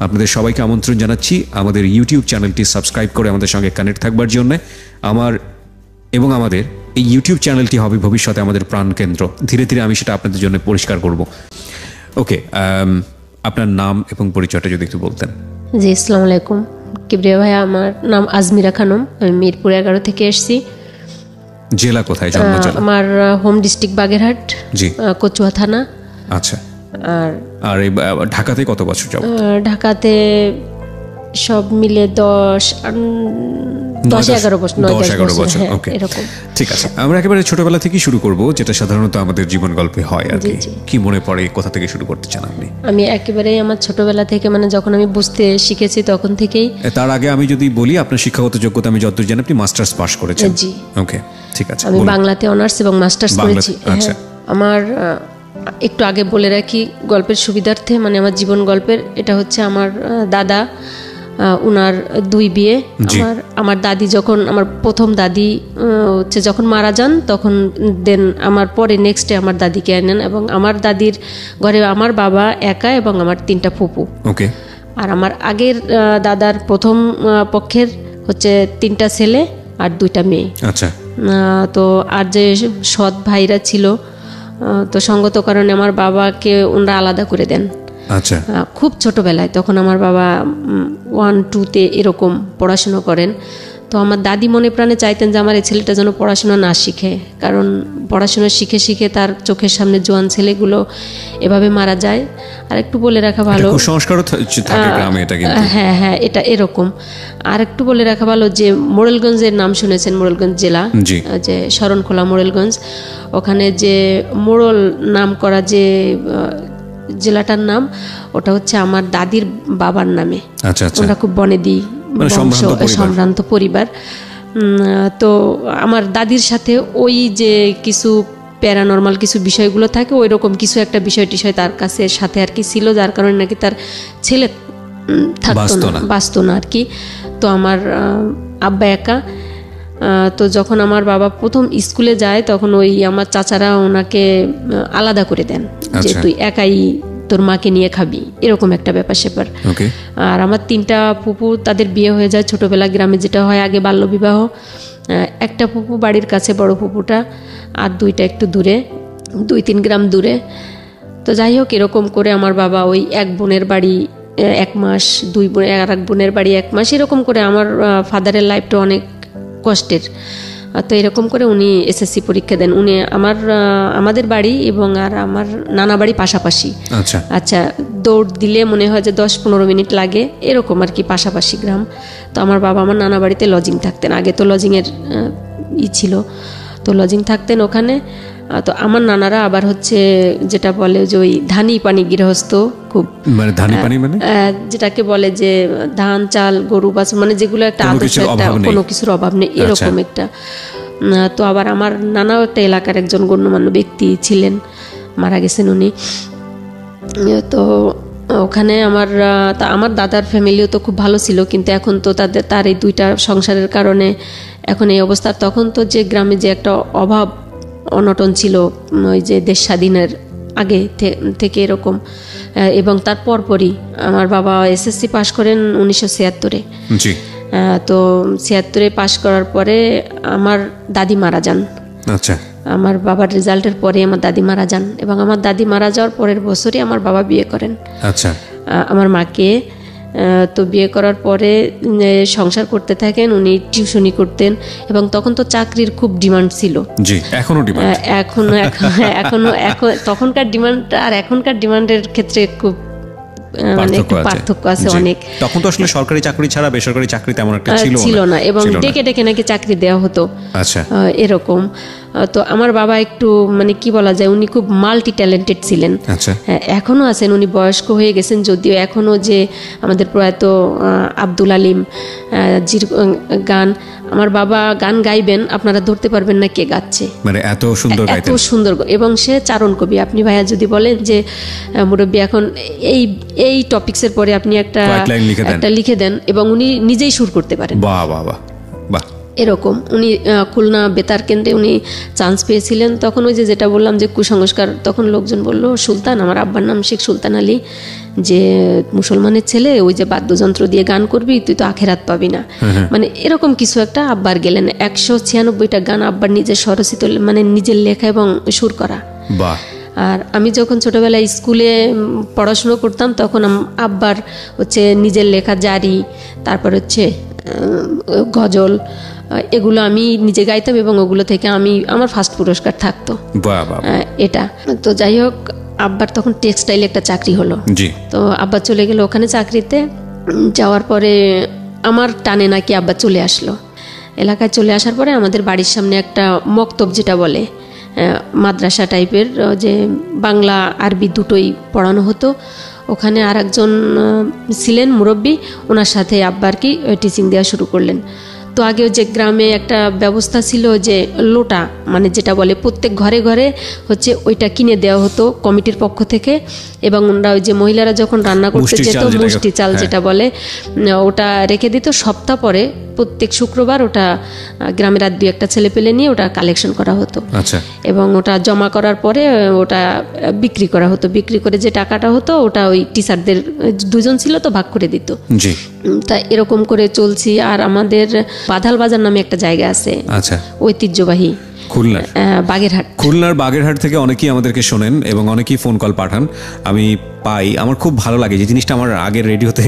আপনাদের সবাইকে আমন্ত্রণ জানাচ্ছি আমাদের ইউটিউব চ্যানেলটি সাবস্ক্রাইব করে আমাদের সঙ্গে কানেক্ট থাকবার জন্য। আমাদের এই ইউটিউব চ্যানেলটি হবে ভবিষ্যতে আমাদের প্রাণকেন্দ্র। ধীরে ধীরে আমি সেটা আপনাদের জন্য পরিষ্কার করব। ওকে, আপনার নাম এবং পরিচয়টা যদি একটু বলতেন। জি, আসসালামু আলাইকুম কিবরিয়া ভাই। আমার নাম আজমিরা খানম, আমি মিরপুর 11 থেকে এসেছি। জেলা কোথায়? জন্ম জেলা? আমার হোম ডিস্ট্রিক্ট বাগেরহাট, জি, কচুয়া থানা। আচ্ছা। আর এই ঢাকাতে কত বছর যাবত? ঢাকাতে সব মিলে 10-11 বছর। ওকে, ঠিক আছে। আমরা একেবারে ছোটবেলা থেকে শুরু করব, যেটা সাধারণত আমাদের জীবন গল্পে হয় আর কি। কি মনে পড়ে, কোথা থেকে শুরু করতে চান আপনি? আমি একেবারে আমার ছোটবেলা থেকে, মানে যখন আমি বুঝতে শিখেছি তখন থেকেই। তার আগে আমি যদি বলি, আপনার শিক্ষাগত যোগ্যতা আমি যতদূর জানি আপনি মাস্টার্স পাস করেছেন। জি, ওকে, ঠিক আছে। আমি বাংলাতে অনার্স এবং মাস্টার্স করেছি। আচ্ছা। আমার একটু আগে বলে রাখি গল্পের সুবিধার্থে, মানে আমার জীবন গল্পের, এটা হচ্ছে আমার দাদা, উনার 2 বিয়ে। আমার দাদি যখন, আমার প্রথম দাদি হচ্ছে যখন মারা যান, তখন দেন আমার পরে নেক্সটে আমার দাদিকে আনেন, এবং আমার দাদির ঘরে আমার বাবা একা এবং আমার 3টা ফুপু। ওকে। আর আমার আগের দাদার প্রথম পক্ষের হচ্ছে 3টা ছেলে আর 2টা মেয়ে। আচ্ছা। তো আর যে সৎ ভাইরা ছিল, তো সঙ্গত কারণে আমার বাবাকে ওনারা আলাদা করে দেন। আচ্ছা। খুব ছোটবেলায়, তখন আমার বাবা 1-2-তে এরকম পড়াশুনো করেন। তো আমার দাদি মনে প্রাণে চাইতেন যে আমার এই ছেলেটা যেন পড়াশোনা না শিখে, কারণ পড়াশোনা শিখে শিখে তার চোখের সামনে জোয়ান ছেলেগুলো এভাবে মারা যায়। আর একটু বলে রাখা ভালো, হ্যাঁ, এটা এরকম। আর একটু বলে রাখা ভালো যে মোড়েলগঞ্জের নাম শুনেছেন? মোড়েলগঞ্জ জেলা, যে শরণখোলা মোড়েলগঞ্জ, ওখানে যে মোড়ল নাম করা যে জেলাটার নাম, ওটা হচ্ছে আমার দাদির বাবার নামে। ওটা খুব বনেদি সম্ভ্রান্ত পরিবার। তো আমার দাদির সাথে ওই যে কিছু প্যারানর্মাল কিছু বিষয়গুলো থাকে, ওই রকম কিছু একটা বিষয় তার কাছে সাথে আর কি ছিল, যার কারণে নাকি তার ছেলে বাঁচতো না আর কি। তো আমার আব্বা একা। তো যখন আমার বাবা প্রথম স্কুলে যায়, তখন ওই আমার চাচারা ওনাকে আলাদা করে দেন, যে তুই একাই তোর মাকে নিয়ে খাবি, এরকম একটা ব্যাপার স্যাপার। আর আমার 3টা ফুপু, তাদের বিয়ে হয়ে যায় ছোটবেলা। গ্রামে যেটা হয় আগে বাল্য বিবাহ। একটা ফুপু বাড়ির কাছে, বড় ফুপুটা, আর 2টা একটু দূরে, 2-3 গ্রাম দূরে। তো যাই হোক, এরকম করে আমার বাবা ওই এক বোনের বাড়ি 1 মাস, 2 বোন, আর এক বোনের বাড়ি 1 মাস, এরকম করে আমার ফাদারের লাইফটা অনেক কষ্টের। তো এরকম করে উনি এসএসসি পরীক্ষা দেন। উনি আমাদের বাড়ি এবং আর আমার নানা বাড়ি পাশাপাশি। আচ্ছা, দৌড় দিলে মনে হয় যে 10-15 মিনিট লাগে, এরকম আর কি, পাশাপাশি গ্রাম। তো আমার বাবা আমার নানা বাড়িতে লজিং থাকতেন, আগে তো লজিংয়ের ছিল, তো লজিং থাকতেন ওখানে। তো আমার নানারা আবার হচ্ছে যেটা বলে যে ওই ধানি পানি গৃহস্থ, খুব মানে ধানি পানি মানে যেটাকে বলে যে ধান চাল গরু বাছুর, মানে যেগুলো একটা আদর্শ, একটা কোনো কিছুর অভাব নেই, এরকম একটা। তো আবার আমার নানাও একটা এলাকার একজন গণ্যমান্য ব্যক্তি ছিলেন, মারা গেছেন উনি। তো ওখানে আমার দাদার ফ্যামিলিও তো খুব ভালো ছিল, কিন্তু এখন তো তার এই 2টা সংসারের কারণে এখন এই অবস্থা। তখন তো যে গ্রামে যে একটা অভাব অনটন ছিল, ওই যে দেশ স্বাধীনের আগে থেকে এরকম, এবং তার পরপরই আমার বাবা এসএসসি পাশ করেন 1976-এ। তো 76-এ পাশ করার পরে আমার দাদি মারা যান। আচ্ছা। আমার বাবার রেজাল্টের পরে আমার দাদি মারা যান, এবং আমার দাদি মারা যাওয়ার পরের বছরই আমার বাবা বিয়ে করেন। আচ্ছা। আমার মাকে। তো বিয়ে করার পরে সংসার করতে থাকেন। উনি টিউশনি করতেন, এবং তখন তো চাকরির খুব ডিমান্ড ছিল। জি, এখনো ডিমান্ড। এখনো তখনকার ডিমান্ড আর এখনকার ডিমান্ডের ক্ষেত্রে খুব মানে একটু পার্থক্য আছে অনেক। তখন তো আসলে সরকারি চাকরি ছাড়া বেসরকারি চাকরি তেমন একটা ছিল না, এবং ডেকে ডেকে নাকি চাকরি দেওয়া হতো। আচ্ছা। এরকম। তো আমার বাবা একটু মানে কি বলা যায়, উনি খুব মাল্টি ট্যালেন্টেড ছিলেন। আচ্ছা। এখনো আছেন, উনি বয়স্ক হয়ে গেছেন যদিও, এখনো যে আমাদের প্রয়াত আব্দুল আলিম জির গান, আমার বাবা গান গাইবেন, আপনারা ধরতে পারবেন না কে গাচ্ছে, মানে এত সুন্দর গাইতেন, এত সুন্দর। এবং সে চারণ কবি। আপনি ভাইয়া যদি বলেন যে মুরব্বী এখন এই টপিকসের পরে আপনি একটা লিখে দেন, এবং উনি নিজেই সুর করতে পারেন। বাহ বাহ বাহ বাহ। এরকম উনি খুলনা বেতার কেন্দ্রে উনি চান্স পেয়েছিলেন। তখন ওই যেটা বললাম যে কুসংস্কার, তখন লোকজন বলল সুলতান, আমার আব্বার নাম শেখ সুলতান আলী, যে মুসলমানের ছেলে ওই যে বাদ্যযন্ত্র দিয়ে গান করবি, তুই তো আখেরাত পাবি না, মানে এরকম কিছু একটা। আব্বার গেলেন 196টা গান আব্বার নিজের স্বরচিত, মানে নিজের লেখা এবং সুর করা। বাহ। আর আমি যখন ছোটোবেলায় স্কুলে পড়াশুনো করতাম তখন আব্বার হচ্ছে নিজের লেখা জারি, তারপর হচ্ছে গজল, এগুলো আমি নিজে গাইতাম এবং ওগুলো থেকে আমার ফার্স্ট পুরস্কার থাকতো। এটা তো যাই হোক, আব্বার তখন টেক্সটাইলে একটা চাকরি হলো। তো আব্বা চলে গেল ওখানে চাকরিতে। যাওয়ার পরে আমার টানে নাকি আব্বা চলে আসলো এলাকায়। চলে আসার পরে আমাদের বাড়ির সামনে একটা মক্তব, যেটা বলে মাদ্রাসা টাইপের, যে বাংলা আরবি দুটোই পড়ানো হতো, ওখানে আর একজন ছিলেন মুরব্বী, ওনার সাথে আব্বার কি টিচিং দেওয়া শুরু করলেন। তো আগেও যে গ্রামে একটা ব্যবস্থা ছিল যে লোটা, মানে যেটা বলে প্রত্যেক ঘরে ঘরে হচ্ছে ওইটা কিনে দেওয়া হতো কমিটির পক্ষ থেকে, এবং ওনারা ওই যে মহিলারা যখন রান্না করতে যেত মুষ্টি চাল যেটা বলে, ওটা রেখে দিত। সপ্তাহ পরে প্রত্যেক শুক্রবার ওটা গ্রামের আর 2-1টা ছেলে পেলে নিয়ে ওটা কালেকশন করা হতো, এবং ওটা জমা করার পরে ওটা বিক্রি করা হতো। বিক্রি করে যে টাকাটা হতো ওটা ওই টিচারদের, 2জন ছিল তো ভাগ করে দিত। তা এরকম করে চলছি। আর আমাদের বাধাল বাজার নামে একটা জায়গা আছে, ঐতিহ্যবাহী খুলনার বাগেরহাট থেকে অনেকেই আমাদেরকে শোনেন এবং অনেকেই ফোন কল পাঠান, আমি পাই। আমার খুব ভালো লাগে যে জিনিসটা আমার আগের রেডিওতে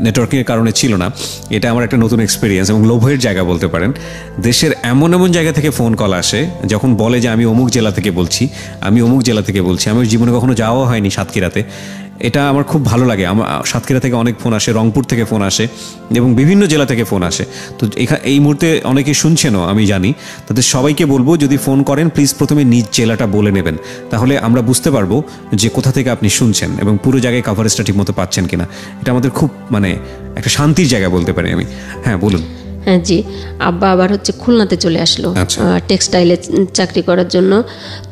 নেটওয়ার্কিংয়ের কারণে ছিল না। এটা আমার একটা নতুন এক্সপিরিয়েন্স এবং লোভের জায়গা বলতে পারেন। দেশের এমন এমন জায়গা থেকে ফোন কল আসে যখন বলে যে আমি অমুক জেলা থেকে বলছি, আমি অমুক জেলা থেকে বলছি। আমার জীবনে কখনো যাওয়া হয়নি সাতক্ষীরাতে, এটা আমার খুব ভালো লাগে। আমার সাতক্ষীরা থেকে অনেক ফোন আসে, রংপুর থেকে ফোন আসে এবং বিভিন্ন জেলা থেকে ফোন আসে। তো এই মুহূর্তে অনেকে শুনছেনও আমি জানি, তাদের সবাইকে বলবো যদি ফোন করেন প্লিজ প্রথমে নিজ জেলাটা বলে নেবেন, তাহলে আমরা বুঝতে পারবো যে কোথা থেকে আপনি শুনছেন এবং পুরো জায়গায় কাভারেজটা ঠিক মতো পাচ্ছেন কিনা। এটা আমাদের খুব মানে একটা শান্তির জায়গা বলতে পারি আমি। হ্যাঁ বলুন। হ্যাঁ জি, আব্বা আবার হচ্ছে খুলনাতে চলে আসলো টেক্সটাইলে চাকরি করার জন্য।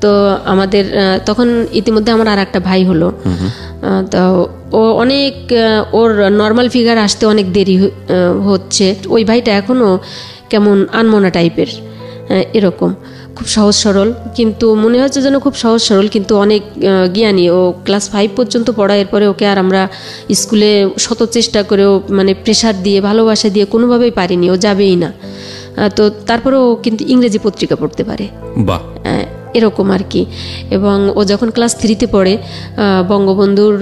তো আমাদের তখন ইতিমধ্যে আমার আর একটা ভাই হলো। তো ও অনেক, ওর নর্মাল ফিগার আসতে অনেক দেরি হচ্ছে। ওই ভাইটা এখনও কেমন আনমনা টাইপের, এরকম খুব সহজ সরল, কিন্তু মনে হচ্ছে যেন খুব সহজ সরল, কিন্তু অনেক জ্ঞানী। ও ক্লাস 5 পর্যন্ত পড়া, এরপরে ওকে আর আমরা স্কুলে শত চেষ্টা করেও মানে প্রেশার দিয়ে ভালোবাসা দিয়ে কোনোভাবেই পারিনি, ও যাবেই না। তো তারপরে ও কিন্তু ইংরেজি পত্রিকা পড়তে পারে, এরকম আর কি। এবং ও যখন ক্লাস 3-তে পড়ে, বঙ্গবন্ধুর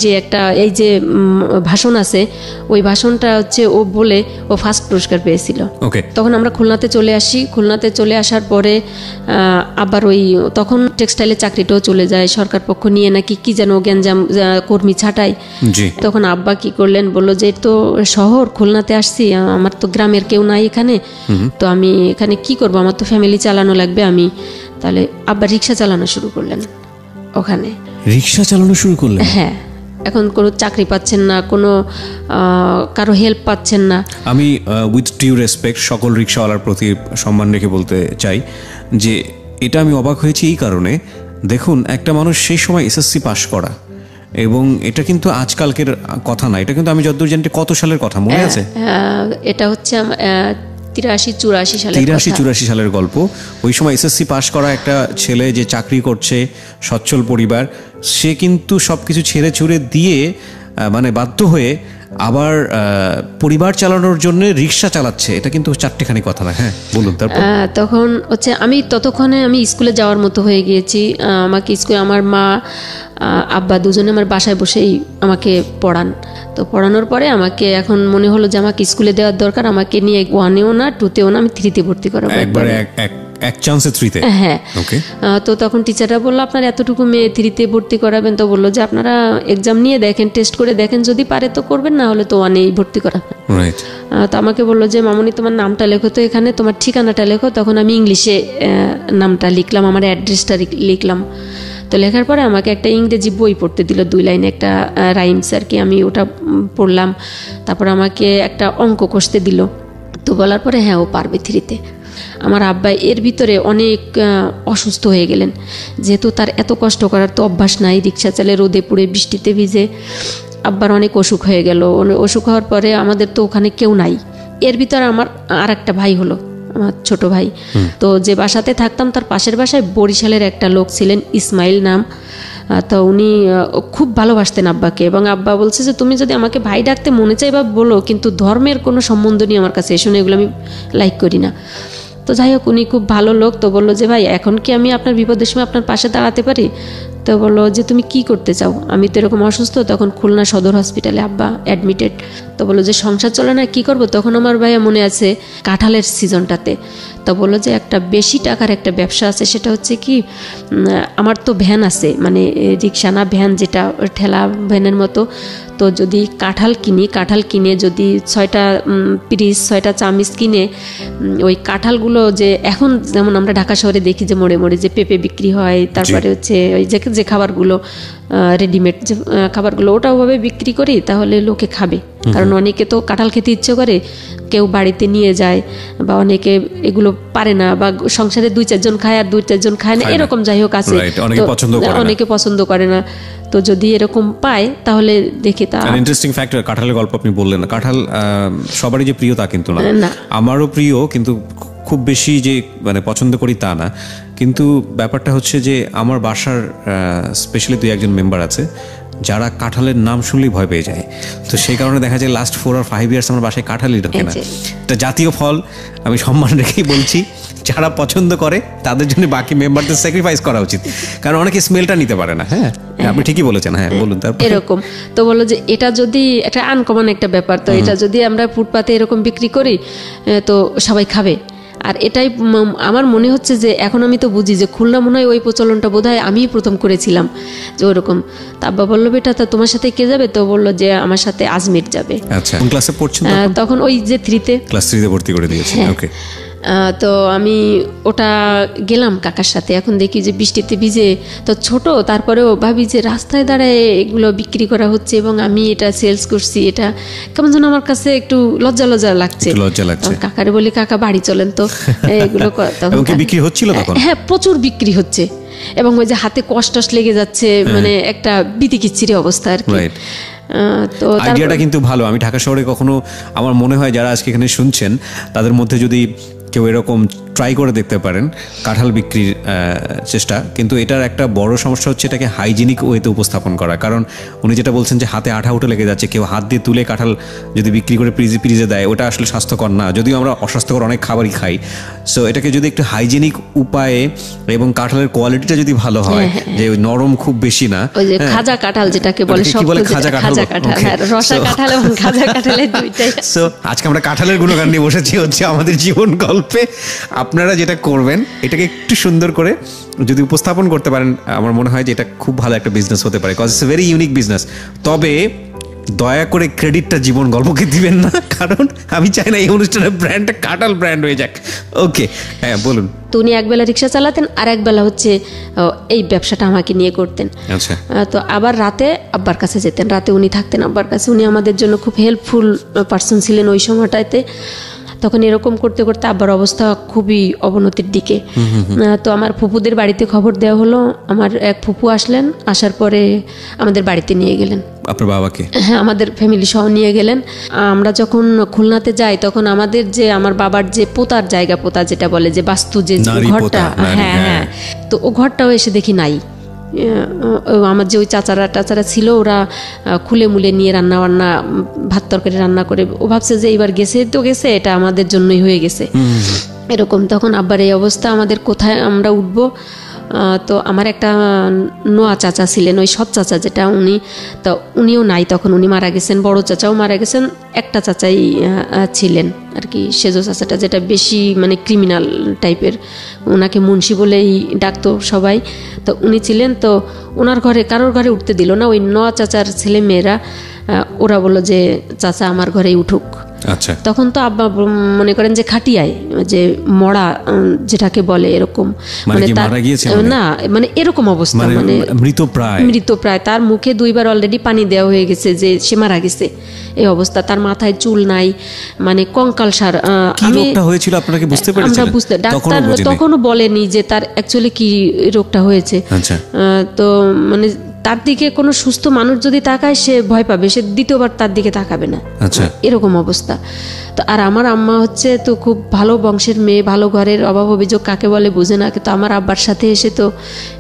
যে একটা এই যে ভাষণ আছে, ওই ভাষণটা হচ্ছে ও বলে ও ফার্স্ট পুরস্কার পেয়েছিল। তখন আমরা খুলনাতে চলে আসি। খুলনাতে চলে আসার পরে আবার ওই তখন টেক্সটাইলের চাকরিটাও চলে যায়, সরকার পক্ষ নিয়ে নাকি কি যেন গ্যাঞ্জাম কর্মী ছাঁটাই। তখন আব্বা কি করলেন, বললো যে তো শহর, খুলনাতে আসছি, আমার তো গ্রামের কেউ নাই এখানে, তো আমি এখানে কি করবো, আমার তো ফ্যামিলি চালানো লাগবে। আমি তাহলে আব্বা রিক্সা চালানো শুরু করলেন ওখানে। রিক্সা চালানো শুরু করলেন? হ্যাঁ, এখন কোনো চাকরি পাচ্ছেন না, কোনো কারো হেল্প পাচ্ছেন না। আমি উইথ ডিউ রেসপেক্ট সকল রিক্সাওয়ালার প্রতি সম্মান রেখে বলতে চাই যে এটা আমি অবাক হয়েছি এই কারণে, দেখুন একটা মানুষ সেই সময় এসএসসি পাশ করা, এবং এটা কিন্তু আজকালকের কথা না, এটা কিন্তু আমি যতদূর জানি কত সালের কথা মনে আছে? এটা হচ্ছে 83-84 সালের গল্প। ওই সময় এসএসসি পাশ করা একটা ছেলে যে চাকরি করছে, সচ্ছল পরিবার, সে কিন্তু সবকিছু ছেড়ে ছুড়ে দিয়ে মানে বাধ্য হয়ে আবার পরিবার চালানোর জন্য রিক্সা চালাচ্ছে। এটা কিন্তু 4টেখানি কথা না। হ্যাঁ বলুন। তারপর তখন হচ্ছে আমি ততক্ষণে আমি স্কুলে যাওয়ার মতো হয়ে গিয়েছি। আমাকে স্কুলে আমার মা আব্বা দুজনে আমার বাসায় বসেই আমাকে পড়ান। তো পড়ানোর পরে আমাকে এখন মনে হলো যে আমাকে স্কুলে দেওয়ার দরকার, আমাকে নিয়ে 1-এও না 2-তেও না, আমি 3-তে ভর্তি করাবো একবারে, এক চান্সে 3-তে। হ্যাঁ। তো তখন টিচাররা বললো আপনার এতটুকু মেয়ে 3-তে ভর্তি করাবেন, তো বললো যে আপনারা এক্সাম নিয়ে দেখেন, টেস্ট করে দেখেন, যদি পারে তো করবেন, না হলে তো 1-এই ভর্তি করাবেন। তো আমাকে বললো যে মামুনি তোমার নামটা লেখো তো এখানে, তোমার ঠিকানাটা লেখো। তখন আমি ইংলিশে নামটা লিখলাম, আমার অ্যাড্রেসটা লিখলাম। তো লেখার পরে আমাকে একটা ইংরেজি বই পড়তে দিল, 2 লাইনে একটা রাইমস আর কি, আমি ওটা পড়লাম। তারপর আমাকে একটা অঙ্ক কষতে দিল। তো বলার পরে হ্যাঁ ও পারবে 3-তে। আমার আব্বা এর ভিতরে অনেক অসুস্থ হয়ে গেলেন, যেহেতু তার এত কষ্ট করার তো অভ্যাস নাই, রিক্সা চালে রোদে পুড়ে বৃষ্টিতে ভিজে। আব্বার অনেক অসুখ হয়ে গেল। অসুখ হওয়ার পরে আমাদের তো ওখানে কেউ নাই, এর ভিতরে আমার আর একটা ভাই হলো, আমার ছোট ভাই। তো যে বাসাতে থাকতাম তার পাশের বাসায় বরিশালের একটা লোক ছিলেন, ইসমাইল নাম। তো উনি খুব ভালোবাসতেন আব্বাকে, এবং আব্বা বলছে যে তুমি যদি আমাকে ভাই ডাকতে মনে চাই বা বলো, কিন্তু ধর্মের কোনো সম্বন্ধ নিয়ে আমার কাছে এসো না, এগুলো আমি লাইক করি না। তো যাই হোক, উনি খুব ভালো লোক। তো বললো যে ভাই এখন কি আমি আপনার বিপদের সময় আপনার পাশে দাঁড়াতে পারি? তো বললো যে তুমি কি করতে চাও? আমি তো এরকম অসুস্থ, তখন খুলনা সদর হসপিটালে আব্বা অ্যাডমিটেড। তো বললো যে সংসার চলে না, কি করব? তখন আমার ভাইয়া মনে আছে কাঁঠালের সিজনটাতে। তো বললো যে একটা বেশি টাকার একটা ব্যবসা আছে, সেটা হচ্ছে কি, আমার তো ভ্যান আছে, মানে রিক্সা না ভ্যান, যেটা ঠেলা ভ্যানের মতো। তো যদি কাঁঠাল কিনে যদি 6টা পিরিচ 6টা চামিচ কিনে, ওই কাঁঠালগুলো যে এখন যেমন আমরা ঢাকা শহরে দেখি যে মোড়ে মোড়ে যে পেঁপে বিক্রি হয়, তারপরে হচ্ছে ওই যে খাবারগুলো রেডিমেড যে খাবারগুলো, ওটা ওভাবে বিক্রি করি, তাহলে লোকে খাবে। কারণ অনেকে তো কাঁঠাল খেতে ইচ্ছে করে, কেউ বাড়িতে নিয়ে যায়, বা অনেকে এগুলো পারে না, বা সংসারে 2-4 জন খায় আর 2-4 জন খায় না, এরকম যাই হোক আছে, অনেকে পছন্দ করে না। তো যদি এরকম পায় তাহলে দেখি। তা ইন্টারেস্টিং ফ্যাক্টর, কাঁঠালের গল্প আপনি বললেন। কাঁঠাল সবারই যে প্রিয় তা কিন্তু না, আমারও প্রিয়, কিন্তু খুব বেশি যে মানে পছন্দ করি তা না। কিন্তু ব্যাপারটা হচ্ছে যে আমার বাসার স্পেশালি 2-1 মেম্বার আছে যারা কাঁঠালের নাম শুনলেই ভয় পেয়ে যায়। তো সেই কারণে দেখা যায় লাস্ট 4 or 5 ইয়ার্স আমার বাসায় কাঁঠালই ঢোকে না। এটা জাতীয় ফল, আমি সম্মান রেখেই বলছি, যারা পছন্দ করে তাদের জন্য বাকি মেম্বারদের স্যাক্রিফাইস করা উচিত, কারণ অনেকে স্মেলটা নিতে পারে না। হ্যাঁ, আপনি ঠিকই বলেছেন। হ্যাঁ, বলুন। তারপর এরকম তো বললো যে এটা যদি একটা আনকমন একটা ব্যাপার, তো এটা যদি আমরা ফুটপাতে এরকম বিক্রি করি তো সবাই খাবে। আর এটাই আমার মনে হচ্ছে যে এখন আমি তো বুঝি যে খুলনা মনে হয় ওই প্রচলনটা বোধহয় আমিই প্রথম করেছিলাম যে ওরকম। তা আব্বা বললো বেটা তা তোমার সাথে কে যাবে? তো বললো যে আমার সাথে আজমির যাবে। আচ্ছা, কোন ক্লাসে পড়ছেন তখন? ওই যে 3-তে, ক্লাস 3-তে ভর্তি করে দিয়েছে। ওকে। তো আমি ওটা গেলাম কাকার সাথে। এখন দেখি যে বৃষ্টিতে ভিজে, তো ছোট, তারপরেও ভাবি যে রাস্তায় দাঁড়ায় এগুলো বিক্রি করা হচ্ছে এবং আমি এটা সেলস করছি, এটা কেমন যেন আমার কাছে একটু লজ্জা লাগছে। কাকারে বলি কাকা বাড়ি চলেন তো, এগুলো বিক্রি হচ্ছিল তখন? হ্যাঁ, প্রচুর বিক্রি হচ্ছে, এবং ওই যে হাতে কষ্ট লেগে যাচ্ছে, মানে একটা বিতিকিচ্ছিরি অবস্থা আর কি। তো আইডিয়াটা কিন্তু ভালো। আমি ঢাকা শহরে কখনো, আমার মনে হয় যারা আজকে এখানে শুনছেন তাদের মধ্যে যদি কেউ এরকম ট্রাই করে দেখতে পারেন কাঁঠাল বিক্রির চেষ্টা। কিন্তু এটার একটা বড় সমস্যা হচ্ছে এটাকে হাইজিনিক ওয়েতে উপস্থাপন করা। কারণ উনি যেটা বলছেন যে হাতে আঠা উঠে লেগে যাচ্ছে, কেউ হাত দিয়ে তুলে কাঁঠাল যদি বিক্রি করে ফ্রিজে দেয়, ওটা আসলে স্বাস্থ্যকর না, যদিও আমরা অস্বাস্থ্যকর অনেক খাবারই খাই। সো এটাকে যদি একটু হাইজিনিক উপায়ে, এবং কাঁঠালের কোয়ালিটিটা যদি ভালো হয়, যে নরম খুব বেশি না, ওই যে খাজা কাঁঠাল যেটাকে বলে, খাজা কাঁঠাল, রসা কাঁঠাল এবং খাজা কাঁঠালের দুইটাই। সো আজকে আমরা কাঁঠালের গুণগান নিয়ে বসেছি হচ্ছে আমাদের জীবন গল্পে। আপনারা যেটা করবেন এটাকে একটু সুন্দর করে যদি উপস্থাপন করতে পারেন, আমার মনে হয় যে এটা খুব ভালো একটা বিজনেস হতে পারে, cause it's a very unique business. তবে দয়া করে ক্রেডিটটা জীবন গল্পকে দিবেন না, কারণ আমি চাই না এই অনুষ্ঠানের ব্র্যান্ডটা কাঁঠাল ব্র্যান্ড হয়ে যাক। ওকে, হ্যাঁ বলুন। তো উনি একবেলা রিক্সা চালাতেন, আর একবেলা হচ্ছে এই ব্যবসাটা আমাকে নিয়ে করতেন। আচ্ছা। তো আবার রাতে আব্বার কাছে যেতেন, রাতে উনি থাকতেন আব্বার কাছে। উনি আমাদের জন্য খুব হেল্পফুল পার্সন ছিলেন ওই সময়টাতে। তখন এরকম করতে করতে আব্বার অবস্থা খুবই অবনতির দিকে। তো আমার ফুপুদের বাড়িতে খবর দেওয়া হলো। আমার এক ফুপু আসলেন, আসার পরে আমাদের বাড়িতে নিয়ে গেলেন। আপনার বাবাকে? হ্যাঁ, আমাদের ফ্যামিলি সহ নিয়ে গেলেন। আমরা যখন খুলনাতে যাই তখন আমাদের যে আমার বাবার যে পোতার জায়গা, পোতা যেটা বলে, যে বাস্তু যে ঘরটা, হ্যাঁ, তো ও ঘরটাও এসে দেখি নাই। আমার যে ওই চাচারা ছিল, ওরা খুলে মুলে নিয়ে রান্না ভাত তরকারি রান্না করে, ও ভাবছে যে এবার গেছে তো গেছে, এটা আমাদের জন্যই হয়ে গেছে এরকম। তখন আব্বার এই অবস্থা, আমাদের কোথায় আমরা উঠবো? তো আমার একটা নোয়া চাচা ছিলেন, ওই সৎ চাচা যেটা, উনিও নাই তখন, উনি মারা গেছেন। বড় চাচাও মারা গেছেন, একটা চাচাই ছিলেন আর কি, সেজো চাচাটা, যেটা বেশি মানে ক্রিমিনাল টাইপের, ওনাকে মুন্সি বলেই ডাকতো সবাই। তো উনি ছিলেন, তো ওনার ঘরে কারোর ঘরে উঠতে দিল না। ওই নোয়া চাচার ছেলে মেয়েরা ওরা বললো যে চাচা আমার ঘরেই উঠুক। আচ্ছা। তখন তো আব্বা মনে করেন যে খাটিয়ায়, যে মরা যেটাকে বলে, এরকম মানে না, মানে এরকম অবস্থা, মানে মৃতপ্রায়। তার মুখে 2বার অলরেডি পানি দেওয়া হয়ে গেছে, যে সে মারা গেছে এই অবস্থা। তার মাথায় চুল নাই, মানে কঙ্কালসার। আমরা বুঝতে, ডাক্তার তখনও বলেনি যে তার অ্যাকচুয়ালি কি রোগটা হয়েছে। তো মানে তার দিকে কোনো সুস্থ মানুষ যদি তাকায় সে ভয় পাবে, সে দ্বিতীয়বার তার দিকে তাকাবে না। আচ্ছা, এরকম অবস্থা। তো আর আমার আম্মা হচ্ছে তো খুব ভালো বংশের মেয়ে, ভালো ঘরের, অভাব অভিযোগ কাকে বলে বুঝে না, কিন্তু আমার আব্বার সাথে এসে তো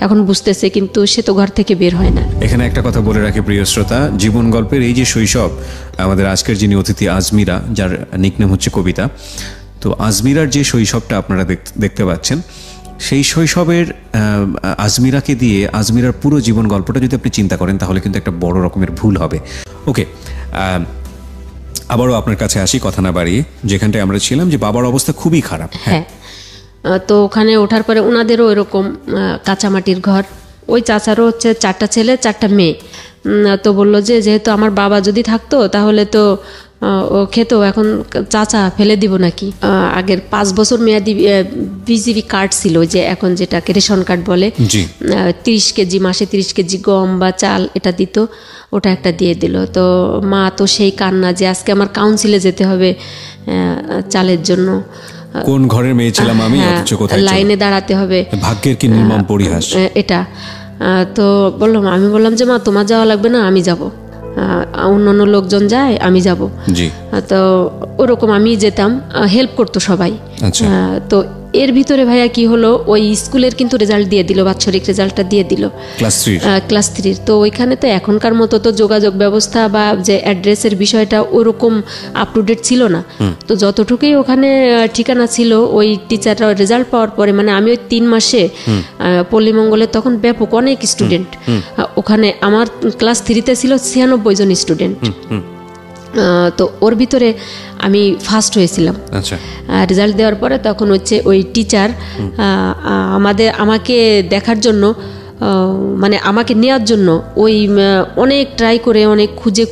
এখন বুঝতেছে, কিন্তু সে তো ঘর থেকে বের হয় না। এখানে একটা কথা বলে রাখি প্রিয় শ্রোতা, জীবন গল্পের এই যে শৈশব, আমাদের আজকের যিনি অতিথি আজমিরা, যার নিকনেম হচ্ছে কবিতা, তো আজমিরার যে শৈশবটা আপনারা দেখতে পাচ্ছেন, সেই শৈশবের আজমিরাকে দিয়ে আজমিরার পুরো জীবন গল্পটা যদি আপনি চিন্তা করেন তাহলে কিন্তু একটা বড় রকমের ভুল হবে। ওকে, আবারও আপনার কাছে আসি কথা না বাড়িয়ে, যেখানটায় আমরা ছিলাম যে বাবার অবস্থা খুবই খারাপ। হ্যাঁ, তো ওখানে ওঠার পরে ওনাদেরও এরকম কাঁচামাটির ঘর, ওই চাচারও হচ্ছে 4টা ছেলে 4টা মেয়ে। তো বললো যে যেহেতু আমার বাবা যদি থাকতো তাহলে তো ও খেতো, এখন চাচা ফেলে দিব নাকি। আগের 5 বছর মেয়াদি বিজিবি কার্ড ছিল, যে এখন যেটাকে রেশন কার্ড বলে, 30 কেজি মাসে 30 কেজি গম বা চাল এটা দিত, ওটা একটা দিয়ে দিল। তো মা তো সেই কান্না যে আজকে আমার কাউন্সিলে যেতে হবে চালের জন্য, কোন ঘরের মেয়ে ছিলাম আমি, অথচ কোথায় লাইনে দাঁড়াতে হবে, ভাগ্যের কি নির্মম পরিহাস এটা। তো বললাম, আমি বললাম যে মা তোমার যাওয়া লাগবে না, আমি যাব, অন্যান্য লোকজন যায় আমি যাব। তো ওরকম আমি যেতাম, হেল্প করতো সবাই। তো এর ভিতরে ভাইয়া কি হলো, ওই স্কুলের কিন্তু রেজাল্ট দিয়ে দিল, বাৎসরিক রেজাল্টটা দিয়ে দিল ক্লাস 3। তো ওইখানে তো এখনকার মতো তো যোগাযোগ ব্যবস্থা বা যে অ্যাড্রেসের বিষয়টা ওরকম আপ টু ডেট ছিল না। তো যতটুকুই ওখানে ঠিকানা ছিল, ওই টিচাররা রেজাল্ট পাওয়ার পরে, মানে আমি ওই 3 মাসে পল্লীমঙ্গলে তখন ব্যাপক অনেক স্টুডেন্ট, ওখানে আমার ক্লাস 3-তে ছিল 96 জন স্টুডেন্ট। তো ওর ভিতরে আমি ফার্স্ট হয়েছিলাম। রেজাল্ট দেওয়ার পরে তখন হচ্ছে ওই টিচার আমাকে দেখার জন্য, মানে আমাকে নেওয়ার জন্য ওই অনেক ট্রাই করে, অনেক খুঁজে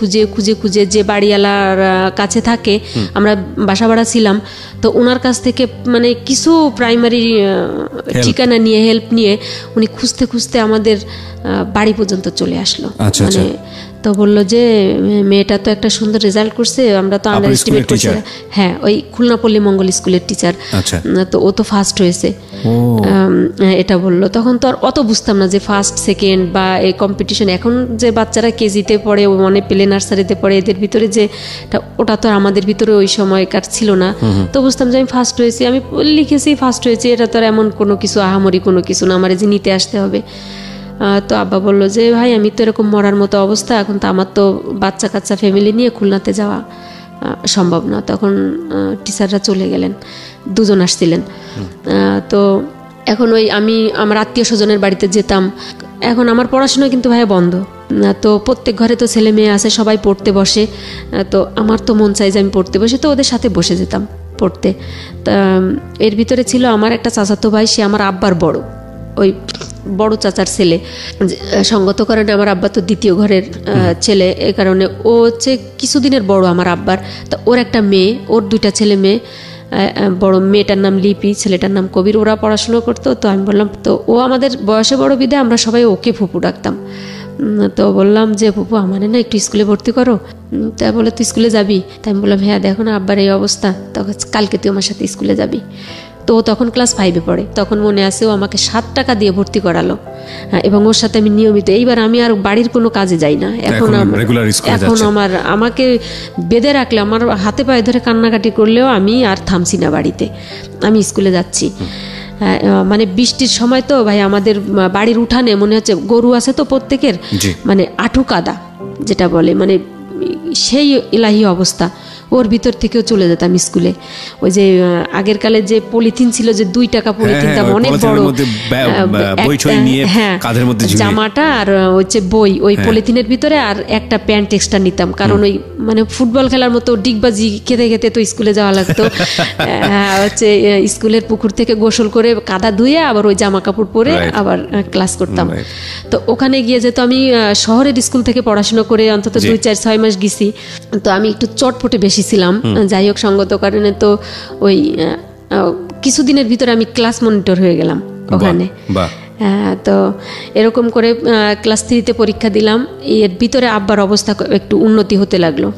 খুঁজে যে বাড়িওয়ালার কাছে থাকে, আমরা বাসা ভাড়া ছিলাম, তো ওনার কাছ থেকে মানে কিছু প্রাইমারি ঠিকানা নিয়ে, হেল্প নিয়ে, উনি খুঁজতে খুঁজতে আমাদের বাড়ি পর্যন্ত চলে আসলো। মানে তো বললো যে মেয়েটা তো একটা সুন্দর রেজাল্ট করছে, আমরা তো আন্ডার এস্টিমেট করছি। হ্যাঁ, ওই খুলনা পল্লী মঙ্গল স্কুলের টিচার। তো ও তো ফার্স্ট হয়েছে, এটা বললো। তখন তো আর অত বুঝতাম না যে ফার্স্ট সেকেন্ড বা এই কম্পিটিশন। এখন যে বাচ্চারা কেজিতে পড়ে, মানে প্লে নার্সারিতে পড়ে, এদের ভিতরে যে ওটা তো আমাদের ভিতরে ওই সময়কার ছিল না। তো বুঝতাম যে আমি ফার্স্ট হয়েছি, আমি লিখেছি ফার্স্ট হয়েছি, এটা তো আর এমন কোনো কিছু আহামরি কোনো কিছু না, আমার যে নিতে আসতে হবে। তো আব্বা বললো যে ভাই আমি তো এরকম মরার মতো অবস্থা, এখন তো আমার তো বাচ্চা কাচ্চা ফ্যামিলি নিয়ে খুলনাতে যাওয়া সম্ভব না। তখন টিচাররা চলে গেলেন, 2 জন আসছিলেন। তো এখন ওই আমি আমার আত্মীয় স্বজনের বাড়িতে যেতাম। এখন আমার পড়াশোনা কিন্তু ভাইয়া বন্ধ, তো প্রত্যেক ঘরে তো ছেলে মেয়ে আছে, সবাই পড়তে বসে। তো আমার তো মন চাই যে আমি পড়তে বসে, তো ওদের সাথে বসে যেতাম পড়তে। তা এর ভিতরে ছিল আমার একটা চাচাতো ভাই, সে আমার আব্বার বড়, ওই বড় চাচার ছেলে। সঙ্গত কারণে আমার আব্বা তো দ্বিতীয় ঘরের ছেলে, এ কারণে ও হচ্ছে কিছুদিনের বড় আমার আব্বার। তো ওর একটা মেয়ে, ওর 2টা ছেলে মেয়ে, বড় মেয়েটার নাম লিপি, ছেলেটার নাম কবির, ওরা পড়াশুনো করতো। তো আমি বললাম, তো ও আমাদের বয়সে বড় বিধায় আমরা সবাই ওকে ফুপু ডাকতাম। তো বললাম যে ফুপু আমার না একটু স্কুলে ভর্তি করো। তা বলে তুই স্কুলে যাবি? তাই আমি বললাম হ্যাঁ, দেখো না আব্বার এই অবস্থা, তখন কালকে তুই আমার সাথে স্কুলে যাবি। তো তখন ক্লাস 5-এ পড়ে। তখন মনে আছে ও আমাকে 7 টাকা দিয়ে ভর্তি করালো, এবং ওর সাথে আমি নিয়মিত। এইবার আমি আর বাড়ির কোনো কাজে যাই না, এখন আমাকে বেঁধে রাখলে, আমার হাতে পায়ে ধরে কান্নাকাটি করলেও আমি আর থামছি না বাড়িতে, আমি স্কুলে যাচ্ছি। মানে বৃষ্টির সময় তো ভাই আমাদের বাড়ির উঠানে মনে হচ্ছে গরু আছে তো প্রত্যেকের, মানে আঁঠু কাদা যেটা বলে, মানে সেই ইলাহি অবস্থা। ওর ভিতর থেকেও চলে যেতাম স্কুলে। ওই যে আগের কালে যে পলিথিন ছিল, যে 2 টাকা পলিথিন, দাম অনেক বড়, হ্যাঁ, জামাটা আর হচ্ছে বই, ওই পলিথিনের ভিতরে আর একটা প্যান্ট এক্সট্রা নিতাম, কারণ ওই মানে ফুটবল খেলার মতো ডিগবাজি খেতে খেতে তো স্কুলে যাওয়া লাগতো। হচ্ছে স্কুলের পুকুর থেকে গোসল করে কাদা ধুয়ে আবার ওই জামা কাপড় পরে আবার ক্লাস করতাম। তো ওখানে গিয়ে যেহেতু আমি শহরের স্কুল থেকে পড়াশোনা করে অন্তত 2-4-6 মাস গেছি, তো আমি একটু চটপটে বেশি ছিলাম। যাই হোক, সঙ্গত কারণে তো ওই কিছুদিনের ভিতরে আমি ক্লাস মনিটর হয়ে গেলাম ওখানে। তো এরকম করে ক্লাস 3-তে পরীক্ষা দিলাম। এর ভিতরে আব্বার অবস্থা একটু উন্নতি হতে লাগলো।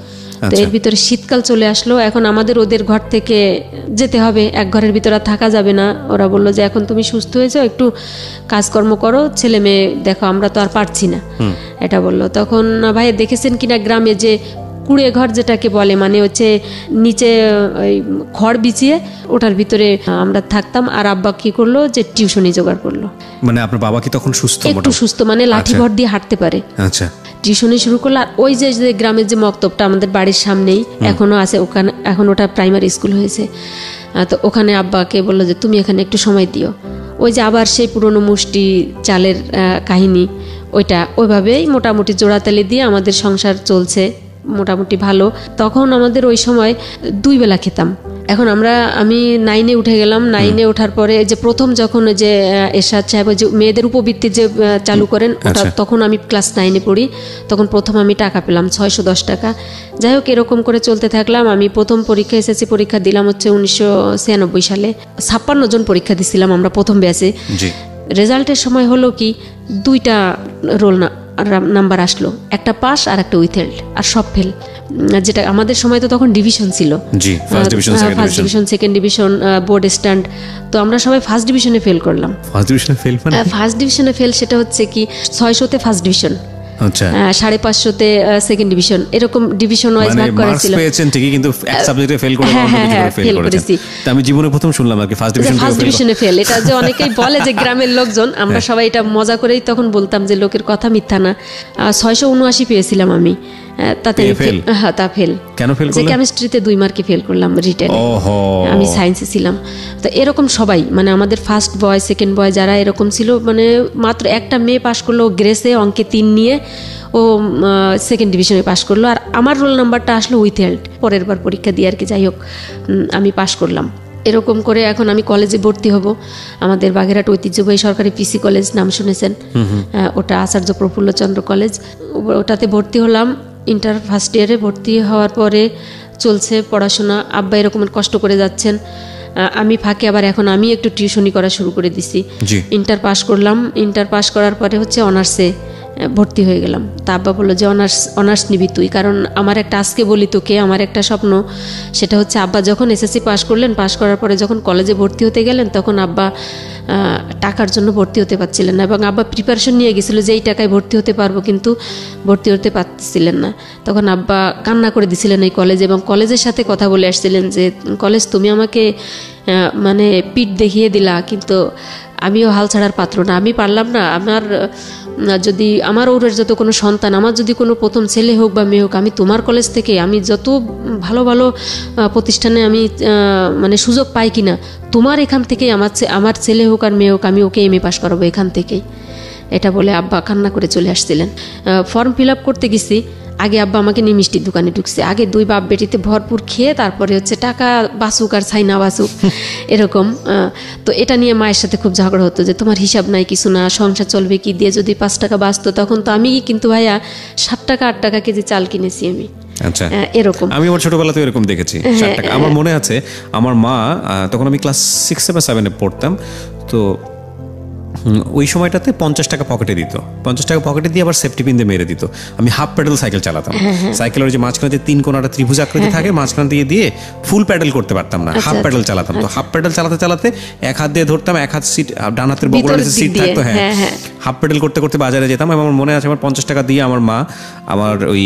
তো এর ভিতরে শীতকাল চলে আসলো, এখন আমাদের ওদের ঘর থেকে যেতে হবে, এক ঘরের ভিতরে থাকা যাবে না। ওরা বললো যে এখন তুমি সুস্থ হয়েছো, একটু কাজকর্ম করো, ছেলে মেয়ে দেখো, আমরা তো আর পারছি না, এটা বললো। তখন ভাই দেখেছেন কিনা গ্রামে যে কুড়ে ঘর যেটাকে বলে, মানে হচ্ছে নিচে ওই খড় বিছিয়ে ওটার ভিতরে আমরা থাকতাম। আর আব্বা কি করলো যে টিউশনি জোগাড় করলো। মানে আপনার বাবা কি তখন সুস্থ? একটু সুস্থ, মানে লাঠি ভর দিয়ে হাঁটতে পারে। আচ্ছা, টিউশনি শুরু করলো। আর ওই যে গ্রামের যে মক্তবটা আমাদের বাড়ির সামনেই এখনো আছে, ওখানে এখন ওটা প্রাইমারি স্কুল হয়েছে। তো ওখানে আব্বাকে বললো যে তুমি এখানে একটু সময় দিও। ওই যে আবার সেই পুরনো মুষ্টি চালের কাহিনী, ওইটা ওইভাবেই মোটামুটি জোড়াতালি দিয়ে আমাদের সংসার চলছে মোটামুটি ভালো। তখন আমাদের ওই সময় 2 বেলা খেতাম। এখন আমি 9-এ উঠে গেলাম। 9-এ ওঠার পরে যে প্রথম যখন যে এরশাদ সাহেব যে মেয়েদের উপবৃত্তি যে চালু করেন, ওটা তখন আমি ক্লাস 9-এ পড়ি। তখন প্রথম আমি টাকা পেলাম 610 টাকা। যাই হোক, এরকম করে চলতে থাকলাম। আমি প্রথম পরীক্ষা এসএসসি পরীক্ষা দিলাম হচ্ছে 1996 সালে। 56 জন পরীক্ষা দিছিলাম আমরা প্রথম ব্যাচে। রেজাল্টের সময় হলো কি 2টা রোল নাম্বার আসলো, একটা পাস আর একটা উইথহেল্ড, আর সব ফেল। যেটা আমাদের সময় তো তখন ডিভিশন ছিল, first division, second division, board stand. তো আমরা সবাই ফার্স্ট ডিভিশনে ফেল করলাম। ফার্স্ট ডিভিশনে ফেল সেটা হচ্ছে কি 600-তে ফার্স্ট ডিভিশন, 550-তে সেকেন্ড ডিভিশন, এরকম ডিভিশন ওয়াইজ ভাগ করা ছিল। কিন্তু এক সাবজেক্টে ফেল করে ফেল করেছি। আমি জীবনে প্রথম শুনলাম আর কি ফার্স্ট ডিভিশনে ফেল। এটা যে অনেকেই বলে যে গ্রামের লোকজন, আমরা সবাই এটা মজা করেই তখন বলতাম যে লোকের কথা মিথ্যা না। 679 পেয়েছিলাম আমি, তাতে তা ফেল। কেন ফেল করলেন? কেমিস্ট্রিতে 2 মার্কে ফেল করলাম রিটেনে। আমি সায়েন্সে ছিলাম। তো এরকম সবাই, মানে আমাদের ফার্স্ট বয় সেকেন্ড বয় যারা এরকম ছিল, মানে মাত্র একটা মেয়ে পাশ করলো গ্রেসে, অঙ্কে 3 নিয়ে, ও সেকেন্ড ডিভিশনে পাশ করলো। আর আমার রোল নাম্বারটা আসলো উইথহেল্ড, পরের বার পরীক্ষা দিয়ে আর কি। যাই হোক, আমি পাশ করলাম। এরকম করে এখন আমি কলেজে ভর্তি হব। আমাদের বাগেরহাট ঐতিহ্যবাহী সরকারি পিসি কলেজ, নাম শুনেছেন? ওটা আচার্য প্রফুল্লচন্দ্র কলেজ। ওটাতে ভর্তি হলাম। ইন্টার ফার্স্ট ইয়ারে ভর্তি হওয়ার পরে চলছে পড়াশোনা। আব্বা এরকম কষ্ট করে যাচ্ছেন, আমি ফাঁকে আবার এখন আমি একটু টিউশনি করা শুরু করে দিছি। ইন্টার পাস করলাম। ইন্টার পাস করার পরে হচ্ছে অনার্সে ভর্তি হয়ে গেলাম। তা আব্বা বললো যে অনার্স নিবি তুই, কারণ আমার একটা, আজকে বলি তোকে, আমার একটা স্বপ্ন। সেটা হচ্ছে আব্বা যখন এসএসসি পাস করলেন, পাস করার পরে যখন কলেজে ভর্তি হতে গেলেন, তখন আব্বা টাকার জন্য ভর্তি হতে পারছিলেন না, এবং আব্বা প্রিপারেশন নিয়ে গেছিল যে এই টাকায় ভর্তি হতে পারবো, কিন্তু ভর্তি হতে পারছিলেন না। তখন আব্বা কান্না করে দিছিলেন এই কলেজে, এবং কলেজের সাথে কথা বলে আসছিলেন যে কলেজ তুমি আমাকে মানে পিঠ দেখিয়ে দিলা, কিন্তু আমিও হাল ছাড়ার পাত্র না, আমি পারলাম না। যদি আমার ওরের যত কোনো সন্তান, আমার যদি কোনো প্রথম ছেলে হোক বা মেয়ে হোক, আমি তোমার কলেজ থেকে আমি যত ভালো ভালো প্রতিষ্ঠানে আমি মানে সুযোগ পাই কিনা, তোমার এখান থেকেই আমার ছেলে হোক আর মেয়ে হোক, আমি ওকে এমএ পাস করাবো এখান থেকেই। এটা বলে আব্বা কান্না করে চলে আসছিলেন। ফর্ম ফিল আপ করতে গেছি, আগে আব্বা আমাকে নিয়ে মিষ্টির দোকানে ঢুকছে। আগে 2 বাপ বেটিতে ভরপুর খেয়ে তারপরে হচ্ছে টাকা বাসুক আর ছাই না বাসুক এরকম। তো এটা নিয়ে মায়ের সাথে খুব ঝগড়া হতো যে তোমার হিসাব নাই, কিছু না, সংসার চলবে কি দিয়ে, যদি 5 টাকা বাঁচতো। তখন তো আমি কিন্তু ভাইয়া 7 টাকা 8 টাকা কেজি চাল কিনেছি আমি। আচ্ছা, এরকম আমি আমার ছোটবেলাতে এরকম দেখেছি 7 টাকা। আমার মনে আছে আমার মা, তখন আমি ক্লাস 6 বা 7-এ পড়তাম, তো ওই সময়টাতে 50 টাকা পকেটে দিত। 50 টাকা পকেটে দিয়ে আবার সেফটি পিন দিয়ে মেরে দিত। আমি হাফ প্যাডেল সাইকেল চালাতাম। সাইকেলের যে মাঝখানে 3 কোণাটা ত্রিভুজ আকৃতি থাকে, মাঝখান দিয়ে ফুল প্যাডেল করতে পারতাম না, হাফ প্যাডেল চালাতাম। তো হাফ প্যাডেল চালাতে চালাতে এক হাত দিয়ে ধরতাম, এক হাত সিট, ডান হাতের বগলে যে সিট থাকতো, হাফ প্যাডেল করতে করতে বাজারে যেতাম। এবং আমার মনে আছে আমার 50 টাকা দিয়ে আমার মা আমার ওই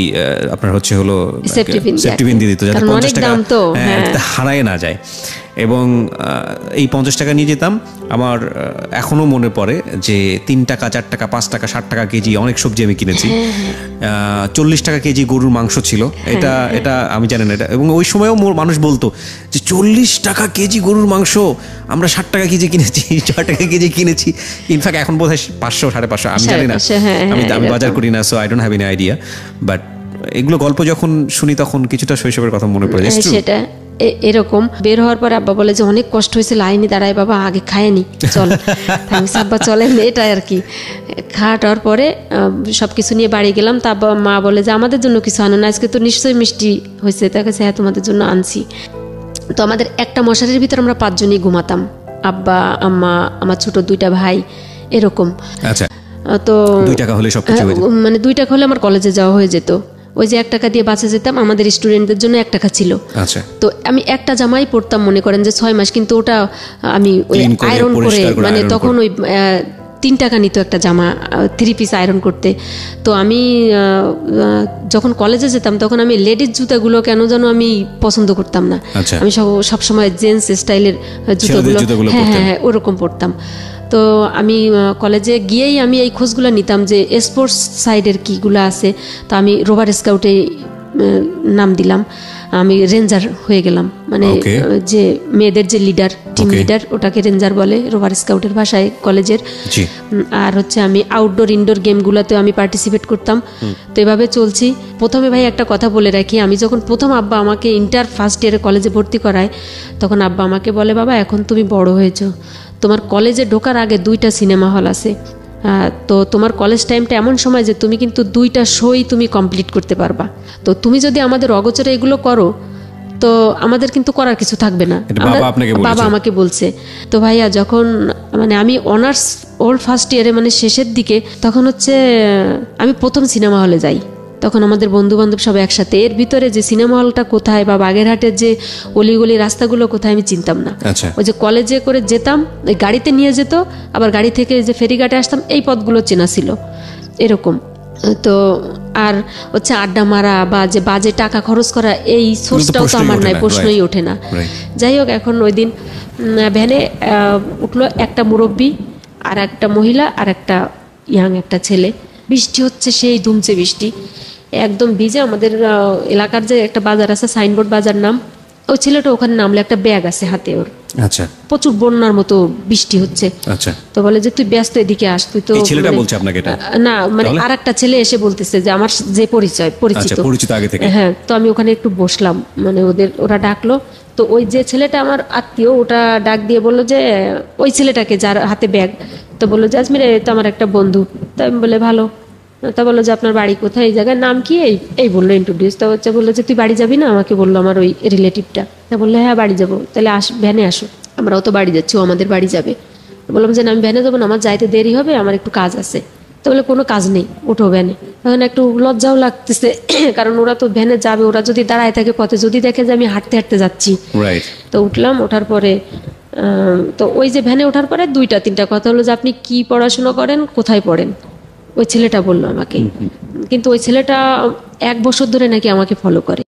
আপনার হলো সেফটি পিন দিয়ে দিত, যাতে 50 টাকা হারায় না যায়। এবং এই 50 টাকা নিয়ে যেতাম। আমার এখনও মনে পড়ে যে 3 টাকা 4 টাকা 5 টাকা 60 টাকা কেজি অনেক সবজি আমি কিনেছি। 40 টাকা কেজি গরুর মাংস ছিল, এটা আমি জানি না এটা। এবং ওই সময়ও মানুষ বলতো যে 40 টাকা কেজি গরুর মাংস, আমরা 60 টাকা কেজি কিনেছি, 6 টাকা কেজি কিনেছি। ইনফ্যাক্ট এখন বোধহয় 500 550, আমি জানি না, আমি বাজার করি না, so I don't have any idea. But এগুলো গল্প যখন শুনি তখন কিছুটা শৈশবের কথা মনে পড়ে যায়। সেটা এরকম বের হওয়ার পরে আব্বা বলে যে অনেক কষ্ট হয়েছে, লাইনে দাঁড়ায় বাবা, আগে খায়নি, চল। আব্বা চলেন, এটা আর কি। খাওয়াটার পরে সবকিছু নিয়ে বাড়ি গেলাম। তা আব্বা মা বলে যে আমাদের জন্য কিছু আনো না, আজকে তো নিশ্চয়ই মিষ্টি হয়েছে। তার কাছে হ্যাঁ তোমাদের জন্য আনছি। তো আমাদের একটা মশারির ভিতরে আমরা 5 জনই ঘুমাতাম, আব্বা আম্মা আমার ছোট 2টা ভাই এরকম। আচ্ছা, তো 2 টাকা হলে সবকিছু হয়ে যেত, মানে 2 টাকা হলে আমার কলেজে যাওয়া হয়ে যেত। ওই যে 1 টাকা দিয়ে বাসে যেতাম, আমাদের স্টুডেন্টদের জন্য 1 টাকা ছিল। আচ্ছা, তো আমি একটা জামাই পরতাম মনে করেন যে 6 মাস, কিন্তু ওটা আমি ওই আয়রন করে, মানে তখন ওই 3 টাকা নিত একটা জামা 3 পিস আয়রন করতে। তো আমি যখন কলেজে যেতাম তখন আমি লেডিস জুতাগুলো কেন যেন আমি পছন্দ করতাম না। আমি সবসময় জেন্টস স্টাইলের জুতোগুলো হ্যাঁ ওরকম পরতাম। তো আমি কলেজে গিয়েই আমি এই খোঁজগুলো নিতাম যে স্পোর্টস সাইডের কীগুলো আছে। তো আমি রোভার স্কাউটে নাম দিলাম, আমি রেঞ্জার হয়ে গেলাম, মানে যে মেয়েদের যে লিডার, টিম লিডার, ওটাকে রেঞ্জার বলে রোভার স্কাউটের ভাষায় কলেজের। আর হচ্ছে আমি আউটডোর ইনডোর গেমগুলোতেও আমি পার্টিসিপেট করতাম। তো এভাবে চলছি। প্রথমে ভাই একটা কথা বলে রাখি, আমি যখন প্রথম আব্বা আমাকে ইন্টার ফার্স্ট ইয়ারে কলেজে ভর্তি করায়, তখন আব্বা আমাকে বলে, বাবা এখন তুমি বড় হয়েছো, তোমার কলেজে ঢোকার আগে 2টা সিনেমা হল আছে, তো তোমার কলেজ টাইমটা এমন সময় যে তুমি কিন্তু 2টা শোই তুমি কমপ্লিট করতে পারবা। তো তুমি যদি আমাদের অগোচরে এগুলো করো তো আমাদের কিন্তু করার কিছু থাকবে না। বাবা আমাকে বলছে। তো ভাইয়া যখন মানে আমি অনার্স ওল্ড ফার্স্ট ইয়ারে মানে শেষের দিকে, তখন হচ্ছে আমি প্রথম সিনেমা হলে যাই। তখন আমাদের বন্ধু বান্ধব সব একসাথে, এর ভিতরে যে সিনেমা হলটা কোথায় বা বাগেরহাটের যে অলিগলি রাস্তাগুলো কোথায় আমি চিনতাম না। ওই যে কলেজে করে যেতাম, ওই গাড়িতে নিয়ে যেত, আবার গাড়ি থেকে যে ফেরিঘাটে আসতাম, এই পথগুলো চেনা ছিল এরকম। তো আর হচ্ছে আড্ডা মারা বা যে বাজে টাকা খরচ করা, এই সোর্সটাও তো আমার নাই, প্রশ্নই ওঠে না। যাই হোক, এখন ওই দিন ভ্যানে উঠলো একটা মুরব্বী আর একটা মহিলা আর একটা ইয়াং একটা ছেলে। বৃষ্টি হচ্ছে, সেই ধুমছে বৃষ্টি, একদম ভিজে। আমাদের এলাকার যে একটা বাজার আছে, সাইনবোর্ড বাজার নাম, ওই ছেলেটা ওখানে নামলে একটা ব্যাগ আছে হাতে ওর। আচ্ছা, প্রচুর বন্যার মতো বৃষ্টি হচ্ছে। আচ্ছা, তো বলে যে তুই ব্যস্ত, এদিকে আস। তুই তো ছেলেটা বলছে আপনাকে এটা না, মানে আরেকটা ছেলে এসে বলতেছে যে আমার যে পরিচিত আগে থেকে। হ্যাঁ, তো আমি ওখানে একটু বসলাম, মানে ওরা ডাকলো। তো ওই যে ছেলেটা আমার আত্মীয়, ওটা ডাক দিয়ে বললো যে ওই ছেলেটাকে যার হাতে ব্যাগ, তো বললো যে আজমির তো আমার একটা বন্ধু। তো আমি বলে ভালো। তা বললো যে আপনার বাড়ি কোথায়, এই জায়গায় নাম কি, এই বললো ইন্ট্রোডিউস। তা হচ্ছে বললো যে তুই বাড়ি যাবি না, আমাকে বললো আমার ওই রিলেটিভটা। তা বললো হ্যাঁ বাড়ি যাবো। তাহলে ভ্যানে আসো, আমরাও তো বাড়ি যাচ্ছি, ও আমাদের বাড়ি যাবে। বললাম যে না, আমি ভ্যানে যাবো না, আমার যাইতে দেরি হবে, আমার একটু কাজ আছে। তো বলে কোনো কাজ নেই, ওঠো ভ্যানে। তখন একটু লজ্জাও লাগতেছে, কারণ ওরা তো ভ্যানে যাবে, ওরা যদি দাঁড়ায় থাকে পথে, যদি দেখে যে আমি হাঁটতে হাঁটতে যাচ্ছি। তো উঠলাম, ওঠার পরে তো ওই যে ভ্যানে ওঠার পরে 2-3টা কথা হলো যে আপনি কি পড়াশোনা করেন, কোথায় পড়েন। ওই ছেলেটা বললো আমাকে, কিন্তু ওই ছেলেটা 1 বছর ধরে নাকি আমাকে ফলো করে।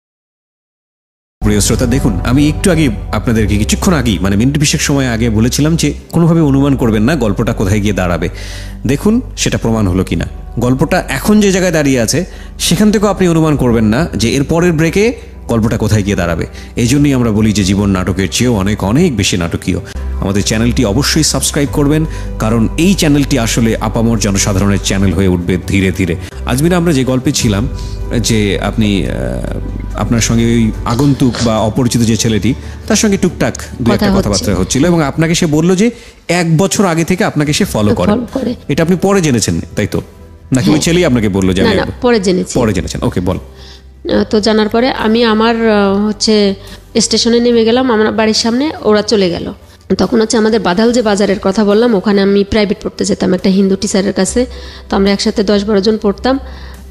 প্রিয় শ্রোতা, দেখুন, আমি একটু আগে আপনাদেরকে কিছুক্ষণ আগেই, মানে মিনিট 20 সময় আগে বলেছিলাম যে কোনোভাবে অনুমান করবেন না গল্পটা কোথায় গিয়ে দাঁড়াবে। দেখুন সেটা প্রমাণ হলো কিনা। গল্পটা এখন যে জায়গায় দাঁড়িয়ে আছে সেখান থেকেও আপনি অনুমান করবেন না যে এর পরের ব্রেকে গল্পটা কোথায় গিয়ে দাঁড়াবে। এই জন্যই আমরা বলি যে জীবন নাটকের চেয়েও অনেক অনেক বেশি নাটকীয়। আমাদের চ্যানেলটি অবশ্যই সাবস্ক্রাইব করবেন, কারণ এই চ্যানেলটি আসলে আপামর জনসাধারণের চ্যানেল হয়ে উঠবে ধীরে ধীরে। আজমিরা, আমরা যে গল্পে ছিলাম যে আপনি আপনার সঙ্গে ওই আগন্তুক বা অপরিচিত যে ছেলেটি, তার সঙ্গে টুকটাক 2-1টা কথাবার্তা হচ্ছিল, এবং আপনাকে সে বললো যে 1 বছর আগে থেকে আপনাকে সে ফলো করে। এটা আপনি পরে জেনেছেন তাই তো, নাকি ওই ছেলেই আপনাকে বললো? যে পরে জেনেছেন। ওকে, বল। তো জানার পরে আমি আমার হচ্ছে স্টেশনে নেমে গেলাম, আমার বাড়ির সামনে, ওরা চলে গেল। তখন হচ্ছে আমাদের বাদাল যে বাজারের কথা বললাম, ওখানে আমি প্রাইভেট পড়তে যেতাম একটা হিন্দু টিচারের কাছে। তো আমরা একসাথে 10-12 জন পড়তাম।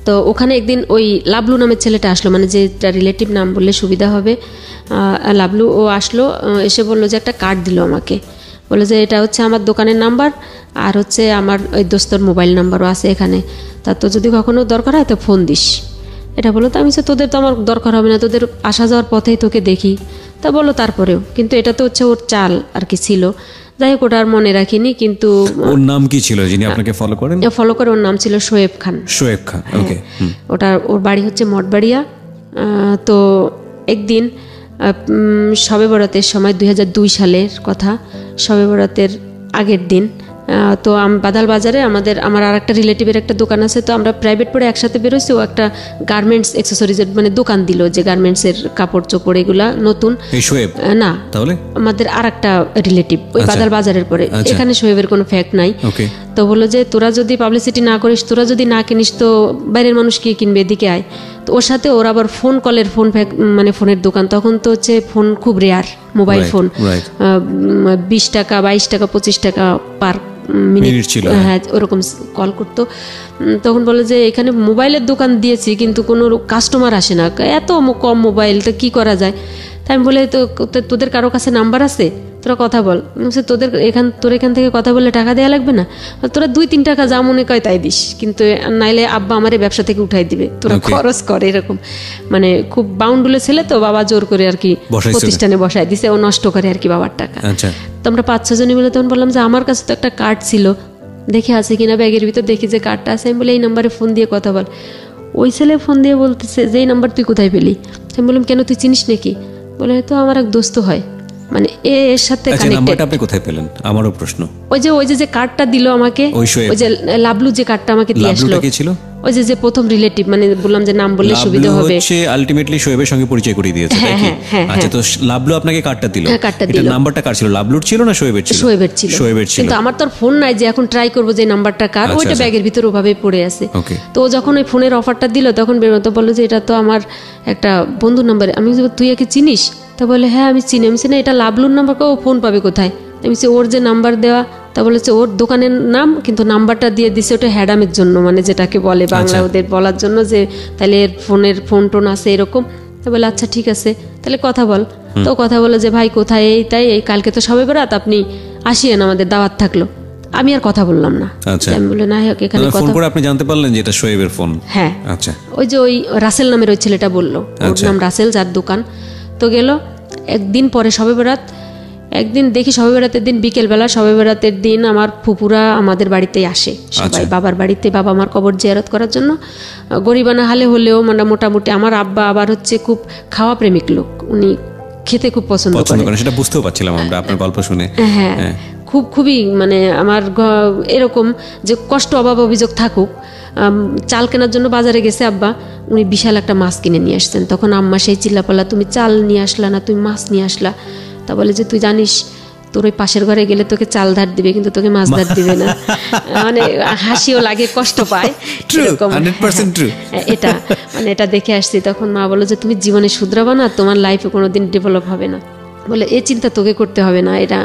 তো ওখানে একদিন ওই লাবলু নামের ছেলেটা আসলো, মানে যেটা রিলেটিভ নাম বললে সুবিধা হবে, লাবলু। ও আসলো, এসে বললো যে একটা কার্ড দিল আমাকে, বলে যে এটা হচ্ছে আমার দোকানের নাম্বার, আর হচ্ছে আমার ওই দোস্তর মোবাইল নাম্বারও আছে এখানে, তা তো যদি কখনো দরকার হয় তো ফোন দিস। এটা বলো। তো আমি যে তোদের তো আমার দরকার হবে না, তোদের আসা যাওয়ার পথেই তোকে দেখি। তা বলো তারপরেও, কিন্তু এটা তো হচ্ছে ওর চাল আর কি ছিল। যাই হোক, ওটা আর মনে রাখিনি। কিন্তু ওর নাম কি ছিল যিনি আপনাকে ফলো করেন? ফলো করে ওর নাম ছিল শোয়েব খান। ওকে। ওর বাড়ি হচ্ছে মঠবাড়িয়া। তো একদিন শবে বরাতের সময়, 2002 সালের কথা, শবে বরাতের আগের দিন, তো বাদাল বাজারে আমার আর একটা রিলেটিভের একটা দোকান আছে। তো আমরা প্রাইভেট পড়ে একসাথে বেরোইছি। ও একটা গার্মেন্টস অ্যাক্সেসরিজের মানে দোকান দিল, যে গার্মেন্টসের কাপড় চোপড় এগুলা নতুন। না, তাহলে আমাদের আর একটা রিলেটিভ ওই বাদাল বাজারের পরে। এখানে শোয়েবের কোনো ফ্যাক্ট নাই। তো বললো যে তোরা যদি পাবলিসিটি না করিস, তোরা যদি না কিনিস, তো বাইরের মানুষ কি কিনবে, এদিকে আয়। তো ওর সাথে ওর আবার মানে ফোনের দোকান। তখন তো হচ্ছে ফোন খুব রেয়ার, মোবাইল ফোন 20 টাকা, 22 টাকা, 25 টাকা পার মিনিট ছিল, হ্যাঁ ওরকম কল করতো। তখন বলে যে এখানে মোবাইলের দোকান দিয়েছি কিন্তু কোনো কাস্টমার আসে না, এত কম মোবাইল, তো কী করা যায়? তাই আমি বলে তো তোদের কারো কাছে নাম্বার আছে, তোরা কথা বল। তোর এখান থেকে কথা বললে টাকা দেওয়া লাগবে না, তোরা 2-3 টাকা যা মনে কয় তাই দিস, কিন্তু নাইলে আব্বা আমার ব্যবসা থেকে উঠাই দিবে, তোরা খরচ করে। এরকম মানে খুব বাউন্ডুলে ছেলে তো, বাবা জোর করে আর কি প্রতিষ্ঠানে বসায় দিছে, ও নষ্ট করে আর কি বাবার টাকা। তো আমরা 5-6 জনই মিলে তখন বললাম যে আমার কাছে তো একটা কার্ড ছিল, দেখে আছে কিনা ব্যাগের ভিতর, দেখি যে কার্ডটা আছে। আমি বলে এই নাম্বারে ফোন দিয়ে কথা বল। ওই ছেলে ফোন দিয়ে বলতেছে যে এই নাম্বার তুই কোথায় পেলি? আমি বললাম কেন, তুই চিনিস নাকি? বলে তো আমার এক দোস্ত হয়, মানে এর সাথে কানেক্টেড। আপনি কোথায় পেলেন? আমারও প্রশ্ন। ওই যে কার্ডটা দিল আমাকে, ওই যে লাবলু যে কার্ডটা আমাকে দিয়ে আসলো, ওই যে প্রথম রিলেটিভ, মানে বললাম যে নাম বললে সুবিধা হবে, সে আলটিমেটলি শোয়েবের সঙ্গে পরিচয় করিয়ে দিয়েছে, তাই কি? আচ্ছা, তো লাবলু আপনাকে কার্ডটা দিল। এটা নাম্বারটা কার ছিল? লাবলুর ছিল না শোয়েবের ছিল? শোয়েবের ছিল। কিন্তু আমার তো ফোন নাই যে এখন ট্রাই করব যে নাম্বারটা কার, ওইটা ব্যাগের ভিতর ওভাবেই পড়ে আছে। তো যখন ওই ফোনের অফারটা দিল তখন বেরোতে বললো যে এটা তো আমার একটা বন্ধুর নাম্বার। আমি তুই একে চিনিস? তা বলে হ্যাঁ আমি চিনি। আমি চিনি এটা লাবলুর নাম্বার, ও ফোন পাবে কোথায়? আমি ওর যে নাম্বার দেওয়া, তা বলেছে ওর দোকানের নাম, কিন্তু নাম্বারটা দিয়ে দিছে ওটা হ্যাডামের জন্য, মানে যেটাকে বলে বাংলা ওদের বলার জন্য যে তাহলে এর ফোনের ফোন টোন আছে এরকম। তা বলে আচ্ছা ঠিক আছে তাহলে কথা বল। তো কথা বলে যে ভাই কোথায়, এই তাই, এই কালকে তো সবে বরাত, আপনি আসিয়েন, আমাদের দাওয়াত থাকলো। আমি আর কথা বললাম না। আমি বলে না হোক, এখানে ফোন করে আপনি জানতে পারলেন যে এটা শোয়েবের ফোন? হ্যাঁ। আচ্ছা, ওই যে ওই রাসেল নামের ওই ছেলেটা বললো, ওর নাম রাসেল, যার দোকান। তো গেল একদিন পরে সবে বরাত, একদিন দেখি সবে বরাতের দিন বিকেলবেলা, সবে বরাতের দিন আমার ফুপুরা আমাদের বাড়িতেই আসে সবাই, বাবার বাড়িতে, বাবা আমার কবর জিয়ারত করার জন্য। গরিবানা হালে হলেও মানে মোটামুটি আমার আব্বা আবার হচ্ছে খুব খাওয়া প্রেমিক লোক, উনি খেতে খুব পছন্দ করেন, সেটা বুঝতেও পারছিলাম আমরা আপনার গল্প শুনে। হ্যাঁ, খুবই মানে আমার এরকম যে কষ্ট অভাব অভিযোগ থাকুক, চাল কেনার জন্য বাজারে গেছে আব্বা, উনি বিশাল একটা মাছ কিনে নিয়ে আসছেন। তখন আম্মা সেই চিল্লাপাল্লা, তুমি চাল নিয়ে আসলা না, তুমি মাছ নিয়ে আসলা। তা বলে যে তুই জানিস তোর ওই পাশের ঘরে গেলে তোকে চাল ধার দিবে কিন্তু তোকে মাছ ধার দিবে না। মানে হাসিও লাগে, কষ্ট পায়, এটা মানে এটা দেখে আসছি। তখন মা বললো যে তুমি জীবনে শুধরাবা না, তোমার লাইফে কোনোদিন ডেভেলপ হবে না, বলে এই চিন্তা তোকে করতে হবে না, এটা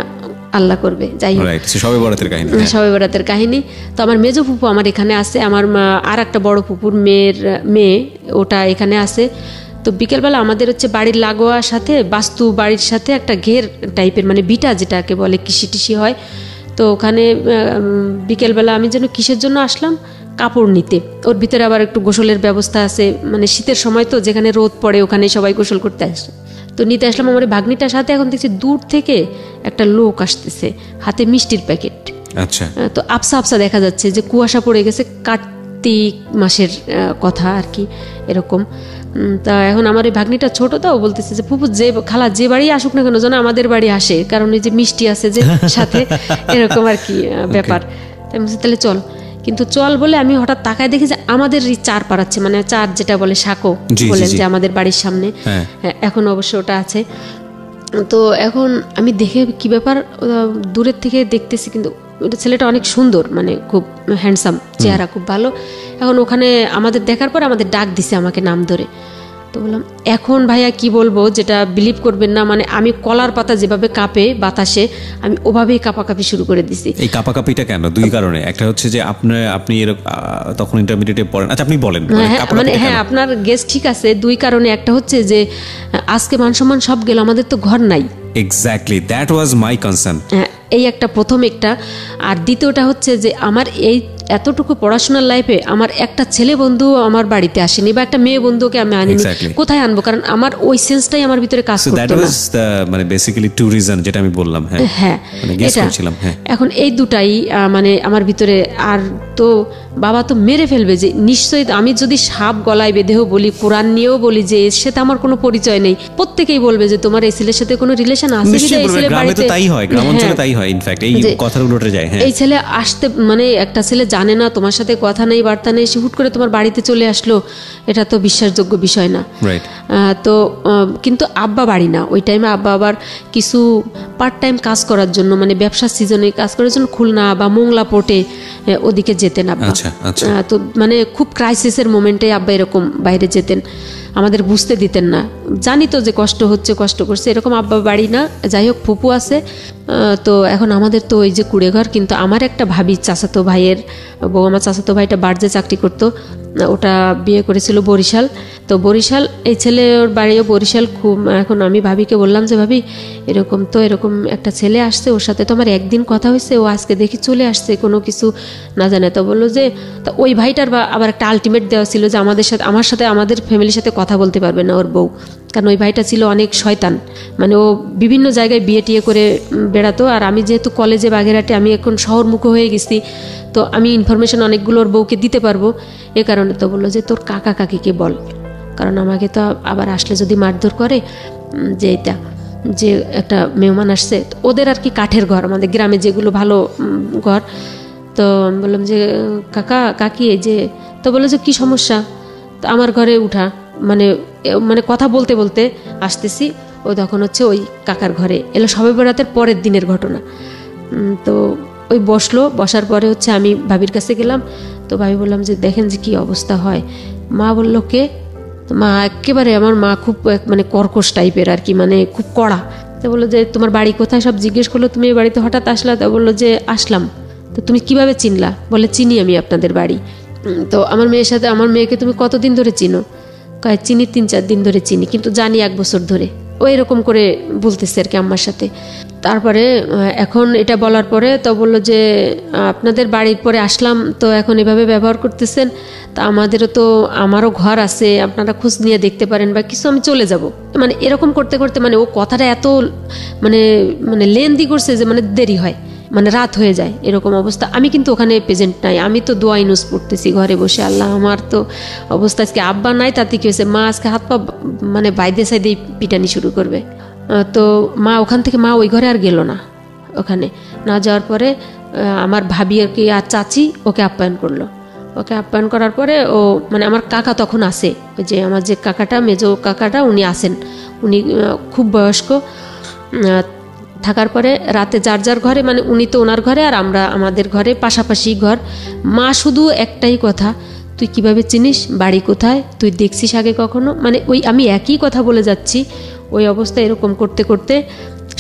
আল্লাহ করবে। যাই হোক, সবে বরাতের কাহিনী, সবে বরাতের কাহিনী। তো আমার মেজো ফুপু আমার এখানে আছে, আমার আর একটা বড় ফুপুর মেয়ে ওটা এখানে আছে। তো বিকেলবেলা আমাদের হচ্ছে বাড়ির লাগোয়ার সাথে, বাস্তু বাড়ির সাথে একটা ঘের টাইপের, মানে বিটা যেটাকে বলে, কৃষি টিসি হয়। তো ওখানে বিকেলবেলা আমি যেন কিসের জন্য আসলাম, কাপড় নিতে। ওর ভিতরে আবার একটু গোসলের ব্যবস্থা আছে, মানে শীতের সময় তো যেখানে রোদ পড়ে ওখানে সবাই গোসল করতে আসে। তো নিতে আসলাম আমার ভাগ্নিটার সাথে। এখন দেখছি দূর থেকে একটা লোক আসতেছে, হাতে মিষ্টির প্যাকেট। আচ্ছা, তো আবসা আবসা দেখা যাচ্ছে যে কুয়াশা পড়ে গেছে, কার্তিক মাসের কথা আর কি এরকম। তা এখন আমার এই ভাগ্নিটা ছোট, তো বলতেছে যে ফুপু যে খালা যে বাড়ি আসুক না কেন যেন আমাদের বাড়ি আসে, কারণ এই যে মিষ্টি আছে যে সাথে, এরকম আর কি ব্যাপার। তাই বলছি তাহলে চল। কিন্তু চল বলে আমি হঠাৎ তাকায় দেখি যে আমাদের চার পাড়াচ্ছে, মানে চার যেটা বলে সাঁকো বলেন যে আমাদের বাড়ির সামনে, এখন অবশ্য ওটা আছে। তো এখন আমি দেখে কি ব্যাপার, দূরের থেকে দেখতেছি, কিন্তু ছেলেটা অনেক সুন্দর, মানে খুব হ্যান্ডসাম, চেহারা খুব ভালো। এখন ওখানে আমাদের দেখার পর আমাদের ডাক দিছে আমাকে নাম ধরে। তো বললাম এখন ভাইয়া কি বলবো, যেটা বিলিভ করবেন না, মানে আমি কলার পাতা যেভাবে কাঁপে বাতাসে, আমি ওভাবেই কাঁপাকাঁপি শুরু করে দিছি। এই কাঁপাকাঁপিটা কেন? দুই কারণে। একটা হচ্ছে যে আপনি তখন ইন্টারমিডিয়েটে পড়েন। আচ্ছা, আপনি বলেন। মানে হ্যাঁ, আপনার গেস ঠিক আছে। দুই কারণে। একটা হচ্ছে যে আজকে মান সম্মান সব গেল, আমাদের তো ঘর নাই। Exactly, that was my concern. এই একটা প্রথম একটা। আর দ্বিতীয়টা হচ্ছে যে আমার এই এতটুকু পড়াশোনার লাইফে আমার একটা ছেলে বন্ধু আমার বাড়িতে আসেনি, বা একটা মেয়ে বন্ধুকে আমি আনিনি। কোথায় আনবো? কারণ আমার ওই সেন্সটাই আমার ভিতরে কাজ করতো না। মানে বেসিক্যালি টু রিজন, যেটা আমি বললাম। হ্যাঁ, এখন এই দুটাই মানে আমার ভিতরে। আর তো বাবা তো মেরে ফেলবে যে নিশ্চয়ই, আমি যদি সাপ গলায় বেঁধেও বলি, কোরআন নিয়েও বলি যে এর সাথে আমার কোনো পরিচয় নেই, প্রত্যেকেই বলবে যে তোমার এই ছেলের সাথে কোনো রিলেশন আছে কিনা। এই ছেলে বাড়িতে তাই হয়, গ্রামাঞ্চলে তাই হয়। ইনফ্যাক্ট এই কথাগুলো উঠে যায়। এই ছেলে আসতে, মানে একটা ছেলে জানে না তোমার সাথে কথা নেই বার্তা নেই, সে হুট করে তোমার বাড়িতে চলে আসলো, এটা তো বিশ্বাসযোগ্য বিষয় না। তো কিন্তু আব্বা বাড়ি না ওই টাইমে, আব্বা আবার কিছু পার্ট টাইম কাজ করার জন্য, মানে ব্যবসার সিজনে কাজ করার জন্য খুলনা বা মোংলা পোর্টে ওদিকে যেতেন আব্বা। তো মানে খুব ক্রাইসিসের মোমেন্টে আব্বা এরকম বাইরে যেতেন, আমাদের বুঝতে দিতেন না। জানি তো যে কষ্ট হচ্ছে, কষ্ট করছে, এরকম আব্বা বাড়ি না। যাই হোক, ফুপু আছে। তো এখন আমাদের তো ওই যে কুড়ে ঘর, কিন্তু আমার একটা ভাবি চাচাতো ভাইয়ের বউ, আমার চাচাতো ভাইটা বার্জে চাকরি করতো, ওটা বিয়ে করেছিল বরিশাল। তো বরিশাল এই ছেলে ওর বাড়িও বরিশাল। খুব এখন আমি ভাবিকে বললাম যে ভাবি এরকম একটা ছেলে আসছে, ওর সাথে তো আমার একদিন কথা হয়েছে, ও আজকে দেখি চলে আসছে কোনো কিছু না জানে। তো বললো যে তা ওই ভাইটার আবার একটা আলটিমেট দেওয়া ছিল যে আমাদের ফ্যামিলির সাথে কথা বলতে পারবে না ওর বউ, কারণ ওই ভাইটা ছিল অনেক শয়তান, মানে ও বিভিন্ন জায়গায় বিয়ে টিয়ে করে বেড়াতো। আর আমি যেহেতু কলেজে বাগেরহাটে, আমি এখন শহরমুখো হয়ে গেছি, তো আমি ইনফরমেশন অনেকগুলো ওর বউকে দিতে পারবো, এ কারণে। তো বললো যে তোর কাকা কাকিকে বল, কারণ আমাকে তো আবার আসলে যদি মারধর করে, যে এটা যে একটা মেহমান আসছে, ওদের আর কি কাঠের ঘর, আমাদের গ্রামে যেগুলো ভালো ঘর। তো বললাম যে কাকা কাকি এই যে, তো বললো যে কী সমস্যা, তো আমার ঘরে উঠা, মানে কথা বলতে বলতে আসতেছি, ও তখন হচ্ছে ওই কাকার ঘরে এলো, শবে বরাতের পরের দিনের ঘটনা। তো ওই বসার পরে হচ্ছে আমি ভাবির কাছে গেলাম। তো ভাবি বললাম যে দেখেন যে কী অবস্থা হয়। মা বললো কে? তো মা একেবারে, আমার মা খুব মানে কর্কশ টাইপের আর কি, মানে খুব কড়া। তো বললো যে তোমার বাড়ি কোথায়, সব জিজ্ঞেস করলো, তুমি এই বাড়িতে হঠাৎ আসলা? তো বললো যে আসলাম। তো তুমি কিভাবে চিনলা? বলে চিনি আমি আপনাদের বাড়ি। তো আমার মেয়েকে তুমি কতদিন ধরে চিনো? কয় চিনি 3-4 দিন ধরে চিনি, কিন্তু জানি 1 বছর ধরে। ও এরকম করে বলতেছে আর কি আম্মার সাথে। তারপরে এখন এটা বলার পরে তো বললো যে আপনাদের বাড়ির পরে আসলাম, তো এখন এভাবে ব্যবহার করতেছেন, তা আমারও ঘর আছে, আপনারা খোঁজ নিয়ে দেখতে পারেন বা কিছু, আমি চলে যাব। মানে এরকম করতে করতে মানে ও কথাটা এত মানে লেন্দি করছে যে মানে দেরি হয়, মানে রাত হয়ে যায়, এরকম অবস্থা। আমি কিন্তু ওখানে প্রেজেন্ট নাই, আমি তো দোয়া ইনুস পড়তেছি ঘরে বসে। আল্লাহ, আমার তো অবস্থা আজকে আব্বা নাই, তাতে কি হয়েছে, মা আজকে হাত পা মানে বাইদে সাইডেই পিটানি শুরু করবে। তো মা ওখান থেকে ওই ঘরে আর গেল না। ওখানে না যাওয়ার পরে আমার ভাবি আর কি আর চাচি ওকে আপ্যায়ন করলো। ওকে আপ্যায়ন করার পরে ও মানে আমার কাকা তখন আসে, ওই যে আমার যে কাকাটা, মেজো কাকাটা, উনি আসেন। উনি খুব বয়স্ক। থাকার পরে রাতে যার যার ঘরে, মানে উনি তো ওনার ঘরে আর আমরা আমাদের ঘরে, পাশাপাশি ঘর। মা শুধু একটাই কথা, তুই কিভাবে চিনিস, বাড়ি কোথায়, তুই দেখছিস আগে কখনো? মানে ওই আমি একই কথা বলে যাচ্ছি। ওই অবস্থা এরকম করতে করতে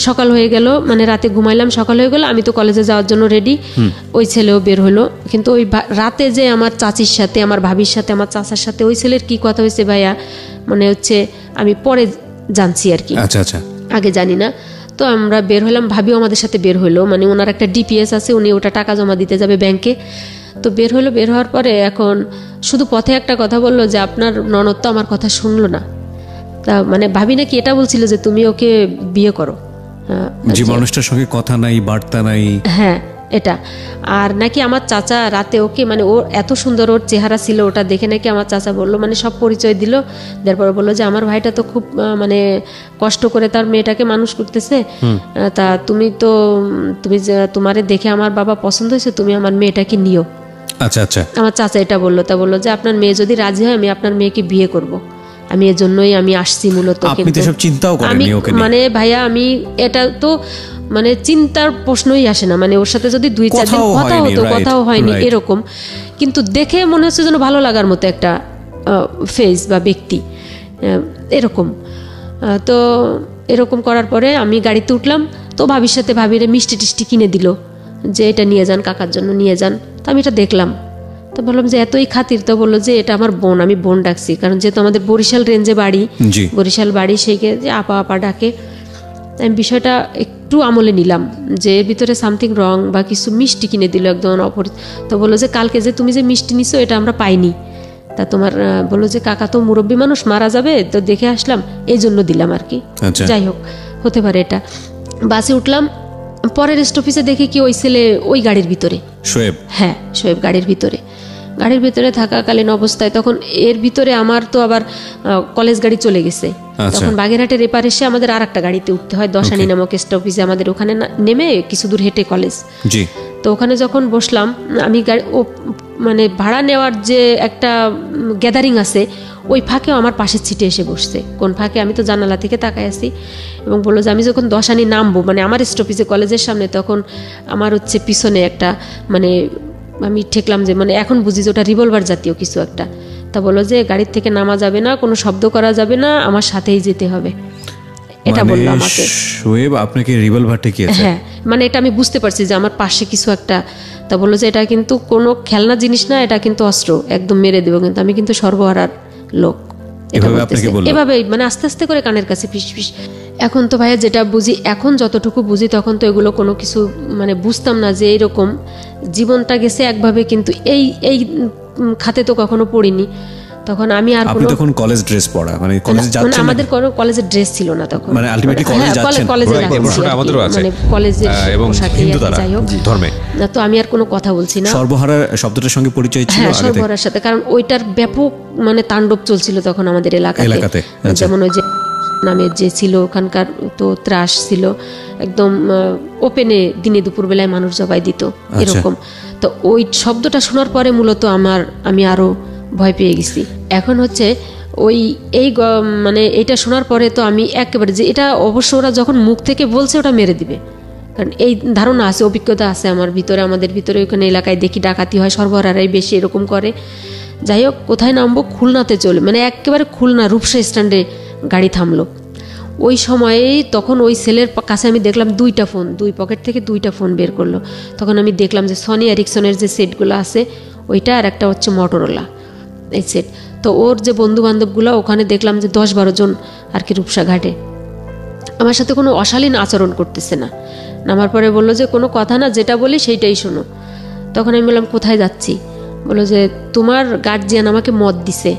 সকাল হয়ে গেল, মানে রাতে ঘুমাইলাম, সকাল হয়ে গেল, আমি তো কলেজে যাওয়ার জন্য রেডি। ওই ছেলেও বের হলো, কিন্তু ওই রাতে যে আমার চাচির সাথে, আমার ভাবির সাথে, আমার চাচার সাথে ওই ছেলের কি কথা হয়েছে ভাইয়া, মানে হচ্ছে আমি পরে জানছি আর কি, আগে জানি না। তো আমরা বের হলাম, ভাবিও আমাদের সাথে বের হলো, মানে ওনার একটা ডিপিএস আছে, উনি ওটা টাকা জমা দিতে যাবে ব্যাংকে। তো বের হওয়ার পরে এখন শুধু পথে একটা কথা বললো যে আপনার ননদ তো আমার কথা শুনলো না। তা মানে ভাবি নাকি এটা বলছিল যে তুমি ওকে বিয়ে করো, যে মানুষটার সঙ্গে কথা নাই, বার্তা নাই। হ্যাঁ, এটা। আর নাকি আমার চাচা রাতে ওকে, মানে ওর এত সুন্দর ওর চেহারা ছিল, ওটা দেখে নাকি আমার চাচা বললো, মানে সব পরিচয় দিল। তারপরে বললো যে আমার ভাইটা তো খুব মানে কষ্ট করে তার মেয়েটাকে মানুষ করতেছে, তা তুমি তোমারে দেখে আমার বাবা পছন্দ হয়েছে, তুমি আমার মেয়েটাকে নিও। আচ্ছা আচ্ছা, আমার চাচা এটা বললো। তা বললো যে আপনার মেয়ে যদি রাজি হয়, আমি আপনার মেয়েকে বিয়ে করব। আমি এর জন্যই আমি আসছি মূলত। কিন্তু আমি মানে ভাইয়া, আমি এটা তো মানে চিন্তার প্রশ্নই আসে না, মানে ওর সাথে যদি 2-4 দিন কথাও হয়নি এরকম, কিন্তু দেখে মনে হচ্ছে যেন ভালো লাগার মতো একটা ফেস বা ব্যক্তি এরকম। তো এরকম করার পরে আমি গাড়িতে উঠলাম, তো ভাবির সাথে ভাবিরে মিষ্টি টিষ্টি কিনে দিল যে এটা নিয়ে যান, কাকার জন্য নিয়ে যান। তো আমি এটা দেখলাম, তো বললাম যে এতই খাতির। তো বললো যে এটা আমার বোন, আমি বোন ডাকছি, কারণ যেহেতু আমাদের বরিশাল রেঞ্জে বাড়ি, বরিশাল বাড়ি, সেইকে যে আপা আপা ডাকে। আমি বিষয়টা একটু আমলে নিলাম যে এর ভিতরে সামথিং রং বা কিছু। মিষ্টি কিনে দিল একদম অপরিচিত। তো বললো যে কালকে যে তুমি যে মিষ্টি নিছো এটা আমরা পাইনি, তা তোমার বললো যে কাকা তো মুরব্বী মানুষ, মারা যাবে, তো দেখে আসলাম, এই জন্য দিলাম আর কি। যাই হোক, হতে পারে এটা। বাসে উঠলাম, পরের স্টপেজে দেখে কি ওই ছেলে ওই গাড়ির ভিতরে, শোয়েব। হ্যাঁ, শোয়েব গাড়ির ভিতরে থাকাকালীন অবস্থায় তখন এর ভিতরে আমার তো আবার কলেজ গাড়ি চলে গেছে। তখন বাগেরহাটের এপার এসে আমাদের আর একটা গাড়িতে উঠতে হয়, দশানি নামক স্টপেজে, আমাদের ওখানে নেমে কিছু দূর হেঁটে কলেজ। তো ওখানে যখন বসলাম, আমি মানে ভাড়া নেওয়ার যে একটা গ্যাদারিং আছে, ওই ফাঁকেও আমার পাশের সিটে এসে বসছে। কোন ফাঁকে, আমি তো জানালা থেকে তাকায় আছি, এবং বললো যে আমি যখন দশানি নামবো, মানে আমার স্টপেজে কলেজের সামনে, তখন আমার হচ্ছে পিছনে একটা মানে আমি ঠেকলাম যে মানে এখন বুঝি যে ওটা রিভলভার জাতীয় কিছু একটা। তা বললো যে গাড়ির থেকে নামা যাবে না, কোনো শব্দ করা যাবে না, আমার সাথেই যেতে হবে। এটা বললো আমাকে। শোয়েব আপনাকে রিভলভার ঠেকিয়েছে? হ্যাঁ, মানে এটা আমি বুঝতে পারছি যে আমার পাশে কিছু একটা, তা বললো যে এটা কিন্তু কোনো খেলনা জিনিস না, এটা কিন্তু অস্ত্র, একদম মেরে দেবো, কিন্তু আমি কিন্তু সর্বহারার লোক। এভাবে মানে আস্তে আস্তে করে কানের কাছে ফিস ফিস। এখন তো ভাইয়া যেটা বুঝি, এখন যতটুকু বুঝি, তখন তো এগুলো কোনো কিছু মানে বুঝতাম না যে এইরকম জীবনটা গেছে একভাবে, কিন্তু এই এই খাতে তো কখনো পড়িনি। তখন আমি আর আপনি তখন কলেজ ড্রেস পরা, মানে কলেজে যাচ্ছেন? আমাদের কোনো কলেজের ড্রেস ছিল না তখন, মানে আলটিমেটলি কলেজে যাচ্ছেন? কলেজে যাচ্ছি, আমাদেরও আছে, মানে কলেজের এবং হিন্দু দ্বারা যাই হোক ধর্মে। তো আমি আর কোনো কথা বলছি না। সর্বহারা শব্দটার সঙ্গে পরিচয় ছিল? হ্যাঁ, সর্বহারার সাথে, কারণ ওইটার ব্যাপক মানে তাণ্ডব চলছিল তখন আমাদের এলাকাতে। যেমন ওই যে নামের যে ছিল ওখানকার তো ত্রাস ছিল, একদম ওপেনে দিনে দুপুর বেলায় মানুষ জবাই দিত এরকম। তো ওই শব্দটা শোনার পরে মূলত আমি আরো ভয় পেয়ে গেছি। এখন হচ্ছে ওই এই মানে এটা শোনার পরে তো আমি একেবারে, যে এটা অবশ্য ওরা যখন মুখ থেকে বলছে ওটা মেরে দিবে, কারণ এই ধারণা আছে, অভিজ্ঞতা আছে আমার ভিতরে, আমাদের ভিতরে। ওইখানে এলাকায় দেখি ডাকাতি হয়, সর্বহারাই বেশি এরকম করে। যাই হোক, কোথায় নামবো? খুলনাতে চলে, মানে একেবারে খুলনা রূপসা স্ট্যান্ডে গাড়ি থামলো। ওই সময়েই তখন ওই ছেলের কাছে আমি দেখলাম 2টা ফোন, 2 পকেট থেকে 2টা ফোন বের করলো। তখন আমি দেখলাম যে সনি এরিকসনের যে সেটগুলো আছে ওইটা, আর একটা হচ্ছে মটোরোলা এই সেট। তো ওর যে বন্ধু বান্ধবগুলো, ওখানে দেখলাম যে 10-12 জন আর কি রূপসা ঘাটে। আমার সাথে কোনো অশালীন আচরণ করতেছে না। নামার পরে বললো যে কোনো কথা না, যেটা বলি সেইটাই শোনো। তখন আমি বললাম কোথায় যাচ্ছি? বললো যে তোমার গার্জিয়ান আমাকে মদ দিছে,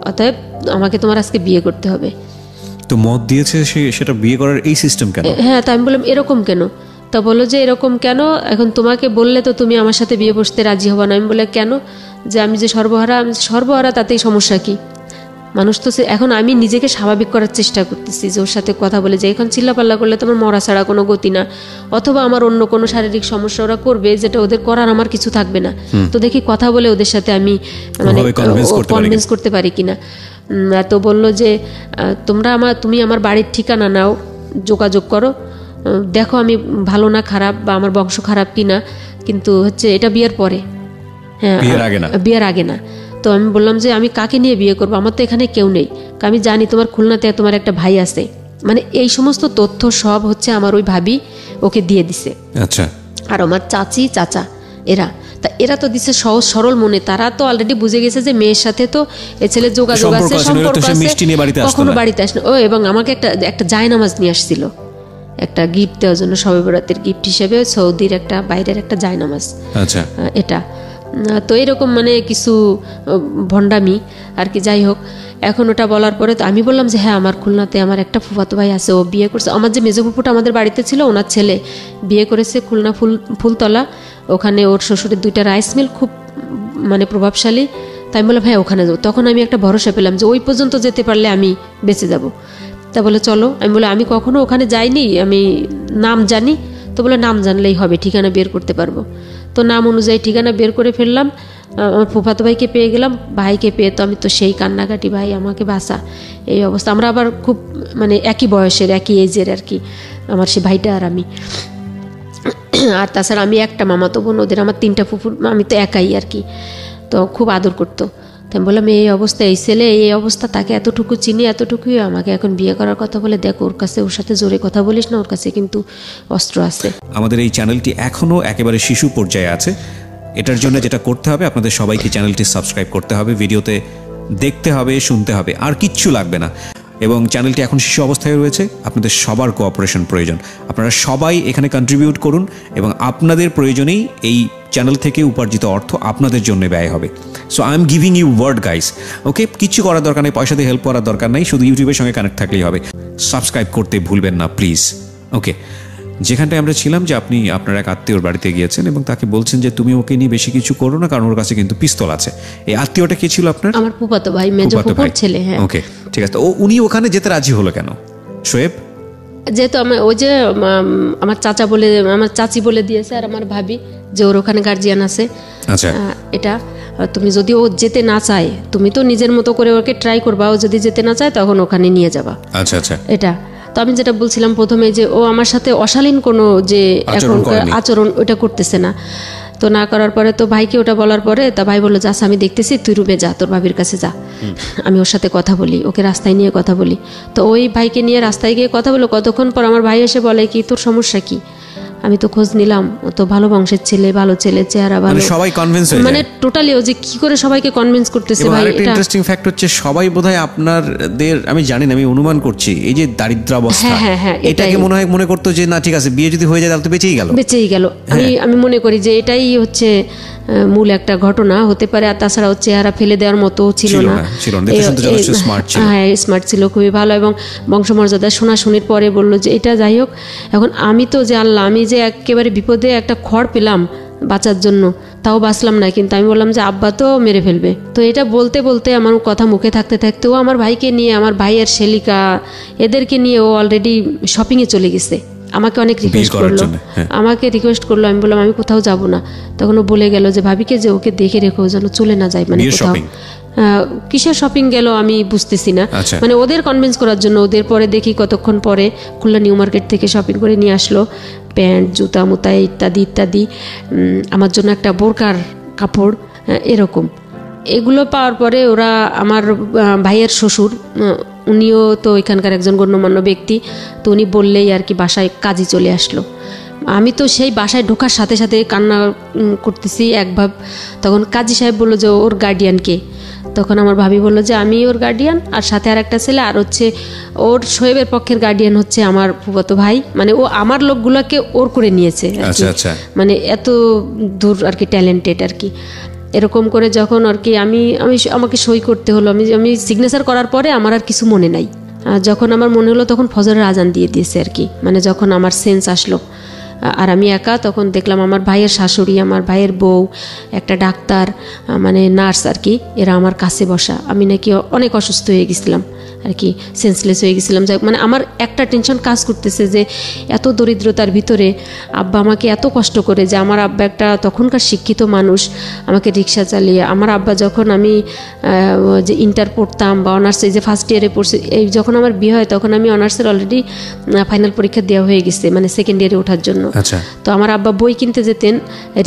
অতএব আমাকে তোমার আজকে বিয়ে করতে হবে। তো মদ দিয়েছে, সেটা বিয়ে করার এই সিস্টেম কেন? হ্যাঁ, তো আমি বললাম এরকম কেন? তা বললো যে এরকম কেন, এখন তোমাকে বললে তো তুমি আমার সাথে বিয়ে বসতে রাজি হবা না। আমি বলে কেন? যে আমি যে সর্বহারা তাতেই সমস্যা কি? মানুষ তো এখন আমি নিজেকে স্বাভাবিক করার চেষ্টা করতেছি, যে ওর সাথে কথা বলে যে এখন চিল্লাপাল্লা করলে তোমার মরা ছাড়া কোনো গতি না, অথবা আমার অন্য কোনো শারীরিক সমস্যা ওরা করবে, যেটা ওদের করার আমার কিছু থাকবে না। তো দেখি কথা বলে ওদের সাথে আমি মানে কনভিন্স করতে পারি কিনা। তো বললো যে তুমি আমার বাড়ির ঠিকানা নাও, যোগাযোগ করো, দেখো আমি ভালো না খারাপ, বা আমার বংশ খারাপ কিনা, কিন্তু হচ্ছে এটা বিয়ের পরে, হ্যাঁ বিয়ের আগে না। তো আমি বললাম যে আমি কাকে নিয়ে বিয়ে করবো, আমার তো এখানে কেউ নেই, আমি জানি তোমার খুলনাতে তোমার একটা ভাই আছে। মানে এই সমস্ত তথ্য সব হচ্ছে আমার ওই ভাবি ওকে দিয়ে দিছে। আচ্ছা। আর আমার চাচি চাচা এরা তো দিচ্ছে সহজ সরল মনে, তারা তো অলরেডি বুঝে গেছে যে মেয়ের সাথে তো এ ছেলে যোগাযোগ আছে, সম্পর্ক আছে, কখনো বাড়িতে আসে না। ও এবং আমাকে একটা জায়নামাজ নিয়ে আসছিল, একটা গিফট দেওয়ার জন্য, শবে বরাতের গিফট হিসেবে, সৌদির একটা বাইরের একটা জায়নামাজ। আচ্ছা। এটা তো এরকম মানে কিছু ভণ্ডামি আর কি। যাই হোক, এখন ওটা বলার পরে তো আমি বললাম যে হ্যাঁ, আমার খুলনাতে আমার একটা ফুফাতো ভাই আছে, ও বিয়ে করছে। আমার যে মেজো ফুফুটা আমাদের বাড়িতে ছিল, ওনার ছেলে বিয়ে করেছে খুলনা ফুলতলা, ওখানে ওর শ্বশুরের 2টা রাইস মিল খুব মানে প্রভাবশালী। তাই আমি বললাম হ্যাঁ ওখানে যাবো। তখন আমি একটা ভরসা পেলাম যে ওই পর্যন্ত যেতে পারলে আমি বেঁচে যাব। তা বলে চলো। আমি বলে আমি কখনো ওখানে যাইনি, আমি নাম জানি। তো বলে নাম জানলেই হবে, ঠিকানা বের করতে পারবো। তো নাম অনুযায়ী ঠিকানা বের করে ফেললাম, আমার ফুফাতো ভাইকে পেয়ে গেলাম। ভাইকে পেয়ে তো আমি তো সেই কান্নাকাটি, ভাই আমাকে বাঁচা, এই অবস্থা। আমরা আবার খুব মানে একই বয়সের, একই এজের আর কি, আমার সে ভাইটা আর আমি। আর তাছাড়া আমি একটা মামাতো বোন, ওদের আমার 3টা ফুফুর, আমি তো একাই আর কি। তো খুব আদর করতো। তো আমি বললাম এই অবস্থা, এই ছেলে এই অবস্থা, তাকে এতটুকু চিনি, এতটুকুই আমাকে এখন বিয়ে করার কথা বলে, দেখ ওর কাছে, ওর সাথে জোরে কথা বলিস না, ওর কাছে কিন্তু অস্ত্র আছে। আমাদের এই চ্যানেলটি এখনও একেবারে শিশু পর্যায়ে আছে। এটার জন্য যেটা করতে হবে, আপনাদের সবাইকে চ্যানেলটি সাবস্ক্রাইব করতে হবে, ভিডিওতে দেখতে হবে, শুনতে হবে, আর কিচ্ছু লাগবে না। এবং চ্যানেলটি এখন শিশু অবস্থায় রয়েছে, আপনাদের সবার কোঅপারেশন প্রয়োজন। আপনারা সবাই এখানে কন্ট্রিবিউট করুন, এবং আপনাদের প্রয়োজনেই এই চ্যানেল থেকে উপার্জিত অর্থ আপনাদের জন্য ব্যয় হবে। So I am giving you word guys, okay? কিচ্ছু করার দরকার নেই, পয়সা দিয়ে হেল্প করার দরকার নেই, শুধু ইউটিউবের সঙ্গে কানেক্ট থাকলেই হবে। সাবস্ক্রাইব করতে ভুলবেন না প্লিজ, ওকে? যেখানটায় আমরা ছিলাম, যে আপনি আপনার এক আত্মীয়র বাড়িতে গিয়েছেন এবং তাকে বলছেন যে তুমি ওকে নিয়ে বেশি কিছু করো না, কারণ ওর কাছে কিন্তু পিস্তল আছে। এই আত্মীয়টা কে ছিল আপনার? আমার ফুফাতো ভাই, মেজো ফুফুর ছেলে। হ্যাঁ, ওকে, ঠিক আছে। তো উনি ওখানে যেতে রাজি হলো কেন, শোয়েব? যেহেতু ওই যে আমার চাচা বলে, আমার চাচি বলে দিয়েছে, আর আমার ভাবি, যে ওর ওখানে গার্জিয়ান আছে। আচ্ছা। এটা তুমি যদি ও যেতে না চায়, তুমি তো নিজের মতো করে ওকে ট্রাই করবা, ও যদি যেতে না চায় তখন ওখানে নিয়ে যাবা। আচ্ছা আচ্ছা। এটা তো আমি যেটা বলছিলাম প্রথমে, যে ও আমার সাথে অশালীন কোনো যে এখন আচরণ ওটা করতেছে না। তো না করার পরে তো ভাইকে ওটা বলার পরে তা ভাই বললো, যাস আমি দেখতেছি, তুই রুমে যা, তোর ভাবির কাছে যা, আমি ওর সাথে কথা বলি, ওকে রাস্তায় নিয়ে কথা বলি। তো ওই ভাইকে নিয়ে রাস্তায় গিয়ে কথা বলো, কতক্ষণ পর আমার ভাই এসে বলে কি তোর সমস্যা কি। আমি তো খোঁজ নিলাম, ও তো ভালো বংশের ছেলে, ভালো ছেলে, চেহারা ভালো, সবাই কনভিন্স হয়ে যায়, মানে টোটালি ও যে কি করে সবাইকে কনভিন্স করতেছে ভাই। এটা ইন্টারেস্টিং ফ্যাক্ট হচ্ছে সবাই বোধহয় আপনাদের, আমি জানি না, আমি অনুমান করছি, এই যে দারিদ্রাবস্থা এটাকে মনে করতো যে না ঠিক আছে বিয়ে যদি হয়ে যায় তাহলে তো বেঁচেই গেল। আমি মনে করি যে এটাই হচ্ছে মূল একটা ঘটনা হতে পারে। আর তাছাড়া ও চেহারা ফেলে দেওয়ার মতো ছিল না, হ্যাঁ স্মার্ট ছিল, খুবই ভালো, এবং বংশমর্যাদা শোনাশুনির পরে বললো যে এটা যাই হোক। এখন আমি তো যে আল্লাহ, আমি যে একেবারে বিপদে একটা খড় পেলাম বাঁচার জন্য, তাও বাঁচলাম না, কিন্তু আমি বললাম যে আব্বা তো মেরে ফেলবে। তো এটা বলতে বলতে আমার কথা মুখে থাকতে থাকতে ও আমার ভাইকে নিয়ে, আমার ভাইয়ের শেলিকা এদেরকে নিয়ে ও অলরেডি শপিংয়ে চলে গেছে। আমাকে অনেক রিকোয়েস্ট করলো, আমি বললাম আমি কোথাও যাব না। তখন ও বলে গেল যে ভাবিকে যে ওকে দেখে রেখো যেন চলে না যায়, মানে কোথাও কিসের শপিং গেল আমি বুঝতেছি না, মানে ওদের কনভিন্স করার জন্য। ওদের পরে দেখি কতক্ষণ পরে খুলনা নিউ মার্কেট থেকে শপিং করে নিয়ে আসলো প্যান্ট, জুতা মুতা ইত্যাদি ইত্যাদি, আমার জন্য একটা বোরকার কাপড়, এরকম। এগুলো পাওয়ার পরে ওরা, আমার ভাইয়ের শ্বশুর, উনিও তো এখানকার একজন গণ্যমান্য ব্যক্তি, তো উনি বললেই আর কি বাসায় কাজী চলে আসলো। আমি তো সেই বাসায় ঢোকার সাথে সাথে কান্না করতেছি একভাব। তখন কাজী সাহেব বললো যে ওর গার্ডিয়ানকে। তখন আমার ভাবি বললো যে আমি ওর গার্ডিয়ান, আর সাথে আর একটা ছেলে, আর হচ্ছে ওর শোয়েবের পক্ষের গার্ডিয়ান হচ্ছে আমার ফুফাতো ভাই, মানে ও আমার লোকগুলোকে ওর করে নিয়েছে, মানে এত দূর আর কি ট্যালেন্টেড আর কি। এরকম করে যখন আর কি আমাকে সই করতে হলো, আমি সিগনেচার করার পরে আমার আর কিছু মনে নাই। যখন আমার মনে হলো তখন ফজরের আজান দিয়ে দিয়েছে আর কি, মানে যখন আমার সেন্স আসলো। আর আমি একা, তখন দেখলাম আমার ভাইয়ের শাশুড়ি, আমার ভাইয়ের বউ, একটা ডাক্তার, মানে নার্স আর কি, এরা আমার কাছে বসা। আমি নাকি অনেক অসুস্থ হয়ে গেছিলাম আর কি, সেন্সলেস হয়ে গেছিলাম। যাই মানে আমার একটা টেনশন কাজ করতেছে যে এত দরিদ্রতার ভিতরে আব্বা আমাকে এত কষ্ট করে, যে আমার আব্বা একটা তখনকার শিক্ষিত মানুষ, আমাকে রিক্সা চালিয়ে, আমার আব্বা যখন আমি যে ইন্টার পড়তাম বা অনার্সে যে ফার্স্ট ইয়ারে পড়ছি, এই যখন আমার বিয়ে হয় তখন আমি অনার্সের অলরেডি ফাইনাল পরীক্ষা দেওয়া হয়ে গেছে, মানে সেকেন্ড ইয়ারে ওঠার জন্য। তো আমার আব্বা বই কিনতে যেতেন,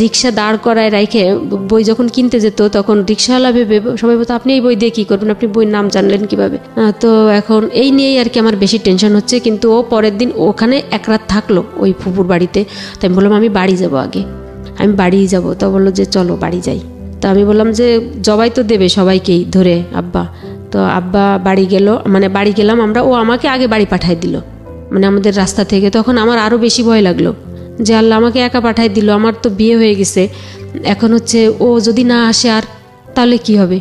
রিক্সা দাঁড় করায় রাখে বই যখন কিনতে যেত তখন রিক্সাওয়ালা ভেবে সবাই বলতো আপনি এই বই দিয়ে কী করবেন, আপনি বইয়ের নাম জানলেন কীভাবে। তো এখন এই নিয়েই আর কি আমার বেশি টেনশন হচ্ছে। কিন্তু ও পরের দিন ওখানে এক রাত থাকলো ওই ফুপুর বাড়িতে। তো আমি বললাম আমি বাড়ি যাব, আগে আমি বাড়িই যাব। তো বললো যে চলো বাড়ি যাই। তো আমি বললাম যে জবাই তো দেবে সবাইকেই ধরে আব্বা। তো আব্বা বাড়ি গেল, মানে বাড়ি গেলাম আমরা, ও আমাকে আগে বাড়ি পাঠাই দিল, মানে আমাদের রাস্তা থেকে। তখন আমার আরও বেশি ভয় লাগলো যে আল্লাহ আমাকে একা পাঠাই দিল, আমার তো বিয়ে হয়ে গেছে, এখন হচ্ছে ও যদি না আসে আর তাহলে কি হবে।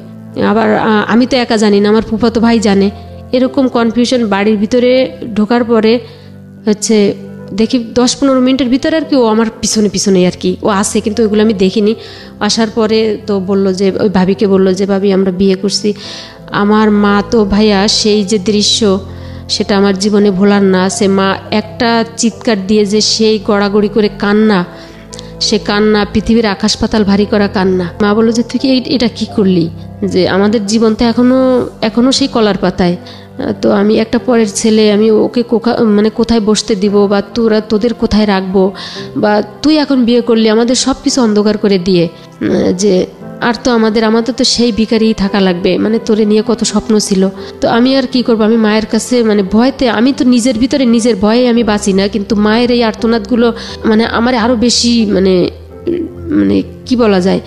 আবার আমি তো একা জানি না, আমার ফুফাতো ভাই জানে। এরকম কনফিউশন। বাড়ির ভিতরে ঢোকার পরে হচ্ছে দেখি 10-15 মিনিটের ভিতরে আর কি ও আমার পিছনে পিছনে আর কি ও আসে, কিন্তু ওইগুলো আমি দেখিনি। আসার পরে তো বললো যে, ওই ভাবিকে বললো যে ভাবি আমরা বিয়ে করছি। আমার মা তো ভাইয়া সেই যে দৃশ্য সেটা আমার জীবনে ভোলার না। সে মা একটা চিৎকার দিয়ে যে সেই গড়াগড়ি করে কান্না, সে কান্না পৃথিবীর আকাশ পাতাল ভারী করা কান্না। মা বললো যে তুই কি এটা কি করলি, যে আমাদের জীবন তো এখনো সেই কলার পাতায়। তো আমি একটা পরের ছেলে, আমি ওকে মানে কোথায় বসতে দিব, বা তোদের কোথায় রাখবো, বা তুই এখন বিয়ে করলি আমাদের সব কিছু অন্ধকার করে দিয়ে, যে আর তো আমাদের তো সেই ভিখারিই থাকা লাগবে, মানে তোরে নিয়ে কত স্বপ্ন ছিল। তো আমি আর কি করবো, আমি মায়ের কাছে মানে ভয়তে, আমি তো নিজের ভিতরে নিজের ভয়ে আমি বাঁচি না, কিন্তু মায়ের এই আর্তনাদগুলো মানে আমার আরও বেশি মানে কি বলা যায়,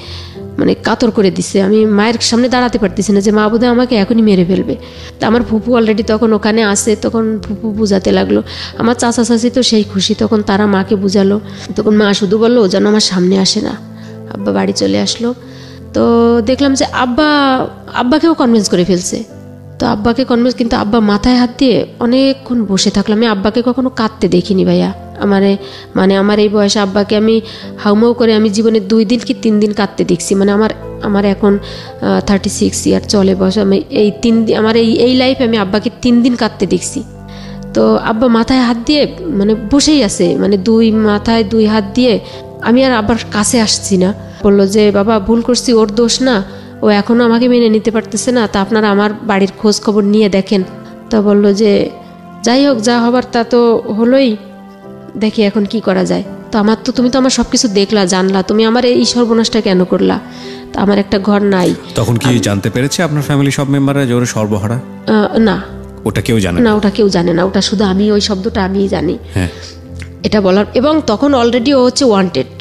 মানে কাতর করে দিচ্ছে। আমি মায়ের সামনে দাঁড়াতে পারতেছি না, যে মা বোধহয় আমাকে এখনই মেরে ফেলবে। তা আমার ফুপু অলরেডি তখন ওখানে আসে, তখন ফুপু বুঝাতে লাগলো। আমার চাচা চাচি তো সেই খুশি, তখন তারা মাকে বুঝালো। তখন মা শুধু বললো ও যেন আমার সামনে আসে না। আব্বা বাড়ি চলে আসলো। তো দেখলাম যে আব্বাকেও কনভিন্স করে ফেলছে। তো আব্বাকে কনভিন্স, কিন্তু আব্বা মাথায় হাত দিয়ে অনেকক্ষণ বসে থাকলাম। আমি আব্বাকে কখনো কাঁদতে দেখিনি ভাইয়া। মানে আমার এই বয়সে আব্বাকে আমি হাউমাউ করে আমি জীবনে 2 দিন কি 3 দিন কাঁদতে দেখছি। মানে আমার এখন 36 ইয়ার চলে বয়স। আমি এই 3 দিন, আমার এই লাইফে আমি আব্বাকে 3 দিন কাঁদতে দেখছি। তো আব্বা মাথায় হাত দিয়ে মানে বসেই আছে, মানে মাথায় 2 হাত দিয়ে। আমি আর আব্বার কাছে আসছি না। বললো যে বাবা ভুল করছি, ওর দোষ না, ও এখনও আমাকে মেনে নিতে পারতেছে না, তা আপনারা আমার বাড়ির খোঁজ খবর নিয়ে দেখেন। তা বললো যে যাই হোক, যা হবার তা তো হলোই, দেখি এখন কি করা যায়। তো তুমি তো আমার সবকিছু দেখলা, জানলা, তুমি আমার এই সর্বনাশটা কেন করলা? তো আমার একটা ঘর নাই। তখন কি জানতে পেরেছে আপনার ফ্যামিলি সব মেম্বাররা যে ওরা সর্বহারা? না, ওটা কেউ জানে না, ওটা কেউ জানে না। ওটা শুধু আমি, ওই শব্দটা আমিই জানি। হ্যাঁ, এটা বলার। এবং তখন অলরেডি ও হচ্ছে ওয়ান্টেড।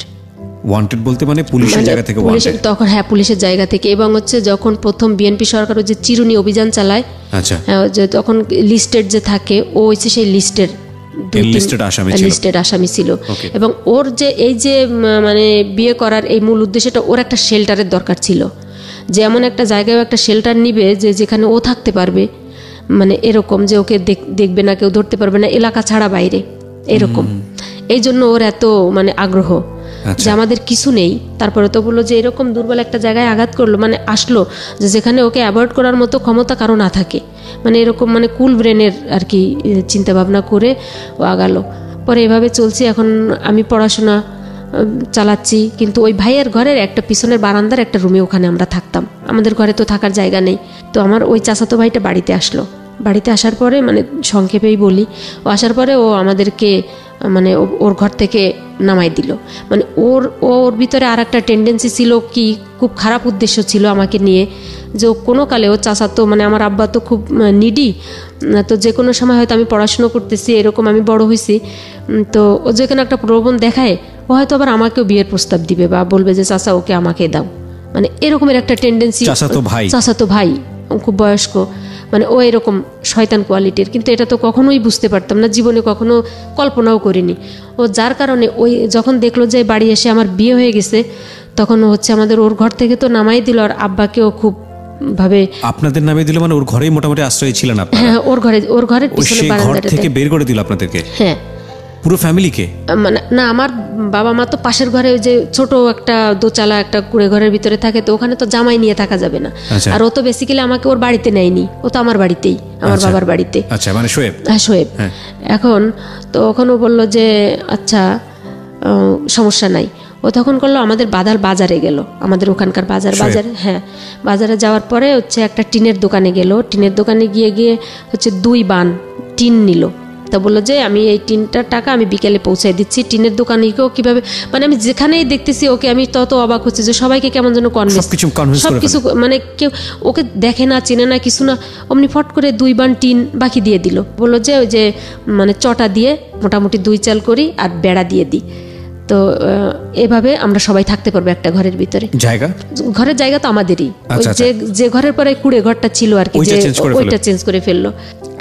ওয়ান্টেড বলতে মানে পুলিশের জায়গা থেকে ওয়ান্টেড? তখন হ্যাঁ, পুলিশের জায়গা থেকে। এবং হচ্ছে যখন প্রথম বিএনপি সরকার যে চিরুনি অভিযান চালায়, আচ্ছা, যে তখন লিস্টেড যে থাকে, ও হচ্ছে সেই লিস্টেড আসামি ছিল। এবং ওর যে এই যে মানে বিয়ে করার এই মূল উদ্দেশ্যটা, ওর একটা শেল্টারের দরকার ছিল, যে এমন একটা জায়গায় একটা শেল্টার নিবে যে যেখানে ও থাকতে পারবে, মানে এরকম যে ওকে দেখবে না, কেউ ধরতে পারবে না, এলাকা ছাড়া বাইরে, এরকম। এই জন্য ওর এত মানে আগ্রহ যে আমাদের কিছু নেই, তারপরে তো বললো যে এরকম দুর্বল একটা জায়গায় আঘাত করলো, মানে আসলো যে যেখানে ওকে অ্যাভয়েড করার মতো ক্ষমতা কারো না থাকে, মানে এরকম মানে কুল ব্রেনের আর কি চিন্তা ভাবনা করে ও আগালো। পরে এভাবে চলছি। এখন আমি পড়াশোনা চালাচ্ছি, কিন্তু ওই ভাইয়ের ঘরের একটা পিছনের বারান্দার একটা রুমে ওখানে আমরা থাকতাম। আমাদের ঘরে তো থাকার জায়গা নেই। তো আমার ওই চাচাতো ভাইটা বাড়িতে আসলো। বাড়িতে আসার পরে, মানে সংক্ষেপেই বলি, ও আসার পরে ও আমাদেরকে মানে ওর ঘর থেকে নামাই দিল। মানে ওর ভিতরে আর একটা টেন্ডেন্সি ছিল, কি খুব খারাপ উদ্দেশ্য ছিল আমাকে নিয়ে, যে কোনো কালে ও চাচাতো, মানে আমার আব্বা তো খুব নিডি, তো যে কোনো সময় হয়তো আমি পড়াশুনো করতেছি, এরকম আমি বড় হয়েছি, তো ও যেখানে একটা প্রলোভন দেখায়, ও হয়তো আবার আমাকেও বিয়ের প্রস্তাব দিবে বা বলবে যে চাচা ওকে আমাকে দাও, মানে এরকমের একটা টেন্ডেন্সি। চাচাতো ভাই খুব বয়স্ক, মানে ও এরকম শয়তান কোয়ালিটির। কিন্তু এটা তো কখনোই বুঝতে পারতাম না, জীবনে কখনো কল্পনাও করিনি। ও যার কারণে ওই যখন দেখলো যে বাড়ি এসে আমার বিয়ে হয়ে গেছে, তখন হচ্ছে আমাদের ওর ঘর থেকে তো নামাই দিল। আর আব্বাকেও খুব ভাবে আপনাদের নামে দিল, মানে ওর ঘরেই মোটামুটি আশ্রয় ছিলেন আপনারা? হ্যাঁ, ওর ঘরের পিছনে বারান্দাটা থেকে বের করে দিল আপনাদেরকে? হ্যাঁ, পুরো ফ্যামিলিকে? মানে না, আমার বাবা মা তো পাশের ঘরে, ওই যে ছোট একটা দোচালা একটা কুড়ে ঘরের ভিতরে থাকে, তো ওখানে তো জামাই নিয়ে থাকা যাবে না। আর ও তো বেসিক্যালি আমাকে ওর বাড়িতে নেয়নি, ও তো আমার বাড়িতেই, আমার বাবার বাড়িতে। আচ্ছা, মানে শোয়েব? হ্যাঁ, শোয়েব। এখন তো ওখানে বললো যে আচ্ছা সমস্যা নাই। ও তখন করলো আমাদের বাজারে গেল, আমাদের ওখানকার বাজারে। হ্যাঁ, বাজারে যাওয়ার পরে হচ্ছে একটা টিনের দোকানে গেল। টিনের দোকানে গিয়ে হচ্ছে 2 বান টিন নিল। তা বললো যে আমি এই টিনটার টাকা আমি বিকেলে পৌঁছায় দিচ্ছি। টিনের দোকানিকেও কিভাবে, মানে আমি যেখানেই দেখতেছি ওকে, আমি তত অবাক হচ্ছে যে সবাইকে কেমন যেন সবকিছু, মানে কেউ ওকে দেখে না, চেনে না, কিছু না, অমনি ফট করে 2 বান টিন বাকি দিয়ে দিল। বললো যে ওই যে মানে চটা দিয়ে মোটামুটি 2 চাল করি আর বেড়া দিয়ে দিই, তো এভাবে আমরা সবাই থাকতে পারবো একটা ঘরের ভিতরে। ঘরের জায়গা তো আমাদেরই, যে ঘরের পরে কুড়ে ঘরটা ছিল আর কি, ওইটা চেঞ্জ করে ফেললো।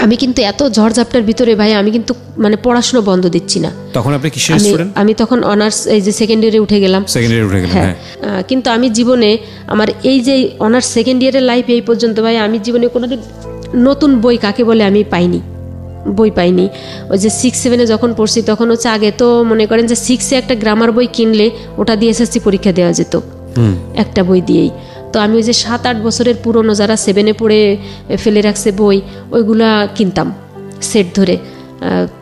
আমি কিন্তু এত ঝড়ঝাপটার ভিতরে ভাই, আমি কিন্তু মানে পড়াশোনা বন্ধ দিচ্ছি না। তখন আপনি কিসের স্টুডেন্ট? আমি তখন অনার্স, এই যে সেকেন্ড ইয়ারে উঠে গেলাম। হ্যাঁ, কিন্তু আমি জীবনে আমার এই যে অনার্স সেকেন্ড ইয়ারের লাইফ এই পর্যন্ত ভাই, আমি জীবনে কোনোদিন নতুন বই কাকে বলে আমি বই পাইনি। ওই যে 6-7 যখন পড়ছি, তখন হচ্ছে আগে তো মনে করেন যে 6-এ একটা গ্রামার বই কিনলে ওটা দিয়ে এসএসসি পরীক্ষা দেওয়া যেত, একটা বই দিয়েই। তো আমি ওই যে 7-8 বছরের পুরনো যারা 7-এ পড়ে ফেলে রাখছে বই, ওইগুলা কিনতাম সেট ধরে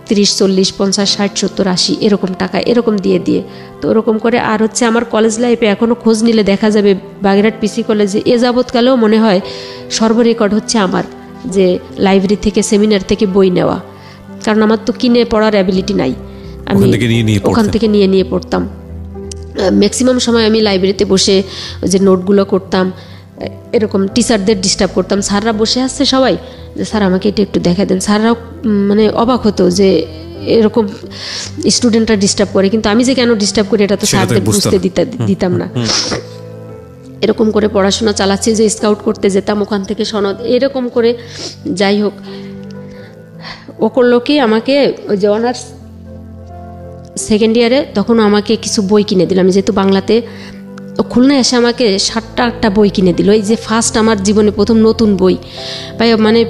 30, 40, 50, 60, 70, 80 এরকম টাকা, এরকম দিয়ে। তো ওরকম করে। আর হচ্ছে আমার কলেজ লাইফে এখনও খোঁজ নিলে দেখা যাবে বাগেরহাট পিসি কলেজে এ যাবৎকালেও মনে হয় সর্বরেকর্ড হচ্ছে আমার, যে লাইব্রেরি থেকে, সেমিনার থেকে বই নেওয়া। কারণ আমার তো কিনে পড়ার অ্যাবিলিটি নাই, আমি ওখান থেকে নিয়ে পড়তাম। ম্যাক্সিমাম সময় আমি লাইব্রেরিতে বসে যে নোটগুলো করতাম, এরকম টিচারদের ডিস্টার্ব করতাম। স্যাররা বসে আসছে সবাই, যে স্যার আমাকে এটা একটু দেখা দেন। স্যাররাও মানে অবাক হতো যে এরকম স্টুডেন্টরা ডিস্টার্ব করে, কিন্তু আমি যে কেন ডিস্টার্ব করি এটা তো স্যারদের বুঝতে দিতাম না। এরকম করে পড়াশোনা চালাচ্ছি। যে স্কাউট করতে যেতাম, ওখান থেকে সনদ, এরকম করে। যাই হোক, ও করলো কি, আমাকে ওই যে অনার্স সেকেন্ড ইয়ারে তখন আমাকে কিছু বই কিনে দিল। আমি যেহেতু বাংলাতে, খুলনায় এসে আমাকে 7টা বই কিনে দিল। এই যে ফার্স্ট আমার জীবনে প্রথম নতুন বই ভাই, মানে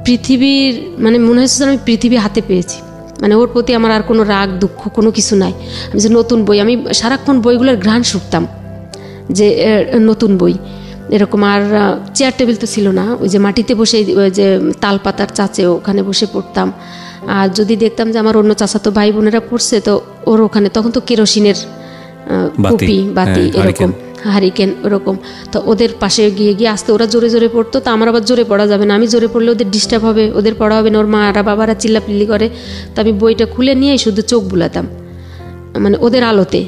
পৃথিবীর, মানে মনে হচ্ছে আমি পৃথিবী হাতে পেয়েছি। মানে ওর প্রতি আমার আর কোনো রাগ দুঃখ কোনো কিছু নাই। আমি যে নতুন বই, আমি সারাক্ষণ বইগুলোর ঘ্রাণ শুকতাম, যে নতুন বই এরকম। আর চেয়ার টেবিল তো ছিল না, ওই যে মাটিতে বসে, ওই যে তাল পাতার চাচে ওখানে বসে পড়তাম। আর যদি দেখতাম যে আমার অন্য চাচাতো ভাই বোনেরা পড়ছে, তো ওর ওখানে তখন তো কেরোসিনের কুপি, বাতি, এরকম হারিকেন ওরকম, তো ওদের পাশে গিয়ে আসতে ওরা জোরে জোরে পড়তো। তো আমার আবার জোরে পড়া যাবে না, আমি জোরে পড়লে ওদের ডিস্টার্ব হবে, ওদের পড়া হবে না, ওর মারা বাবারা চিল্লাপিল্লি করে। তো আমি বইটা খুলে নিয়ে শুধু চোখ বুলাতাম, মানে ওদের আলোতে,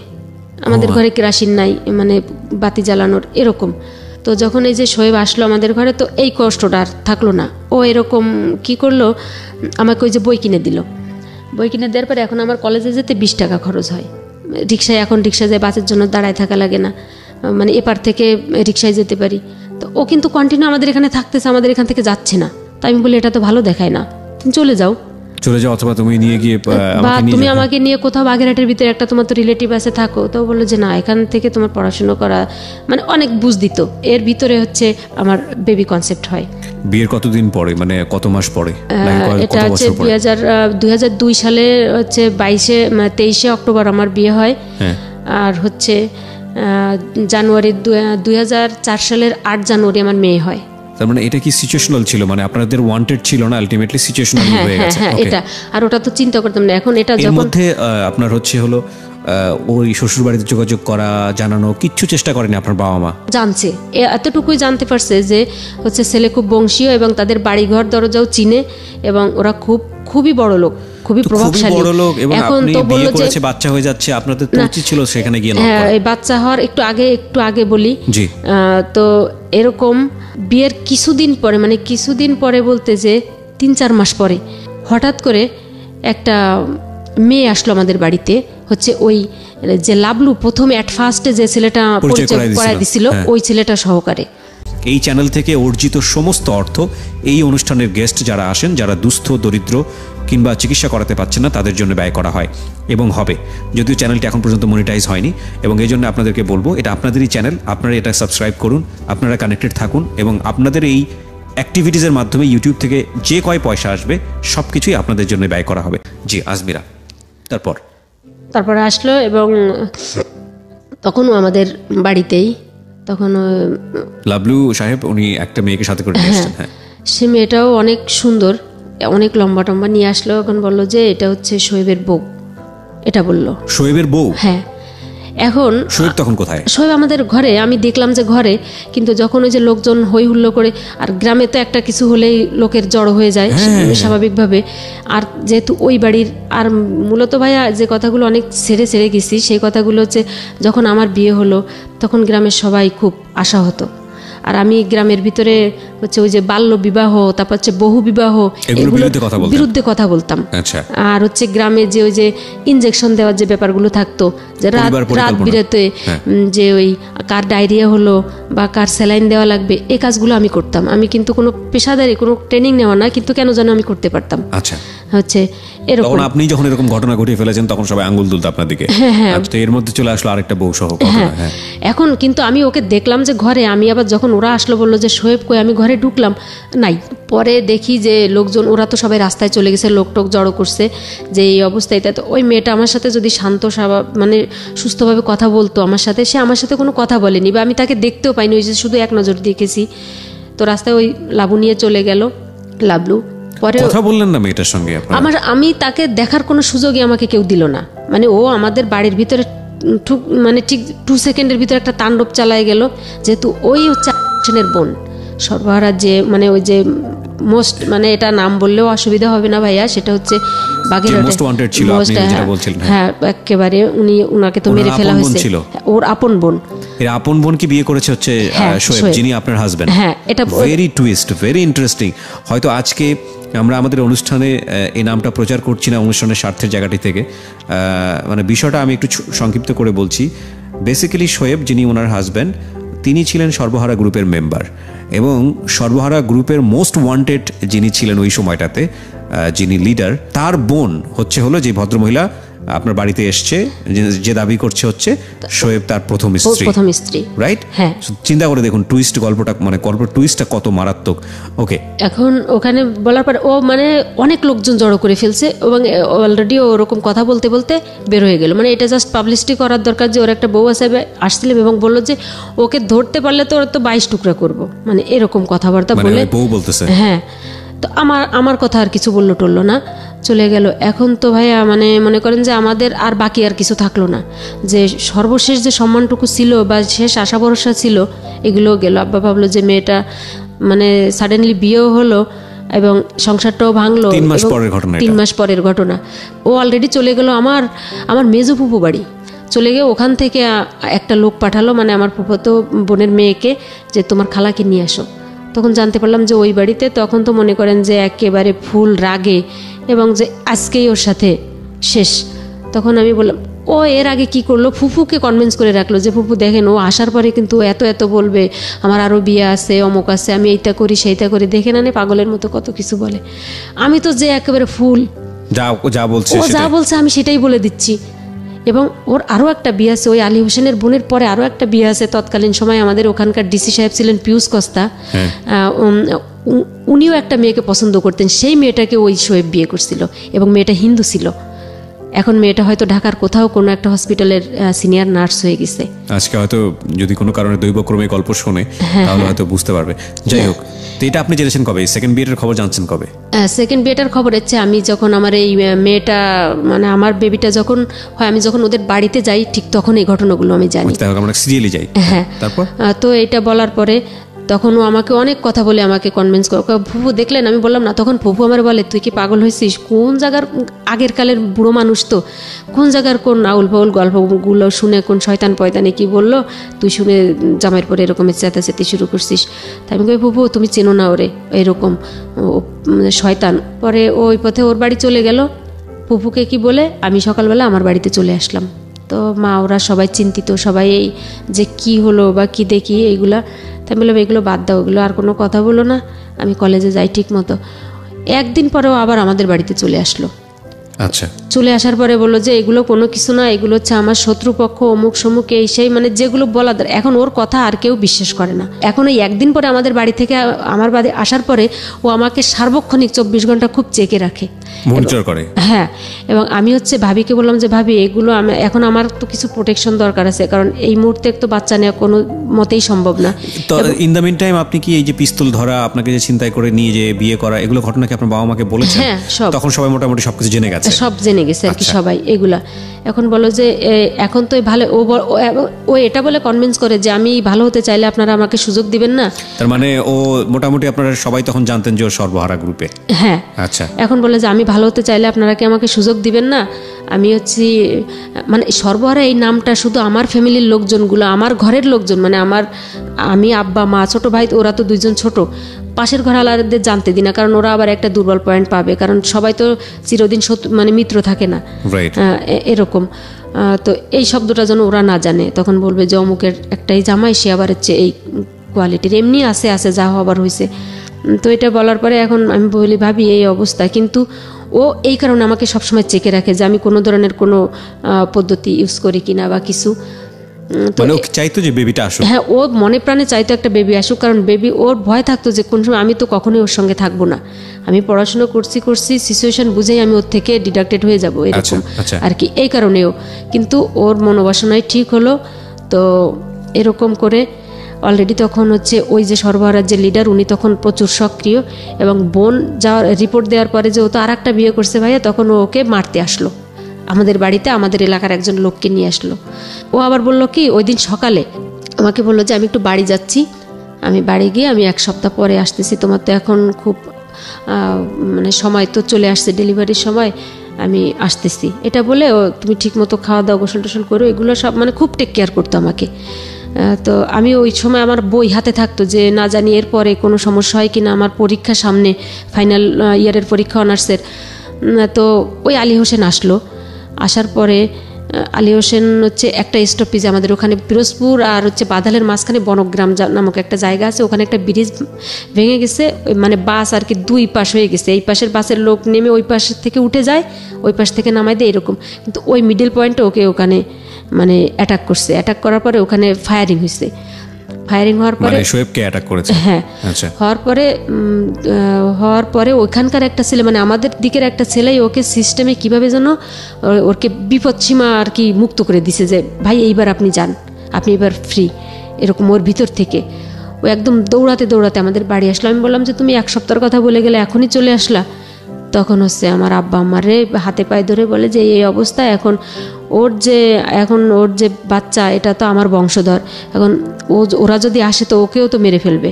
আমাদের ঘরে কেরাসিন নাই, মানে বাতি জ্বালানোর এরকম। তো যখন এই যে শোয়েব আসলো আমাদের ঘরে, তো এই কষ্টটা আর থাকলো না। ও এরকম কি করলো, আমাকে ওই যে বই কিনে দিল। বই কিনে দেওয়ার পরে এখন আমার কলেজে যেতে 20 টাকা খরচ হয় রিক্সায়। এখন রিক্সায় যায়, বাসের জন্য দাঁড়ায় থাকা লাগে না, মানে এপার থেকে রিক্সায় যেতে পারি। তো ও কিন্তু কন্টিনিউ আমাদের এখানে থাকতেছে, আমাদের এখান থেকে যাচ্ছে না। তাই আমি বলি এটা তো ভালো দেখায় না, তুমি চলে যাও অথবা তুমি নিয়ে গিয়ে বা তুমি আমাকে নিয়ে কোথাও বাগেরহাটের ভিতরে একটা তোমার তো রিলেটিভ আছে থাকো। তো বললো যে না, এখান থেকে তোমার পড়াশোনা করা, মানে অনেক বুঝ দিত। এর ভিতরে হচ্ছে আমার বেবি কনসেপ্ট হয়। বিয়ের কতদিন পরে, মানে কত মাস পরে? এটা হচ্ছে 2002 সালে হচ্ছে 23 অক্টোবর আমার বিয়ে হয়। আর হচ্ছে জানুয়ারি 2004 সালের 8 জানুয়ারি আমার মেয়ে হয়। তার মানে এটা কি সিচুয়েশনাল ছিল, মানে আপনাদের ওয়ান্টেড ছিল না, আলটিমেটলি সিচুয়েশনাল হয়ে গেছে? হ্যাঁ, এটা আর ওটা তো চিন্তা করতাম না। এখন এটা যখন মধ্যে আপনার হলো ওই শ্বশুর বাড়িতে যোগাযোগ করা, জানানো, কিচ্ছু চেষ্টা করেনি আপনার বাবা মা? জানছে, এতটুকুই জানতে পারছে যে হচ্ছে ছেলে খুব বংশীয় এবং তাদের বাড়িঘর দরজাও চিনে এবং ওরা খুবই বড় লোক, খুবই প্রভাবশালী। এখন তো বললো যে বাচ্চা হয়ে যাচ্ছে, আপনাদের তো উচিত ছিল সেখানে গিয়ে। হ্যাঁ, এই বাচ্চা হওয়ার একটু আগে বলি। তো এরকম বিয়ের কিছুদিন পরে বলতে যে 3-4 মাস পরে হঠাৎ করে একটা মেয়ে আসলো আমাদের বাড়িতে। হচ্ছে ওই যে লাবলু প্রথমে অ্যাট ফার্স্টে যে ছেলেটা পরিচয় করায় দিছিল, ওই ছেলেটা সহকারে। এই চ্যানেল থেকে অর্জিত সমস্ত অর্থ এই অনুষ্ঠানের গেস্ট যারা আসেন, যারা দুস্থ, দরিদ্র কিংবা চিকিৎসা করাতে পারছেন না, তাদের জন্য ব্যয় করা হয় এবং হবে। যদিও চ্যানেলটি এখন পর্যন্ত মনিটাইজ হয়নি, এবং এই জন্য আপনাদেরকে বলবো এটা আপনাদেরই চ্যানেল, আপনারা এটা সাবস্ক্রাইব করুন, আপনারা কানেক্টেড থাকুন, এবং আপনাদের এই অ্যাক্টিভিটিসের মাধ্যমে ইউটিউব থেকে যে কয় পয়সা আসবে সব কিছুই আপনাদের জন্য ব্যয় করা হবে। জি আজমিরা, তারপরে আসলো এবং তখনও আমাদের বাড়িতেই, তখন লাবলু সাহেব উনি একটা মেয়েকে সাথে করে নিয়ে আসছেন। হ্যাঁ, সে মেয়েটাও অনেক সুন্দর, অনেক লম্বা টম্বা নিয়ে আসলো। এখন বললো যে এটা হচ্ছে শোয়েবের বউ, এটা বললো। শোয়েবের বউ? হ্যাঁ। এখন শোয়েব তখন কোথায়? শোয়েব আমাদের ঘরে, আমি দেখলাম যে ঘরে, কিন্তু যখন ওই যে লোকজন হই হুল্লো করে, আর গ্রামে তো একটা কিছু হলেই লোকের জড়ো হয়ে যায় স্বাভাবিকভাবে। আর যেহেতু ওই বাড়ির, আর মূলত ভাইয়া যে কথাগুলো অনেক ছেড়ে গেছি, সেই কথাগুলো হচ্ছে যখন আমার বিয়ে হলো তখন গ্রামের সবাই খুব আশাহত। আর আমি গ্রামের ভিতরে হচ্ছে ওই যে বাল্য বিবাহ, তারপর হচ্ছে বহু বিবাহ, এগুলোর বিরুদ্ধে কথা বলতাম। আর হচ্ছে গ্রামে যে ওই যে ইনজেকশন দেওয়ার যে ব্যাপারগুলো থাকতো, যে রাত বিরাতে যে ওই কার ডায়রিয়া হলো বা কার স্যালাইন দেওয়া লাগবে, এই কাজগুলো আমি করতাম। আমি কিন্তু কোনো পেশাদারি কোনো ট্রেনিং নেওয়া না, কিন্তু কেন যেন আমি করতে পারতাম। হচ্ছে এরকম। আপনি যখন এরকম ঘটনা ঘটিয়ে ফেলেছেন তখন সবাই আঙ্গুল তুলতো আপনার দিকে। এর মধ্যে চলে আসলো আরেকটা বউ সহ ঘটনা। এখন কিন্তু আমি ওকে দেখলাম যে ঘরে, আমি আবার যখন ওরা আসলো বললো যে শোয়েব কই, আমি ঘরে ঢুকলাম, নাই। পরে দেখি যে লোকজন, ওরা তো সবাই রাস্তায় চলে গেছে, লোকটোক জড়ো করছে যে এই অবস্থায়। তো ওই মেয়েটা আমার সাথে যদি শান্ত স্বভাব, মানে সুস্থভাবে কথা বলতো আমার সাথে, সে আমার সাথে কোনো কথা বলেনি, বা আমি তাকে দেখতেও পাইনি, ওই যে শুধু এক নজর দেখেছি। তো রাস্তায় ওই লাবু নিয়ে চলে গেল, লাবলু। পরে কথা বললেন না মেয়েটার সঙ্গে? আমি তাকে দেখার কোনো সুযোগই আমাকে কেউ দিল না। মানে ও আমাদের বাড়ির ভিতরে মানে ঠিক 2 সেকেন্ডের ভিতরে একটা তাণ্ডব চালায় গেল। যেহেতু ওই হচ্ছে বোন সর্বহারা, যে মানে ওই যে মোস্ট, মানে এটা নাম বললেও অসুবিধা হবে না ভাইয়া, সেটা হচ্ছে হ্যাঁ, একেবারে উনাকে তো মেরে ফেলা হয়েছে। ওর আপন বোন, এর আপন বোন কি বিয়ে করেছে হচ্ছে শোয়েব, যিনি আপনার হাজবেন্ড। হ্যাঁ, এটা ভেরি টুইস্ট, ভেরি ইন্টারেস্টিং। হয়তো আজকে আমরা আমাদের অনুষ্ঠানে এই নামটা প্রচার করছি না অনুষ্ঠানের স্বার্থের জায়গাটি থেকে, মানে বিষয়টা আমি একটু সংক্ষিপ্ত করে বলছি। বেসিক্যালি শোয়েব, যিনি ওনার হাজব্যান্ড, তিনি ছিলেন সর্বহারা গ্রুপের মেম্বার, এবং সর্বহারা গ্রুপের মোস্ট ওয়ান্টেড যিনি ছিলেন ওই সময়টাতে, যিনি লিডার, তার বোন হলো যে ভদ্রমহিলা আপনার বাড়িতে এসছে, যে দাবি করছে হচ্ছে শোয়েব তার প্রথম স্ত্রী, রাইট? হ্যাঁ। চিন্তা করে দেখুন টুইস্ট, গল্পটা মানে গল্পের টুইস্টটা কত মারাত্মক। ওকে, এখন ওখানে বলার পর ও মানে অনেক লোকজন জড়ো করে ফেলছে, এবং অলরেডি ওরকম কথা বলতে বলতে বের হয়ে গেল। মানে এটা জাস্ট পাবলিসিটি করার দরকার যে ওর একটা বউ আছে, আসছিল এবং বললো যে ওকে ধরতে পারলে তো ওরা তো 22 টুকরা করবো, মানে এরকম কথাবার্তা বলে বউ বলতেছে। হ্যাঁ, তো আমার কথা আর কিছু বললো টললো না, চলে গেল। এখন তো ভাইয়া মানে মনে করেন যে আমাদের আর বাকি আর কিছু থাকলো না, যে সর্বশেষ যে সম্মানটুকু ছিল বা শেষ আশা ভরসা ছিল, এগুলোও গেল। আব্বা ভাবলো যে মেয়েটা মানে সাডেনলি বিয়েও হলো, এবং সংসারটাও ভাঙলো। 3 মাস পরের ঘটনা, 3 মাস পরের ঘটনা। ও অলরেডি চলে গেল আমার মেজো ফুপু বাড়ি, চলে গিয়ে ওখান থেকে একটা লোক পাঠালো, মানে আমার ফুফাতো বোনের মেয়েকে, যে তোমার খালাকে নিয়ে আসো। তখন জানতে পারলাম যে ওই বাড়িতে, তখন তো মনে করেন যে একেবারে ফুল রাগে, এবং যে আজকেই ওর সাথে শেষ। তখন আমি বললাম, ও এর আগে কি করলো, ফুফুকে কনভিন্স করে রাখলো যে ফুফু দেখেন ও আসার পরে কিন্তু এত এত বলবে, আমার আরও বিয়ে আছে, অমুক আছে, আমি এইটা করি সেইটা করি, দেখে না পাগলের মতো কত কিছু বলে। আমি তো যে একেবারে ফুল, যা বলছে আমি সেটাই বলে দিচ্ছি। এবং ওর আরও একটা বিয়ে আছে, ওই আলী হোসেনের বোনের পরে আরও একটা বিয়ে আছে। তৎকালীন সময় আমাদের ওখানকার ডিসি সাহেব ছিলেন পিউস কস্তা, উনিও একটা মেয়েকে পছন্দ করতেন, সেই মেয়েটাকে ওই শোয়েব বিয়ে করছিল, এবং মেয়েটা হিন্দু ছিল। এখন মেয়েটা হয়তো ঢাকার কোথাও কোনো একটা হসপিটালের সিনিয়র নার্স হয়ে গেছে। আজকে হয়তো যদি কোনো কারণে দৈবক্রমে গল্প শোনে তাহলে হয়তো বুঝতে পারবে। যাই হোক, তো এটা আপনি জেনেছেন কবে? সেকেন্ড বিয়েটার খবর জানছেন কবে? সেকেন্ড বিয়েটার খবর হচ্ছে আমি যখন আমার এই মেয়েটা, মানে আমার বেবিটা যখন হয়, আমি যখন ওদের বাড়িতে যাই ঠিক তখন এই ঘটনাগুলো আমি জানি। আমরা সিরিয়ালি যাই। হ্যাঁ, তারপর তো এটা বলার পরে তখন ও আমাকে অনেক কথা বলে আমাকে কনভিন্স করে, ফুফু দেখলেন, আমি বললাম না। তখন ফুফু আমার বলে, তুই কি পাগল হয়েছিস? কোন জায়গার আগের কালের বুড়ো মানুষ, তো কোন জায়গার কোন আউল ফাউল গল্পগুলো শুনে কোন শয়তান পয়তানি কি বললো, তুই শুনে জামাইয়ের পরে এরকমের চেঁচাচেঁতি শুরু করছিস। তাই আমি কই, ফুফু তুমি চেনো না ওরে, এরকম শয়তান। পরে ওই পথে ওর বাড়ি চলে গেল, ফুফুকে কি বলে আমি সকালবেলা আমার বাড়িতে চলে আসলাম। তো মা ওরা সবাই চিন্তিত, সবাই এই যে কি হলো বা কি দেখি এইগুলা। তাই বললাম এগুলো বাদ দাও, ওগুলো আর কোনো কথা বলো না, আমি কলেজে যাই ঠিক মতো। একদিন পরেও আবার আমাদের বাড়িতে চলে আসলো। আচ্ছা, চলে আসার পরে বললো যে এগুলো কোনো কিছু না, এগুলো হচ্ছে আমার শত্রুপক্ষ, অমুক সমুক এই সেই, মানে যেগুলো বলা। এখন ওর কথা আর কেউ বিশ্বাস করে না। এখন ওই একদিন পরে আমাদের বাড়ি থেকে আমার বাড়ি আসার পরে ও আমাকে সার্বক্ষণিক 24 ঘন্টা খুব চেকে রাখে, মনিটর করে। হ্যাঁ, এবং আমি হচ্ছে ভাবিকে বললাম যে ভাবি এগুলো এখন আমার তো কিছু প্রোটেকশন দরকার আছে, কারণ এই মুহূর্তে তো বাচ্চা নেওয়া কোনো মতেই সম্ভব না। তো ইন দ্য মিন টাইম আপনি কি এই যে পিস্তল ধরা, আপনাকে যে ছিনতাই করে নিয়ে যে বিয়ে করা, এগুলো ঘটনা কি আপনার বাবা মাকে বলেছেন? হ্যাঁ, সব। তখন সবাই মোটামুটি সবকিছু জেনে গেছে, সব জেনে গেছে আর কি সবাই এগুলা। এখন বলো যে এখন তো ভালো, ও এটা বলে কনভিন্স করে যে আমি ভালো হতে চাইলে আপনারা আমাকে সুযোগ দিবেন না। তার মানে ও মোটামুটি আপনারা সবাই তখন জানতেন যে ও সর্বহারা গ্রুপে। হ্যাঁ, আচ্ছা। এখন বলে যে আমি ভালো হতে চাইলে আপনারা কি আমাকে সুযোগ দিবেন না? আমি হচ্ছি, মানে সর্বহারা এই নামটা শুধু আমার ফ্যামিলির লোকজনগুলো, আমার ঘরের লোকজন, মানে আমি আব্বা মা ছোট ভাই, ওরা তো 2জন ছোট, পাশের ঘর আলাদাদের জানতে দিই না, কারণ ওরা আবার একটা দুর্বল পয়েন্ট পাবে, কারণ সবাই তো চিরদিন মানে মিত্র থাকে না, এরকম। তো এই শব্দটা যেন ওরা না জানে। তখন বলবে যে অমুকের একটাই জামাই, সে আবার হচ্ছে এই কোয়ালিটির, এমনি আছে যা হবার হয়েছে। তো এটা বলার পরে এখন আমি বলি ভাবি এই অবস্থা, কিন্তু ও এই কারণে আমাকে সবসময় চেকে রাখে যে আমি কোনো ধরনের কোনো পদ্ধতি ইউজ করি কিনা বা কিছু। মানে ও চাইতো যে বেবিটা আসুক। হ্যাঁ, ও মনে প্রাণে চাইতো একটা বেবি আসুক, কারণ বেবি, ওর ভয় থাকতো যে কোন সময় আমি তো কখনোই ওর সঙ্গে থাকবো না, আমি পড়াশোনা করছি সিচুয়েশন বুঝেই আমি ওর থেকে ডিডাক্টেড হয়ে যাবো, এরকম আর কি। এই কারণেও কিন্তু ওর মনোবাসনায় ঠিক হলো। তো এরকম করে অলরেডি তখন হচ্ছে ওই যে সর্বহারার যে লিডার, উনি তখন প্রচুর সক্রিয়, এবং বোন যাওয়ার রিপোর্ট দেওয়ার পরে যে ও তো আর একটা বিয়ে করছে ভাইয়া, তখন ওকে মারতে আসলো আমাদের বাড়িতে, আমাদের এলাকার একজন লোককে নিয়ে আসলো। ও আবার বলল কি, ওই দিন সকালে আমাকে বললো যে আমি একটু বাড়ি যাচ্ছি, আমি বাড়ি গিয়ে আমি 1 সপ্তাহ পরে আসতেছি, তোমার তো এখন খুব মানে সময় তো চলে আসছে, ডেলিভারির সময়, আমি আসতেছি। এটা বলে ও তুমি ঠিক মতো খাওয়া দাওয়া গোসল টোসল করো, এগুলো সব মানে খুব টেক কেয়ার করতো আমাকে। তো আমি ওই সময় আমার বই হাতে থাকতো, যে না জানি এরপরে কোনো সমস্যা হয় কিনা, আমার পরীক্ষা সামনে, ফাইনাল ইয়ারের পরীক্ষা অনার্সের। তো ওই আলী হোসেন আসলো, আসার পরে আলী হোসেন হচ্ছে একটা স্টপেজ আমাদের ওখানে পিরোজপুর আর হচ্ছে বাদালের মাঝখানে বনগ্রাম নামক একটা জায়গা আছে, ওখানে একটা ব্রিজ ভেঙে গেছে, মানে বাস আর কি 2 পাশ হয়ে গেছে, এই পাশের বাসের লোক নেমে ওই পাশ থেকে উঠে যায়, ওই পাশ থেকে নামাই দেয়, এরকম। কিন্তু ওই মিডল পয়েন্টে ওকে ওখানে মানে অ্যাটাক করছে, অ্যাটাক করার পরে ওখানে ফায়ারিং হয়েছে, ফায়ারিং হওয়ার পরে শোয়েবকে অ্যাটাক করেছে। হ্যাঁ, হওয়ার পরে ওইখানকার একটা ছেলে, মানে আমাদের দিকের একটা ছেলেই ওকে সিস্টেমে কিভাবে যেন ওকে বিপদসীমা আর কি মুক্ত করে দিছে, যে ভাই এইবার আপনি যান, আপনি এবার ফ্রি, এরকম ওর ভিতর থেকে। ও একদম দৌড়াতে দৌড়াতে আমাদের বাড়ি আসলো। আমি বললাম যে তুমি 1 সপ্তাহের কথা বলে গেলে এখনই চলে আসলা। তখন হচ্ছে আমার আব্বা আমারে হাতে পায়ে ধরে বলে যে এই অবস্থা, এখন ওর যে বাচ্চা, এটা তো আমার বংশধর, এখন ওরা যদি আসে তো ওকেও তো মেরে ফেলবে।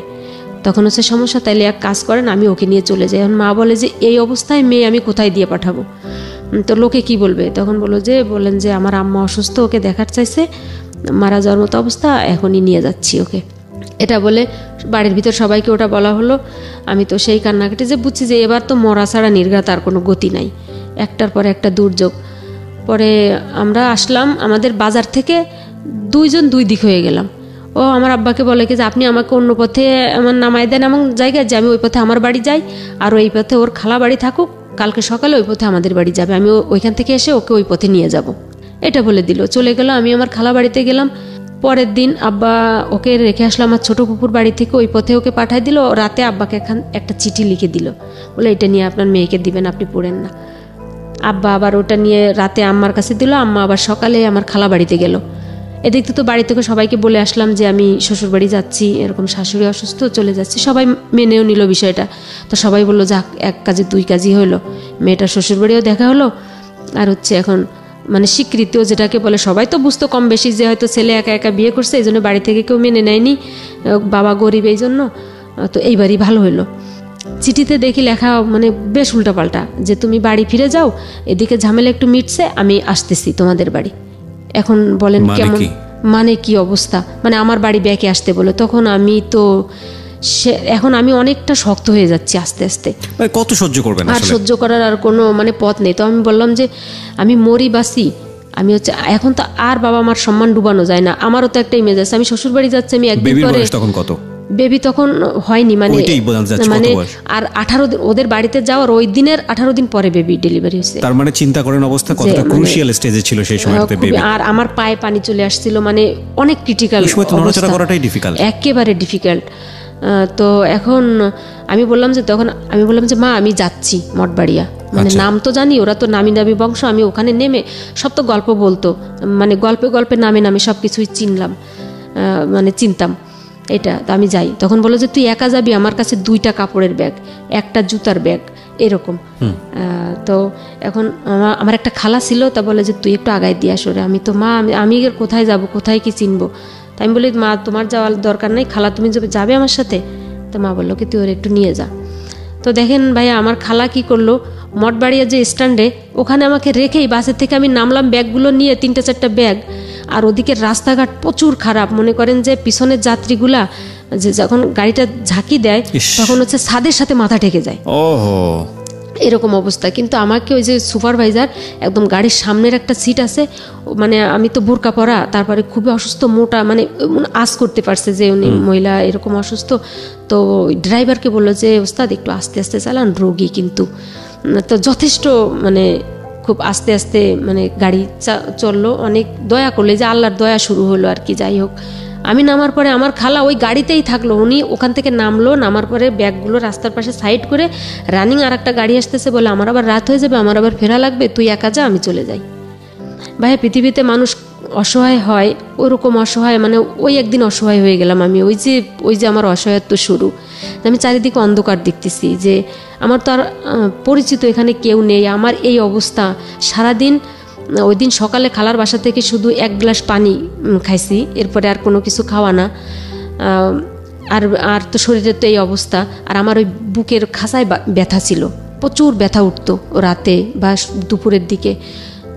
তখন হচ্ছে সমস্যা, তাইলে এক কাজ করেন আমি ওকে নিয়ে চলে যাই। এখন মা বলে যে এই অবস্থায় মেয়ে আমি কোথায় দিয়ে পাঠাবো, তো লোকে কি বলবে? তখন বলেন যে আমার আম্মা অসুস্থ, ওকে দেখার চাইছে, মারা যাওয়ার মতো অবস্থা, এখনই নিয়ে যাচ্ছি ওকে। এটা বলে বাড়ির ভিতর সবাইকে ওটা বলা হলো। আমি তো সেই কান্নাকাটি যে বুঝছি যে এবার তো মরা ছাড়া নির্ঘাত আর কোনো গতি নাই, একটার পরে একটা দুর্যোগ। পরে আমরা আসলাম আমাদের বাজার থেকে, দুইজন দুই দিক হয়ে গেলাম। ও আমার আব্বাকে বলে কি যে আপনি আমাকে অন্য পথে আমার নামাই দেন এমন জায়গায় যে আমি ওই পথে আমার বাড়ি যাই, আর ওই পথে ওর খালা বাড়ি থাকুক, কালকে সকালে ওই পথে আমাদের বাড়ি যাবে, আমি ওইখান থেকে এসে ওকে ওই পথে নিয়ে যাব। এটা বলে দিল, চলে গেল। আমি আমার খালা বাড়িতে গেলাম। পরের দিন আব্বা ওকে রেখে আসলো আমার ছোট পুকুর বাড়ি থেকে, ওই পথে ওকে পাঠাই দিল। রাতে আব্বাকে একটা চিঠি লিখে দিল, বলে এটা নিয়ে আপনার মেয়েকে দিবেন, আপনি পড়েন না। আব্বা আবার ওটা নিয়ে রাতে আম্মার কাছে দিল। আম্মা আবার সকালে আমার খালা বাড়িতে গেল। এদিক তো বাড়ি থেকে সবাইকে বলে আসলাম যে আমি শ্বশুর বাড়ি যাচ্ছি, এরকম শাশুড়ি অসুস্থ, চলে যাচ্ছি। সবাই মেনেও নিল বিষয়টা। তো সবাই বললো যাক, এক কাজে দুই কাজই হলো, মেয়েটার শ্বশুর বাড়িও দেখা হলো, আর হচ্ছে এখন মানে স্বীকৃতিও যেটাকে বলে। সবাই তো বুঝতো কম বেশি যে হয়তো ছেলে একা একা বিয়ে করছে, এই জন্য বাড়ি থেকে কেউ মেনে নেয়নি, বাবা গরিব এই জন্য। তো এইবারই ভালো হলো। চিঠিতে দেখি লেখা মানে বেশ উল্টাপাল্টা, যে তুমি বাড়ি ফিরে যাও, এদিকে ঝামেলা একটু মিটছে, আমি আসতেছি তোমাদের বাড়ি। এখন বলেন কেমন মানে কি অবস্থা, মানে আমার বাড়ি ব্যাকে আসতে বলে। তখন আমি তো এখন আমি অনেকটা শক্ত হয়ে যাচ্ছি আস্তে আস্তে। কত সহ্য করবেন? আর সহ্য করার আর কোনো মানে পথ নেই। তো আমি বললাম যে আমি মরি বাসি, আমি হচ্ছে এখন তো আর বাবা মার সম্মান ডুবানো যায় না। আমারও তো একটা ইমেজ আছে, আমি শ্বশুর বাড়ি যাচ্ছি, আমি একদিন পরে। তখন কত? বেবি তখন হয়নি, মানে আর 18 দিন ওদের বাড়িতে যাওয়ার ওই দিনের 18 দিন পরে বেবি ডেলিভারি হয়েছে। তার মানে চিন্তা করেন অবস্থা কতটা ক্রুশিয়াল স্টেজে ছিল সেই সময়তে বেবি। আর আমার পায়ে পানি চলে আসছিল, মানে অনেক ক্রিটিক্যাল অবস্থা, করাটাই ডিফিকাল্ট, একেবারে ডিফিকাল্ট। তো এখন আমি বললাম যে মা আমি যাচ্ছি মঠবাড়িয়া, মানে নাম তো জানি, ওরা তো নামি দামি বংশ। আমি ওখানে নেমে সব তো গল্প বলতো, মানে গল্পে গল্পে নামে নামে সব কিছুই চিনলাম, মানে চিনতাম এটা। তো আমি যাই। তখন বলো যে তুই একা যাবি, আমার কাছে 2টা কাপড়ের ব্যাগ, একটা জুতার ব্যাগ, এরকম। তো এখন আমার একটা খালা ছিল, তা বলে যে তুই একটু আগায় দিয়ে আসো রে। আমি তো মা আমি কোথায় যাব, কোথায় কি চিনবো? তাই আমি বলি মা তোমার যাওয়ার দরকার নেই, খালা তুমি যাবে আমার সাথে। তো মা বললো কি তুই ওর একটু নিয়ে যা। তো দেখেন ভাইয়া আমার খালা কি করলো, মঠবাড়িয়া যে স্ট্যান্ডে ওখানে আমাকে রেখেই বাসের থেকে আমি নামলাম ব্যাগগুলো নিয়ে, 3-4টা ব্যাগ। আর ওদিকে রাস্তাঘাট প্রচুর খারাপ, মনে করেন যে পিছনের যাত্রীগুলা যে যখন গাড়িটা ঝাঁকি দেয় তখন হচ্ছে ছাদের সাথে মাথা ঠেকে যায়, এরকম অবস্থা। কিন্তু আমাকে ওই যে সুপারভাইজার একদম গাড়ির সামনের একটা সিট আছে, মানে আমি তো বোরকা পরা, তারপরে খুবই অসুস্থ, মোটা, মানে আজ করতে পারছে যে উনি মহিলা এরকম অসুস্থ। তো ড্রাইভারকে বললো যে ওস্তাদ একটু আস্তে আস্তে চালান, রোগী কিন্তু। তো যথেষ্ট মানে খুব আস্তে আস্তে মানে গাড়ি চললো, অনেক দয়া করলে, যে আল্লাহর দয়া শুরু হলো আর কি। যাই হোক, আমি নামার পরে আমার খালা ওই গাড়িতেই থাকলো, উনি ওখান থেকে নামলো, নামার পরে ব্যাগগুলো রাস্তার পাশে সাইড করে রানিং আর একটা গাড়ি আসতেছে, বলে আমার আবার রাত হয়ে যাবে, আমার আবার ফেরা লাগবে, তুই একা যা, আমি চলে যাই। ভাই পৃথিবীতে মানুষ অসহায় হয়, ওরকম অসহায়, মানে ওই একদিন অসহায় হয়ে গেলাম আমি। ওই যে আমার অসহায়ত্ব শুরু, আমি চারিদিকে অন্ধকার দেখতেছি, যে আমার তো আর পরিচিত এখানে কেউ নেই, আমার এই অবস্থা। সারাদিন ওই দিন সকালে খালার বাসা থেকে শুধু 1 গ্লাস পানি খাইছি, এরপরে আর কোনো কিছু খাওয়া না। আর তো শরীরের তো এই অবস্থা। আর আমার ওই বুকের খাঁচায় ব্যথা ছিল, প্রচুর ব্যথা উঠতো রাতে বা দুপুরের দিকে।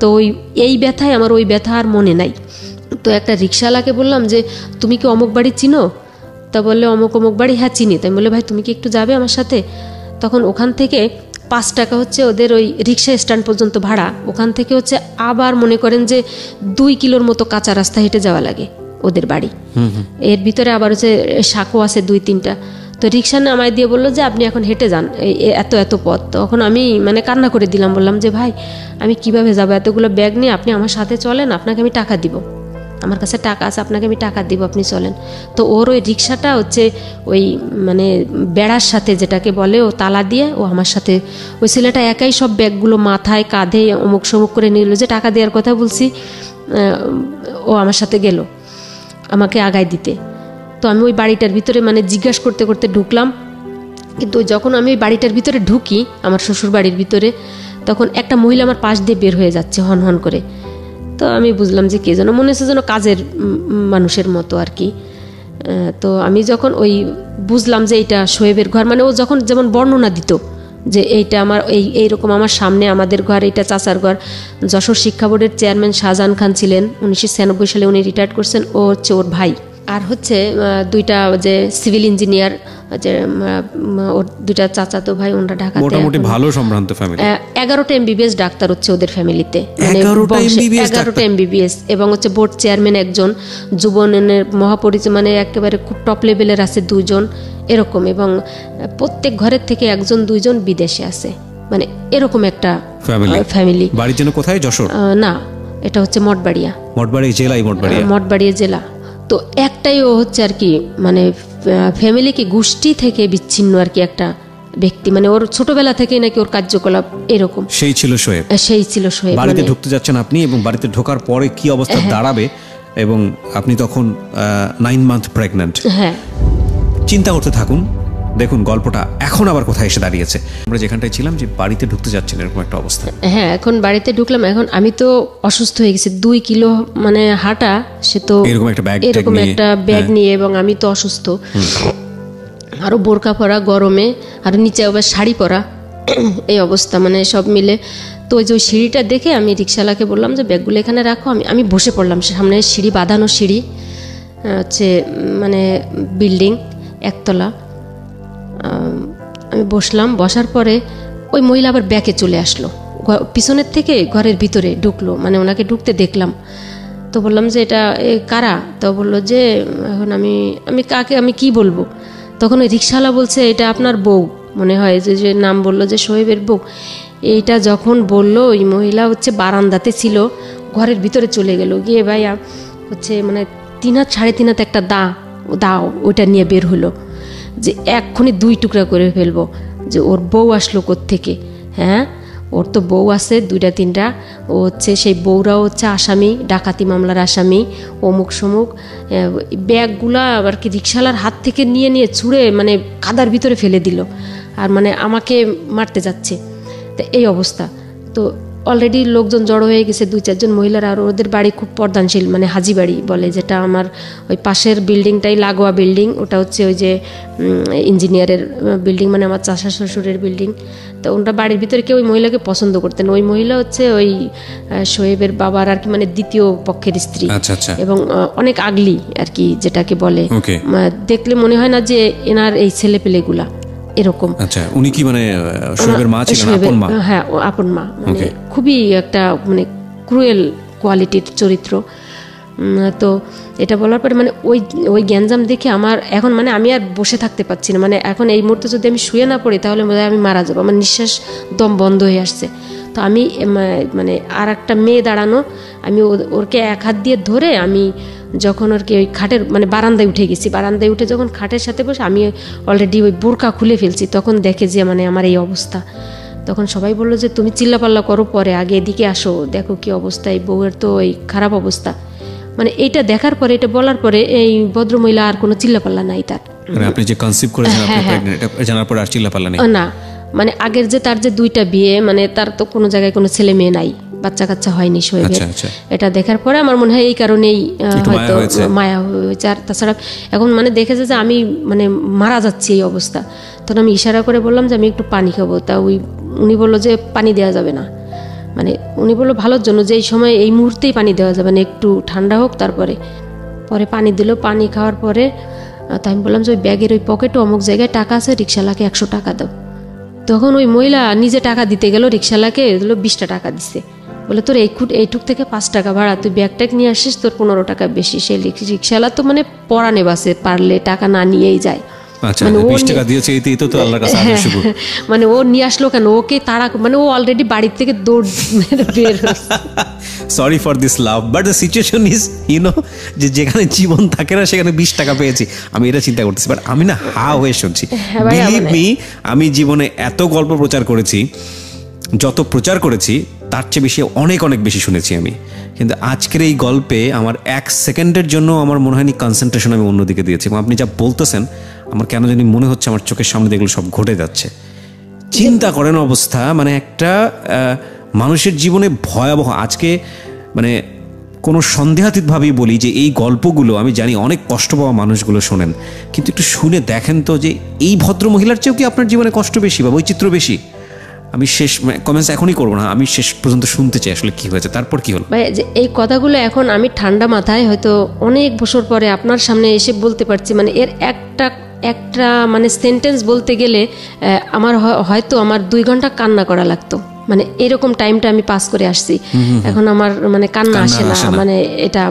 তো এই ব্যথায় আমার ওই ব্যথা আর মনে নাই। তো একটা রিক্সাওয়ালাকে বললাম যে তুমি কি অমুক বাড়ি চিনো? তা বললে অমুক বাড়ি, হ্যাঁ চিনি। তাই বলে ভাই তুমি কি একটু যাবে আমার সাথে? তখন ওখান থেকে 5 টাকা হচ্ছে ওদের ওই রিক্সা স্ট্যান্ড পর্যন্ত ভাড়া, ওখান থেকে হচ্ছে আবার মনে করেন যে 2 কিলোর মতো কাঁচা রাস্তা হেঁটে যাওয়া লাগে ওদের বাড়ি। এর ভিতরে আবার হচ্ছে সাঁকো আছে 2-3টা। তো রিক্সা নামায় দিয়ে বললো যে আপনি এখন হেঁটে যান, এত পথ। তখন আমি মানে কান্না করে দিলাম, বললাম যে ভাই আমি কিভাবে যাবো এতগুলো ব্যাগ নিয়ে, আপনি আমার সাথে চলেন, আপনাকে আমি টাকা দিব, আমার কাছে টাকা আছে, আপনাকে আমি টাকা দিব, আপনি চলেন। তো ওর ওই রিক্সাটা হচ্ছে ওই মানে বেড়ার সাথে যেটাকে বলে, ও তালা দিয়ে ও আমার সাথে, ওই ছেলেটা একাই সব ব্যাগগুলো মাথায় কাঁধে অমুক সমুক করে নিল, যে টাকা দেওয়ার কথা বলছি, ও আমার সাথে গেল আমাকে আগায় দিতে। তো আমি ওই বাড়িটার ভিতরে মানে জিজ্ঞাসা করতে করতে ঢুকলাম। কিন্তু যখন আমি ওই বাড়িটার ভিতরে ঢুকি, আমার শ্বশুর বাড়ির ভিতরে, তখন একটা মহিলা আমার পাশ দিয়ে বের হয়ে যাচ্ছে হন হন করে। তো আমি বুঝলাম যে কে যেন, মনে হচ্ছে যেন কাজের মানুষের মতো আর কি। তো আমি যখন ওই বুঝলাম যে এইটা শোয়েবের ঘর, মানে ও যখন যেমন বর্ণনা দিত যে এইটা আমার এইরকম আমার সামনে আমাদের ঘর, এইটা চাচার ঘর। যশোর শিক্ষা বোর্ডের চেয়ারম্যান শাহজাহান খান ছিলেন, 1996 সালে উনি রিটায়ার্ড করছেন। ও হচ্ছে ওর ভাই। আর হচ্ছে দুইটা যে সিভিল ইঞ্জিনিয়ার, যে ওর দুইটা চাচাতো ভাই, ওনারা ঢাকাতে মোটামুটি ভালো সম্ভ্রান্ত ফ্যামিলি। 11টা MBBS ডাক্তার হচ্ছে ওদের ফ্যামিলিতে, মানে 11টা MBBS, এবং হচ্ছে বোর্ড চেয়ারম্যান একজন, যুবনের মহাপরিচয়, মানে একেবারে খুব টপ লেভেলের আছে 2 জন এরকম, এবং প্রত্যেক ঘরের থেকে 1-2 জন বিদেশে আছে, মানে এরকম একটা ফ্যামিলি। বাড়ির জন্য কোথায়? যশোর না, এটা হচ্ছে মঠবাড়িয়া জেলায়, মঠবাড়িয়া জেলা। তো একটাই ও হচ্ছে আর কি, মানে ফ্যামিলি কি গোষ্ঠী থেকে বিচ্ছিন্ন আর কি একটা ব্যক্তি, মানে ওর ছোটবেলা থেকেই নাকি ওর কার্যকলাপ এরকম। সেই ছিল শোয়েব। বাড়িতে ঢুকতে যাচ্ছেন আপনি, এবং বাড়িতে ঢোকার পরে কি অবস্থা দাঁড়াবে, এবং আপনি তখন 9 মান্থ প্রেগন্যান্ট। হ্যাঁ, চিন্তা করতে থাকুন, দেখুন গল্পটা এখন আবার কোথায় এসে দাঁড়িয়েছে। আমরা যেখানটায় ছিলাম যে বাড়িতে ঢুকতে যাচ্ছেন এরকম একটা অবস্থা। হ্যাঁ, এখন বাড়িতে ঢুকলাম। এখন আমি তো অসুস্থ হয়ে গেছি, 2 কিলো মানে হাঁটা, সে তো এরকম একটা ব্যাগ নিয়ে, এবং আমি তো অসুস্থ, আরো বোরকা পরা গরমে, আর নিচে আবার শাড়ি পরা, এই অবস্থা, মানে সব মিলে। তো ওই যে ওই সিঁড়িটা দেখে আমি রিক্সাওয়ালাকে বললাম যে ব্যাগগুলো এখানে রাখো, আমি বসে পড়লাম। সামনে সিঁড়ি, বাঁধানো সিঁড়ি, হচ্ছে মানে বিল্ডিং 1 তলা। আমি বসলাম, বসার পরে ওই মহিলা আবার ব্যাকে চলে আসলো, পিছনের থেকে ঘরের ভিতরে ঢুকলো, মানে ওনাকে ঢুকতে দেখলাম। তো বললাম যে এটা কারা? তো বললো যে এখন আমি কাকে, আমি কি বলবো? তখন ওই রিক্সাওয়ালা বলছে এটা আপনার বউ মনে হয়, যে নাম বললো যে শোয়েবের বউ। এইটা যখন বললো, ওই মহিলা হচ্ছে বারান্দাতে ছিল, ঘরের ভিতরে চলে গেল, গিয়ে ভাইয়া হচ্ছে মানে 3 হাত 3.5 হাত একটা দাও ওইটা নিয়ে বের হলো, যে এক্ষুনি 2 টুকরা করে ফেলবো, যে ওর বউ আসলো কোত্থেকে। হ্যাঁ, ওর তো বউ আছে 2-3টা, ও হচ্ছে সেই বউরাও হচ্ছে আসামি, ডাকাতি মামলার আসামি, অমুক সমুক। ব্যাগগুলা আর কি রিক্সাওয়ালার হাত থেকে নিয়ে ছুঁড়ে মানে কাদার ভিতরে ফেলে দিল, আর মানে আমাকে মারতে যাচ্ছে। তো এই অবস্থা। তো অলরেডি লোকজন জড়ো হয়ে গেছে, 2-4 জন মহিলারা। আর ওদের বাড়ি খুব পর্দানশীল, মানে হাজি বাড়ি বলে, যেটা আমার ওই পাশের বিল্ডিংটাই লাগোয়া বিল্ডিং, ওটা হচ্ছে ওই যে ইঞ্জিনিয়ারের বিল্ডিং, মানে আমার চাচা শ্বশুরের বিল্ডিং। তো ওনারা বাড়ির ভিতরে কেউ ওই মহিলাকে পছন্দ করতেন। ওই মহিলা হচ্ছে ওই শোয়েবের বাবার আর কি, মানে দ্বিতীয় পক্ষের স্ত্রী, এবং অনেক আগলি আর কি, যেটাকে বলে। দেখলে মনে হয় না যে এনার এই ছেলে পেলেগুলা এরকম। আচ্ছা, উনি কি মানে শোয়েবের মা ছিলেন? আপন মা? হ্যাঁ, আপন মা, মানে খুবই একটা মানে ক্রুয়েল কোয়ালিটির চরিত্র। তো এটা বলার পরে মানে ওই গ্যাঞ্জাম দেখে আমার এখন মানে আমি আর বসে থাকতে পারছি না, মানে এখন এই মুহূর্তে যদি আমি শুয়ে না পড়ি তাহলে আমি মারা যাবো, আমার নিঃশ্বাস দম বন্ধ হয়ে আসছে। তো আমি মানে আর একটা মেয়ে দাঁড়ানো, আমি ওরকে 1 হাত দিয়ে ধরে আমি যখন আর কি ওই খাটের মানে বারান্দায় উঠে গেছি, বারান্দায় উঠে যখন খাটের সাথে বসে আমি অলরেডি ওই বোরকা খুলে ফেলছি, তখন দেখে যে মানে আমার এই অবস্থা। তখন সবাই বললো যে তুমি চিল্লাপাল্লা করো পরে, আগে এদিকে আসো, দেখো কি অবস্থা, এই বউয়ের তো এই খারাপ অবস্থা। মানে এইটা দেখার পরে, এটা বলার পরে এই ভদ্রমহিলা আর কোনো চিল্লাপাল্লা নাই তার। মানে আপনি যে কনসিভ করেছেন, আপনি প্রেগন্যান্ট, এটা জানার পরে আর চিল্লাপাল্লা নেই না। মানে আগের যে তার যে 2টা বিয়ে, মানে তার তো কোনো জায়গায় কোনো ছেলে মেয়ে নাই, বাচ্চা কাচ্চা হয়নি শোয়েবের। এটা দেখার পরে আমার মনে হয় এই কারণেই হয়তো মায়া হয়েছে। আর তাছাড়া এখন মানে দেখেছে যে আমি মানে মারা যাচ্ছি এই অবস্থা, তখন আমি ইশারা করে বললাম যে আমি একটু পানি খাবো। তা উনি বললো যে পানি দেওয়া যাবে না, মানে উনি বললো ভালোর জন্য যে এই সময় এই মুহূর্তেই পানি দেওয়া যাবে না, একটু ঠান্ডা হোক তারপরে। পরে পানি দিল। পানি খাওয়ার পরে তো আমি বললাম যে ওই ব্যাগের ওই পকেটে অমুক জায়গায় টাকা আছে, রিক্সাওয়ালাকে 100 টাকা দাও। তখন ওই মহিলা নিজে টাকা দিতে গেল, রিক্সাওয়ালাকে 20টা টাকা দিচ্ছে, বলে তোর এইটুক থেকে 5 টাকা ভাড়া, তুই ব্যাগটাক নিয়ে আসিস, তোর 15 টাকা বেশি। সেই রিক্সাওয়ালা তো মানে পরানে বাসে, পারলে টাকা না নিয়েই যায়। মানে ও নিয়ে আসলো কেন, ওকে তারা মানে ও অলরেডি বাড়ির থেকে দৌড় বের। Sorry for this love, but the situation is যে যেখানে জীবন থাকে না সেখানে 20 টাকা পেয়েছি, আমি এটা চিন্তা করতেছি। বাট আমি না হা হয়ে শুনছি, বিলিভ মি, আমি জীবনে এত গল্প প্রচার করেছি, যত প্রচার করেছি তার চেয়ে বেশি অনেক অনেক বেশি শুনেছি আমি। কিন্তু আজকের এই গল্পে আমার 1 সেকেন্ডের জন্য আমার মনে হয়নি কনসেন্ট্রেশন আমি অন্যদিকে দিয়েছি। এবং আপনি যা বলতেছেন আমার কেন জানি মনে হচ্ছে আমার চোখের সামনে দেখলে সব ঘটে যাচ্ছে। চিন্তা করেন অবস্থা, মানে একটা মানুষের জীবনে ভয়াবহ। আজকে মানে কোনো সন্দেহাতীতভাবেই বলি যে এই গল্পগুলো আমি জানি অনেক কষ্ট পাওয়া মানুষগুলো শোনেন, কিন্তু একটু শুনে দেখেন তো যে এই ভদ্র মহিলার চেয়েও কি আপনার জীবনে কষ্ট বেশি বা বৈচিত্র্য বেশি? আমি শেষ কমেন্টস এখনই করবো না, আমি শেষ পর্যন্ত শুনতে চাই আসলে কি হয়েছে, তারপর কি হলো। ভাই যে এই কথাগুলো এখন আমি ঠান্ডা মাথায় হয়তো অনেক বছর পরে আপনার সামনে এসে বলতে পারছি, মানে এর একটা মানে সেন্টেন্স বলতে গেলে আমার হয়তো আমার 2 ঘন্টা কান্না করা লাগতো, মানে এরকম টাইমটা আমি পাস করে আসছি। এখন আমার মানে কান্না আসে না, মানে এটা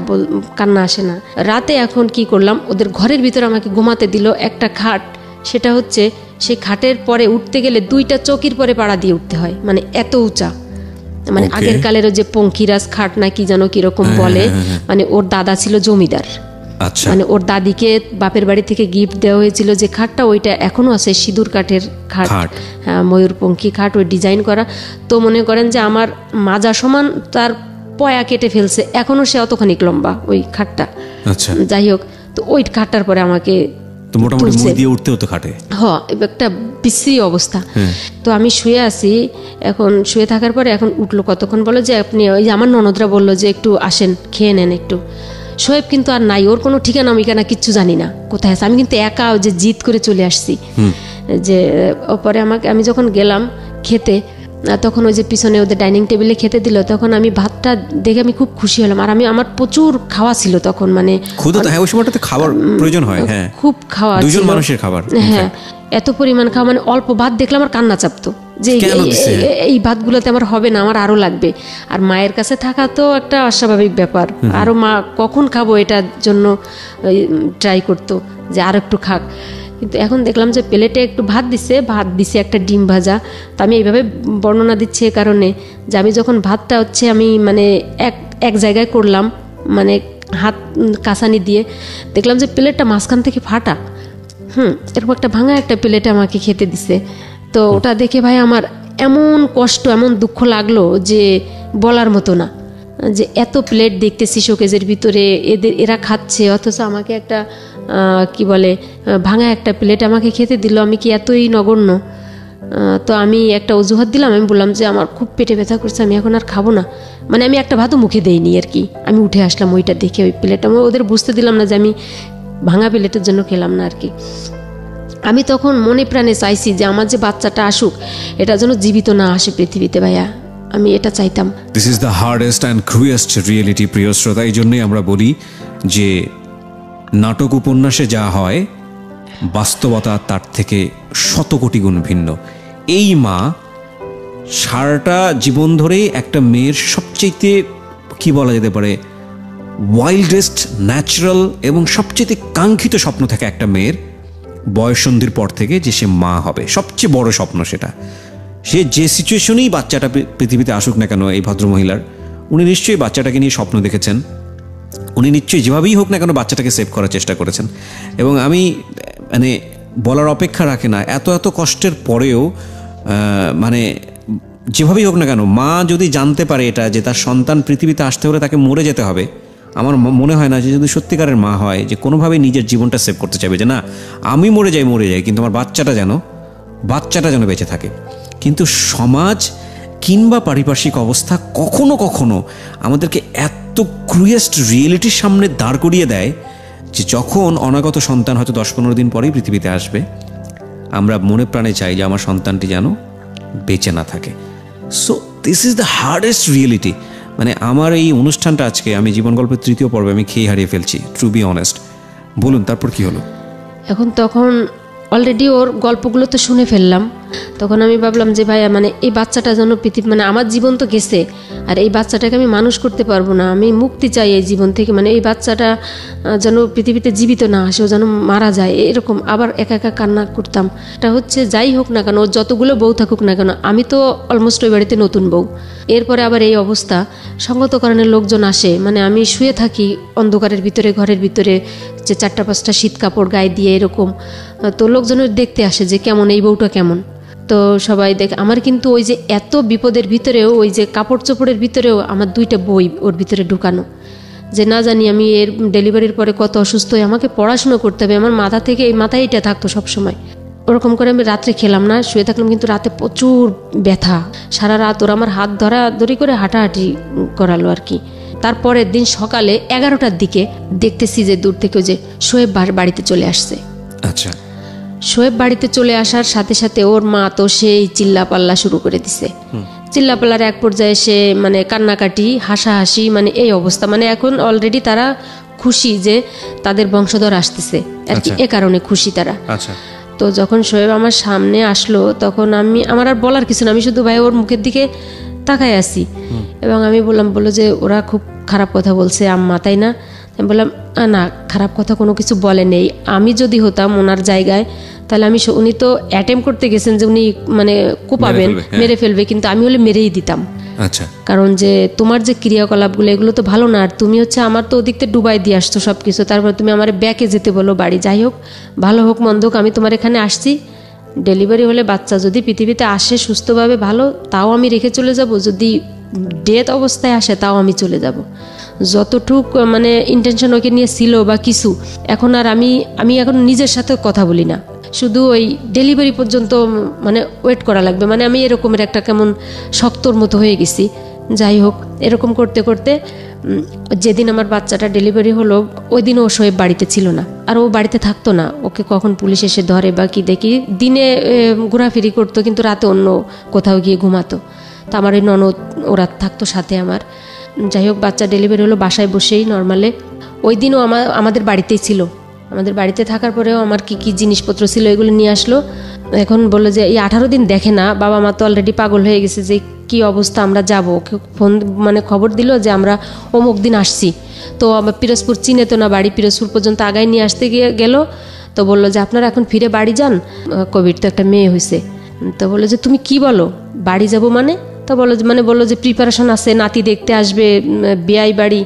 কান্না আসে না। রাতে এখন কি করলাম, ওদের ঘরের ভিতরে আমাকে ঘুমাতে দিল একটা খাট, সেটা হচ্ছে সেই খাটের পরে উঠতে গেলে 2টা চৌকির পরে পাড়া দিয়ে উঠতে হয়, মানে এত উঁচা। মানে আগের কালের যে পঙ্খিরাজ খাট না কি যেন কিরকম বলে, মানে ওর দাদা ছিল জমিদার, মানে ওর দাদিকে বাপের বাড়ি থেকে গিফট দেওয়া হয়েছিল যে খাটটা, ওইটা এখনো আছে, সিঁদুর কাঠের খাট, হ্যাঁ ময়ূরপঙ্খী খাট, ওই ডিজাইন করা। তো মনে করেন যে আমার মাজা সমান তার পয়া কেটে ফেলছে, এখনো সে অতখানি লম্বা ওই খাটটা। যাই হোক, তো ওই খাটটার পরে আমাকে একটা বিশ্রী অবস্থা। তো আমি শুয়ে আছি, এখন শুয়ে থাকার পরে এখন উঠলো কতক্ষণ, বলো যে আপনি ওই যে আমার ননদরা বললো যে একটু আসেন খেয়ে নেন একটু। শোয়েব কিন্তু আর নাই, ওর কোনো ঠিকানা মিকানা কিচ্ছু জানি না কোথায় আছে। আমি কিন্তু একা যে জিদ করে চলে আসছি, যে পরে আমি যখন গেলাম খেতে, তখন ওই যে পিছনে ওদের ডাইনিং টেবিলে খেতে দিল, তখন আমি ভাতটা দেখে আমি খুব খুশি হলাম। আর আমার প্রচুর খাওয়া ছিল তখন, মানে খুব খাওয়া, দুজন মানুষের খাবার, হ্যাঁ এত পরিমাণ খাওয়া, মানে অল্প ভাত দেখলাম আর কান্না চাপতো যে এই ভাতগুলোতে আমার হবে না, আমার আরো লাগবে। আর মায়ের কাছে থাকা তো একটা অস্বাভাবিক ব্যাপার, আরো মা কখন খাবো এটার জন্য ট্রাই করতো যে আর একটু খাক। কিন্তু এখন দেখলাম যে প্লেটে একটু ভাত দিছে একটা ডিম ভাজা। তো আমি এইভাবে বর্ণনা দিচ্ছি এ কারণে যে আমি যখন ভাতটা হচ্ছে আমি মানে এক জায়গায় করলাম, মানে হাত কাঁচানি দিয়ে দেখলাম যে প্লেটটা মাঝখান থেকে ফাটা, এরকম একটা ভাঙা একটা প্লেটে আমাকে খেতে দিছে। তো ওটা দেখে ভাই আমার এমন কষ্ট, এমন দুঃখ লাগলো যে বলার মতো না, যে এত প্লেট দেখতেছি শোকেজের ভিতরে, এরা খাচ্ছে, অথচ আমাকে একটা কি বলে ভাঙা একটা প্লেট আমাকে খেতে দিল, আমি কি এতই নগণ্য? তো আমি একটা অজুহাত দিলাম, আমি বললাম যে আমার খুব পেটে ব্যথা করছে, আমি এখন আর খাবো না। মানে আমি একটা ভাতও মুখে দেইনি আর কি, আমি উঠে আসলাম ওইটা দেখে, ওই প্লেটটা আমি ওদের বুঝতে দিলাম না যে আমি ভাঙা প্লেটের জন্য খেলাম না আর কি। আমি তখন মনে প্রাণে চাইছি যে আমার যে বাচ্চাটা আসুক, এটা যেন জীবিত না আসে পৃথিবীতে, ভাইয়া আমি এটা চাইতাম। This is the hardest and cruelest reality, প্রিয় শ্রোতা। এই জন্যই আমরা বলি যে নাটক উপন্যাসে যা হয় বাস্তবতা তার থেকে 100 কোটি গুণ ভিন্ন। এই মা সারাটা জীবন ধরেই একটা মেয়ের সবচেয়ে কি বলা যেতে পারে ওয়াইল্ডেস্ট, ন্যাচারাল এবং সবচেয়ে কাঙ্ক্ষিত স্বপ্ন থাকে একটা মেয়ের বয়ঃসন্ধির পর থেকে, যে সে মা হবে। সবচেয়ে বড় স্বপ্ন সেটা। সে যে সিচুয়েশনেই বাচ্চাটা পৃথিবীতে আসুক না কেন, এই ভদ্রমহিলার উনি নিশ্চয়ই বাচ্চাটাকে নিয়ে স্বপ্ন দেখেছেন, উনি নিশ্চয়ই যেভাবেই হোক না কেন বাচ্চাটাকে সেভ করার চেষ্টা করেছেন। এবং আমি মানে বলার অপেক্ষা রাখে না, এত কষ্টের পরেও মানে যেভাবেই হোক না কেন মা যদি জানতে পারে এটা, যে তার সন্তান পৃথিবীতে আসতে হলে তাকে মরে যেতে হবে, আমার মনে হয় না যে যদি সত্যিকারের মা হয় যে কোনোভাবেই নিজের জীবনটা সেভ করতে চাইবে, যে না আমি মরে যাই কিন্তু আমার বাচ্চাটা যেন বেঁচে থাকে। কিন্তু সমাজ কিংবা পারিপার্শ্বিক অবস্থা কখনো কখনো আমাদেরকে এত ক্রুয়েস্ট রিয়েলিটির সামনে দাঁড় করিয়ে দেয় যে যখন অনাগত সন্তান হয়তো 10-15 দিন পরেই পৃথিবীতে আসবে, আমরা মনে প্রাণে চাই যে আমার সন্তানটি যেন বেঁচে না থাকে। So this is the hardest reality. মানে আমার এই অনুষ্ঠানটা আজকে আমি জীবন গল্পের 3য় পর্বে আমি খেয়ে হারিয়ে ফেলছি, টু বি অনেস্ট। বলুন তারপর কি হলো? তখন অলরেডি ওর গল্পগুলো তো শুনে ফেললাম, তখন আমি ভাবলাম যে ভাইয়া মানে এই বাচ্চাটা যেন পৃথিবী, মানে আমার জীবন তো গেছে, আর এই বাচ্চাটাকে আমি মানুষ করতে পারবো না, আমি মুক্তি চাই এই জীবন থেকে, মানে এই বাচ্চাটা যেন পৃথিবীতে জীবিত না আসে, ও যেন মারা যায়। এরকম আবার একা কান্না করতাম। এটা হচ্ছে যাই হোক না কেন, ওর যতগুলো বউ থাকুক না কেন, আমি তো অলমোস্ট ওই বাড়িতে নতুন বউ। এরপরে আবার এই অবস্থা, সঙ্গতকরণের লোকজন আসে, মানে আমি শুয়ে থাকি অন্ধকারের ভিতরে, ঘরের ভিতরে, যে 4-5টা শীত কাপড় গায়ে দিয়ে এরকম। তো লোকজনের দেখতে আসে যে কেমন এই বউটা কেমন। তো সবাই দেখে আমার, কিন্তু ওই যে এত বিপদের ভিতরেও, ওই যে কাপড় চোপড়ের ভিতরেও আমার 2টা বই ওর ভিতরে ঢুকানো, যে না জানি আমি এর ডেলিভারির পরে কত অসুস্থ হয়ে আমাকে পড়াশোনা করতে হবে, আমার মাথায় এটা থাকতো সবসময়। ওরকম করে আমি রাত্রে খেলাম না, শুয়ে থাকলাম, কিন্তু রাতে প্রচুর ব্যথা, সারা রাত ওরা আমার হাত ধরাধরি করে হাঁটাহাঁটি করালো আর কি। তারপরের দিন সকালে 11টার দিকে দেখতেছি যে দূর থেকে যে শোয়েব বাড়িতে চলে আসছে। আচ্ছা, শোয়েব বাড়িতে চলে আসার সাথে সাথে ওর মা তো সেই চিল্লাপাল্লা শুরু করে দিছে। চিল্লাপাল্লার এক পর্যায়ে সে মানে কান্নাকাটি, হাসাহাসি, মানে এই অবস্থা। মানে এখন অলরেডি তারা খুশি যে তাদের বংশধর আসতেছে আর কি, এ কারণে খুশি তারা। আচ্ছা, তো যখন শোয়েব আমার সামনে আসলো তখন আমার আর বলার কিছু না, আমি শুধু ভাই ওর মুখের দিকে তাকায় আছি এবং আমি বললো যে ওরা খুব খারাপ কথা বলছে আম্মা, তাই না? আমি বললাম না, খারাপ কথা কোনো কিছু বলে নেই। আমি যদি হতাম ওনার জায়গায় তাহলে উনি তো অ্যাটেম্প করতে গেছেন যে উনি মানে কোপাবেন, মেরে ফেলবে, কিন্তু আমি হলে মেরেই দিতাম। আচ্ছা, কারণ যে তোমার যে ক্রিয়াকলাপগুলো এগুলো তো ভালো না, আর তুমি হচ্ছে আমার তো ওদিকতে ডুবাই দিয়ে আসছো সব কিছু, তারপর তুমি আমার ব্যাকে যেতে বলো বাড়ি। যাই হোক, ভালো হোক মন্দ হোক, আমি তোমার এখানে আসছি, ডেলিভারি হলে বাচ্চা যদি পৃথিবীতে আসে সুস্থভাবে ভালো, তাও আমি রেখে চলে যাব, যদি ডেথ অবস্থায় আসে তাও আমি চলে যাব। যতটুক মানে ইন্টেনশন ওকে নিয়ে ছিল বা কিছু, এখন আর আমি এখন নিজের সাথে কথা বলি না, শুধু ওই ডেলিভারি পর্যন্ত মানে ওয়েট করা লাগবে, মানে আমি এরকমের একটা কেমন শক্তর মতো হয়ে গেছি। যাই হোক, এরকম করতে করতে যেদিন আমার বাচ্চাটা ডেলিভারি হলো ওই দিন ও শোয়েব বাড়িতে ছিল না, আর ও বাড়িতে থাকতো না। ওকে কখন পুলিশ এসে ধরে বা কি দেখি, দিনে ঘোরাফেরি করতো কিন্তু রাতে অন্য কোথাও গিয়ে ঘুমাতো। তো আমার ওই ননদ ওরা থাকতো সাথে আমার। যাই হোক, বাচ্চা ডেলিভারি হলো বাসায় বসেই নর্মালে। ওই দিনও আমাদের বাড়িতেই ছিল। আমাদের বাড়িতে থাকার পরেও আমার কি কি জিনিসপত্র ছিল এগুলো নিয়ে আসলো। এখন বললো যে এই 18 দিন দেখে না, বাবা মা তো অলরেডি পাগল হয়ে গেছে যে কি অবস্থা, আমরা যাবো। ওকে ফোন মানে খবর দিল যে আমরা অমুক দিন আসছি। তো আমার পিরোজপুর চিনে তো না বাড়ি, পিরোজপুর পর্যন্ত আগায় নিয়ে আসতে গেল। তো বললো যে আপনারা এখন ফিরে বাড়ি যান, কোভিড তো একটা মেয়ে হয়েছে। তো বললো যে তুমি কি বলো, বাড়ি যাব মানে? তো বললো যে প্রিপারেশন আছে, নাতি দেখতে আসবে, বিয়াই বাড়ি,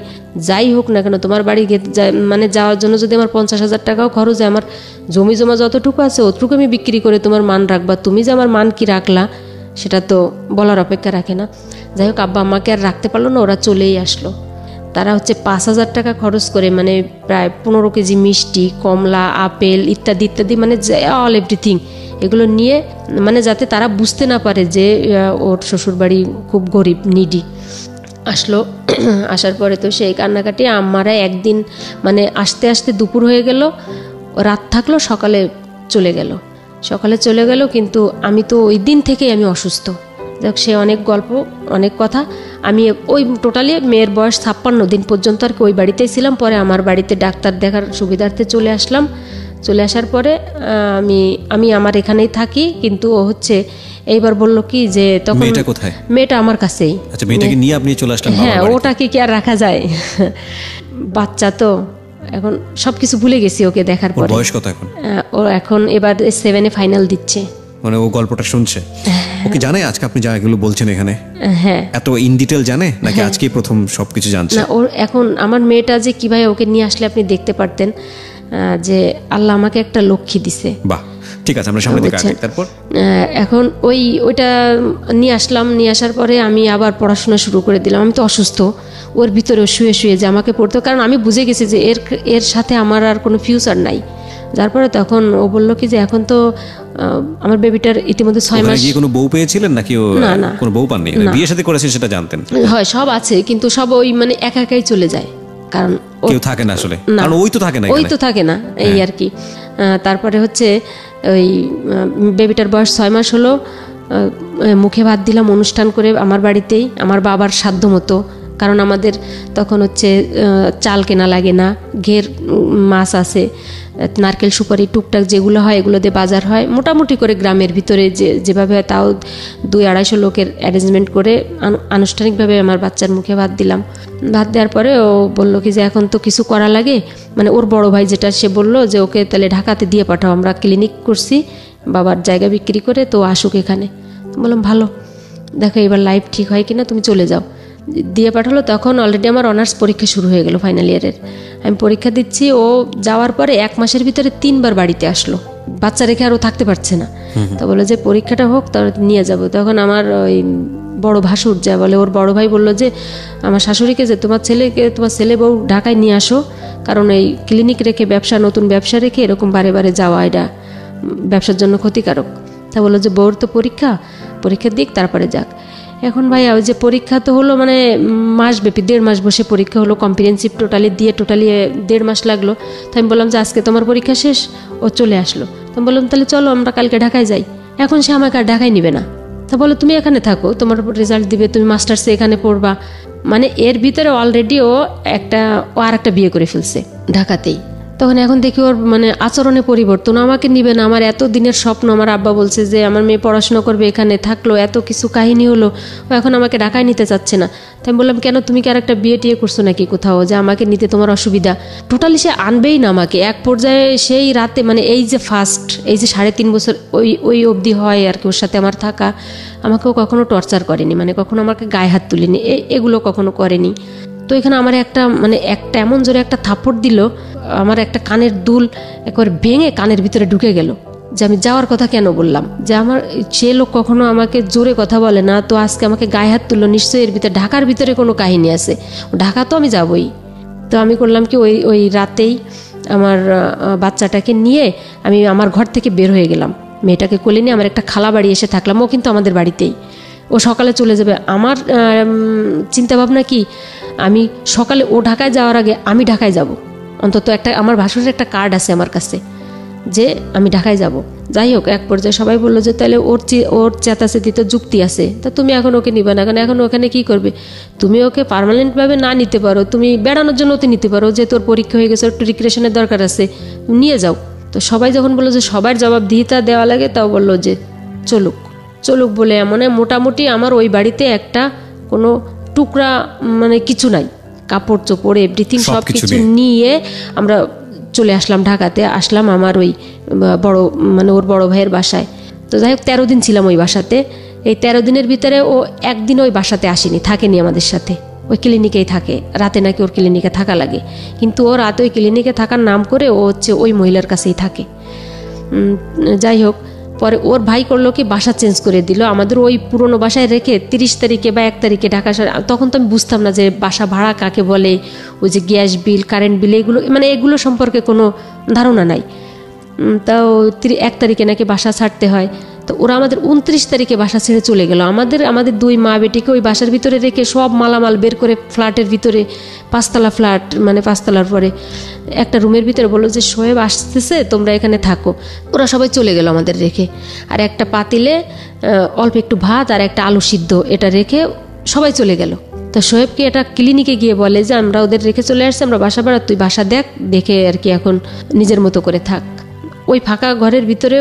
যাই হোক না কেন তোমার বাড়ি মানে যাওয়ার জন্য যদি আমার 50,000 টাকাও খরচ হয়, আমার জমি জমা যতটুকু আছে অতটুকু আমি বিক্রি করে তোমার মান রাখবা। তুমি যে আমার মান কি রাখলা সেটা তো বলার অপেক্ষা রাখে না। যাই হোক, আব্বা আমাকে আর রাখতে পারলো না, ওরা চলেই আসলো। তারা হচ্ছে 5,000 টাকা খরচ করে মানে প্রায় 15 কেজি মিষ্টি, কমলা, আপেল ইত্যাদি ইত্যাদি, মানে অল এভরিথিং এগুলো নিয়ে, মানে যাতে তারা বুঝতে না পারে যে ওর শ্বশুরবাড়ি খুব গরিব নিডি। আসলো। আসার পরে তো সেই কান্নাকাটি, আমারা একদিন মানে আসতে আসতে দুপুর হয়ে গেল, রাত থাকলো, সকালে চলে গেল। কিন্তু আমি তো ওই দিন থেকেই আমি অসুস্থ। দেখ, সে অনেক গল্প, অনেক কথা। আমি ওই টোটালি মেয়ের বয়স 56 দিন পর্যন্ত আর কি ওই বাড়িতেই ছিলাম। পরে আমার বাড়িতে ডাক্তার দেখার সুবিধার্থে চলে আসলাম। চলে আসার পরে আমি আমার এখানেই থাকি, কিন্তু ও হচ্ছে এইবার বললো কি যে তখন মেয়েটা কোথায়? মেয়েটা আমার কাছেই। আচ্ছা, মেয়েটাকে নিয়ে আপনি চলে আসলেন? হ্যাঁ, ওটাকে কি আর রাখা যায়? বাচ্চা তো এখন সবকিছু ভুলে গেছি ওকে দেখার পরে। বয়স কত এখন? ও এখন এবার 7-এ ফাইনাল দিচ্ছে। মানে ও গল্পটা শুনছে? ওকে জানে আজকে আপনি যা এগুলো বলছেন এখানে? হ্যাঁ, এত ইন ডিটেল জানে নাকি আজকেই প্রথম সবকিছু জানছে? না, ওর এখন আমার মেয়েটা যে কিভাবে ওকে নিয়ে আসলে আপনি দেখতে পারতেন যে আল্লাহ আমাকে একটা লক্ষ্মী দিছে। বাহ, ঠিক আছে, আমরা সামনে দিকে আগাই। তারপর এখন ওইটা নিয়ে আসলাম। নিয়ে আসার পরে আমি আবার পড়াশোনা শুরু করে দিলাম। আমি তো অসুস্থ, ওর ভিতরে শুয়ে শুয়ে যে আমাকে পড়তে, কারণ আমি বুঝে গেছি যে এর সাথে আমার আর কোনো ফিউচার নাই। যার পরে তখন ও বললো কি যে এখন তো আমার বেবিটার ইতিমধ্যে 6 মাস। কোনো বউ পেয়েছিলেন নাকি? না, কোনো বউ পাননি? বিয়ে শাদী করেছেন সেটা জানতেন? হয়, সব আছে, কিন্তু সব ওই মানে একা একাই চলে যায়, কারণ কেউ থাকে না আসলে, কারণ ওই তো থাকে না এই আর কি। তারপরে হচ্ছে ওই বেবিটার বয়স 6 মাস হলো, মুখে ভাত দিলাম অনুষ্ঠান করে আমার বাড়িতেই, আমার বাবার সাধ্য মতো। কারণ আমাদের তখন হচ্ছে চাল কেনা লাগে না, ঘের মাছ আছে, নারকেল সুপারি টুকটাক যেগুলো হয় এগুলো দিয়ে বাজার হয় মোটামুটি করে গ্রামের ভিতরে যেভাবে হয়, তাও 200-250 লোকের অ্যারেঞ্জমেন্ট করে আনুষ্ঠানিকভাবে আমার বাচ্চার মুখে ভাত দিলাম। ভাত দেওয়ার পরে ও বললো কি যে এখন তো কিছু করা লাগে, মানে ওর বড় ভাই যেটা, সে বললো যে ওকে তাহলে ঢাকাতে দিয়ে পাঠাও, আমরা ক্লিনিক করছি বাবার জায়গা বিক্রি করে, তো আসুক এখানে। বললাম ভালো, দেখো এবার লাইফ ঠিক হয় কিনা, তুমি চলে যাও। দিয়ে পাঠালো। তখন অলরেডি আমার অনার্স পরীক্ষা শুরু হয়ে গেল, ফাইনাল ইয়ারের। আমি পরীক্ষা দিচ্ছি, ও যাওয়ার পরে 1 মাসের ভিতরে 3 বার বাড়িতে আসলো, বাচ্চা রেখে আর ও থাকতে পারছে না। তো বললো যে পরীক্ষাটা হোক তার নিয়ে যাব। তখন আমার ওই বড় ভাসুর যা বলে, ওর বড় ভাই বললো যে আমার শাশুড়িকে যে তোমার ছেলে বউ ঢাকায় নিয়ে আসো, কারণ এই ক্লিনিক রেখে নতুন ব্যবসা রেখে এরকম বারে বারে যাওয়া এটা ব্যবসার জন্য ক্ষতিকারক। তা বললো যে বউর তো পরীক্ষা দিক, তারপরে যাক। এখন ভাইয়া ওই যে পরীক্ষা তো হলো মানে মাসব্যাপী 1.5 মাস বসে পরীক্ষা হলো, কম্প্রিহেনসিভ টোটালি 1.5 মাস লাগলো। তো আমি বললাম যে আজকে তোমার পরীক্ষা শেষ, ও চলে আসলো। তো আমি বললাম তাহলে চলো আমরা কালকে ঢাকায় যাই। এখন সে আমাকে আর ঢাকায় নিবে না, তা বলো তুমি এখানে থাকো, তোমার রেজাল্ট দিবে, তুমি মাস্টার্সে এখানে পড়বা। মানে এর ভিতরে অলরেডি ও আর একটা বিয়ে করে ফেলছে ঢাকাতেই। তখন এখন দেখি ওর মানে আচরণে পরিবর্তন, আমাকে নিবে না। আমার এত দিনের স্বপ্ন, আমার আব্বা বলছে যে আমার মেয়ে পড়াশোনা করবে, এখানে থাকলো, এত কিছু কাহিনী হলো, ও এখন আমাকে ঢাকায় নিতে চাচ্ছে না। তাই আমি বললাম কেন, তুমি কি আর একটা বিয়ে টিয়ে করছো নাকি কোথাও যে আমাকে নিতে তোমার অসুবিধা? টোটালি সে আনবেই না আমাকে। এক পর্যায়ে সেই রাতে মানে এই যে ফার্স্ট এই যে 3.5 বছর ওই অবধি হয় আর কি ওর সাথে আমার থাকা, আমাকেও কখনো টর্চার করেনি, মানে কখনো আমাকে গায়ে হাত তুলিনি, এগুলো কখনো করেনি। তো এখানে আমার একটা এমন জোরে একটা থাপ্পড় দিল, আমার একটা কানের দুল একবার ভেঙে কানের ভিতরে ঢুকে গেল। যে আমি যাওয়ার কথা কেন বললাম, যে আমার সে লোক কখনো আমাকে জোরে কথা বলে না, তো আজকে আমাকে গায়ে হাত তুললো, নিশ্চয়ই এর ভিতরে ঢাকার ভিতরে কোনো কাহিনী আছে, ঢাকা তো আমি যাবই। তো আমি করলাম কি ওই রাতেই আমার বাচ্চাটাকে নিয়ে আমি আমার ঘর থেকে বের হয়ে গেলাম, মেয়েটাকে কোলে নিয়ে আমার একটা খালা বাড়ি এসে থাকলাম। ও কিন্তু আমাদের বাড়িতেই, ও সকালে চলে যাবে। আমার চিন্তাভাবনা কি, আমি সকালে ও ঢাকায় যাওয়ার আগে আমি ঢাকায় যাব, অন্তত আমার ভাসুরের একটা কার্ড আছে আমার কাছে যে আমি ঢাকায় যাব। যাই হোক, এক পর্যায়ে সবাই বললো যে তাহলে ওর চেতাচেতি তো যুক্তি আছে, তা তুমি এখন ওকে নিবে না, কারণ এখন ওখানে কি করবে? তুমি ওকে পার্মানেন্টভাবে না নিতে পারো, তুমি বেড়ানোর জন্য ওতে নিতে পারো, যে তোর পরীক্ষা হয়ে গেছে, একটু রিক্রিয়েশনের দরকার আছে, নিয়ে যাও। তো সবাই যখন বললো যে সবার জবাবদিহিতা দেওয়া লাগে, তাও বললো যে চলুক বলে মোটামুটি আমার ওই বাড়িতে একটা কোনো টুকরা মানে কিছু নাই, কাপড় চোপড় এভরিথিং সব কিছু নিয়ে আমরা চলে আসলাম ঢাকাতে। আসলাম আমার ওই ওর বড় ভাইয়ের বাসায়। তো যাই হোক 13 দিন ছিলাম ওই বাসাতে। এই 13 দিনের ভিতরে ও একদিন ওই বাসাতে আসেনি, থাকেনি আমাদের সাথে, ওই ক্লিনিকেই থাকে। রাতে নাকি ওর ক্লিনিকে থাকা লাগে, কিন্তু ও রাতে ওই ক্লিনিকে থাকার নাম করে ও ওই মহিলার কাছেই থাকে। যাই হোক, পরে ওর ভাই করলো কি বাসা চেঞ্জ করে দিল, আমাদের ওই পুরনো বাসায় রেখে 30 তারিখে বা 1 তারিখে ঢাকা। তখন তো আমি বুঝতাম না যে বাসা ভাড়া কাকে বলে, ওই যে গ্যাস বিল, কারেন্ট বিল, এগুলো সম্পর্কে কোনো ধারণা নাই। তাও 1 তারিখে নাকি বাসা ছাড়তে হয়। তো ওরা আমাদের 29 তারিখে বাসা ছেড়ে চলে গেল। আমাদের 2 মা বেটিকে ওই বাসার ভিতরে রেখে সব মালামাল বের করে ফ্ল্যাটের ভিতরে, 5তলা ফ্ল্যাট, 5তলার পরে একটা রুমের ভিতরে বললো যে শোয়েব আসতেছে, তোমরা এখানে থাকো। ওরা সবাই চলে গেল আমাদের রেখে। আর একটা পাতিলে অল্প একটু ভাত আর একটা আলু সিদ্ধ এটা রেখে সবাই চলে গেল। তো শোয়েবকে এটা ক্লিনিকে গিয়ে বলে যে আমরা ওদের রেখে চলে আসছি, আমরা বাসা ভাড়া, তুই বাসা দেখে আর কি এখন নিজের মতো করে থাক। ওই ফাঁকা ঘরের ভিতরে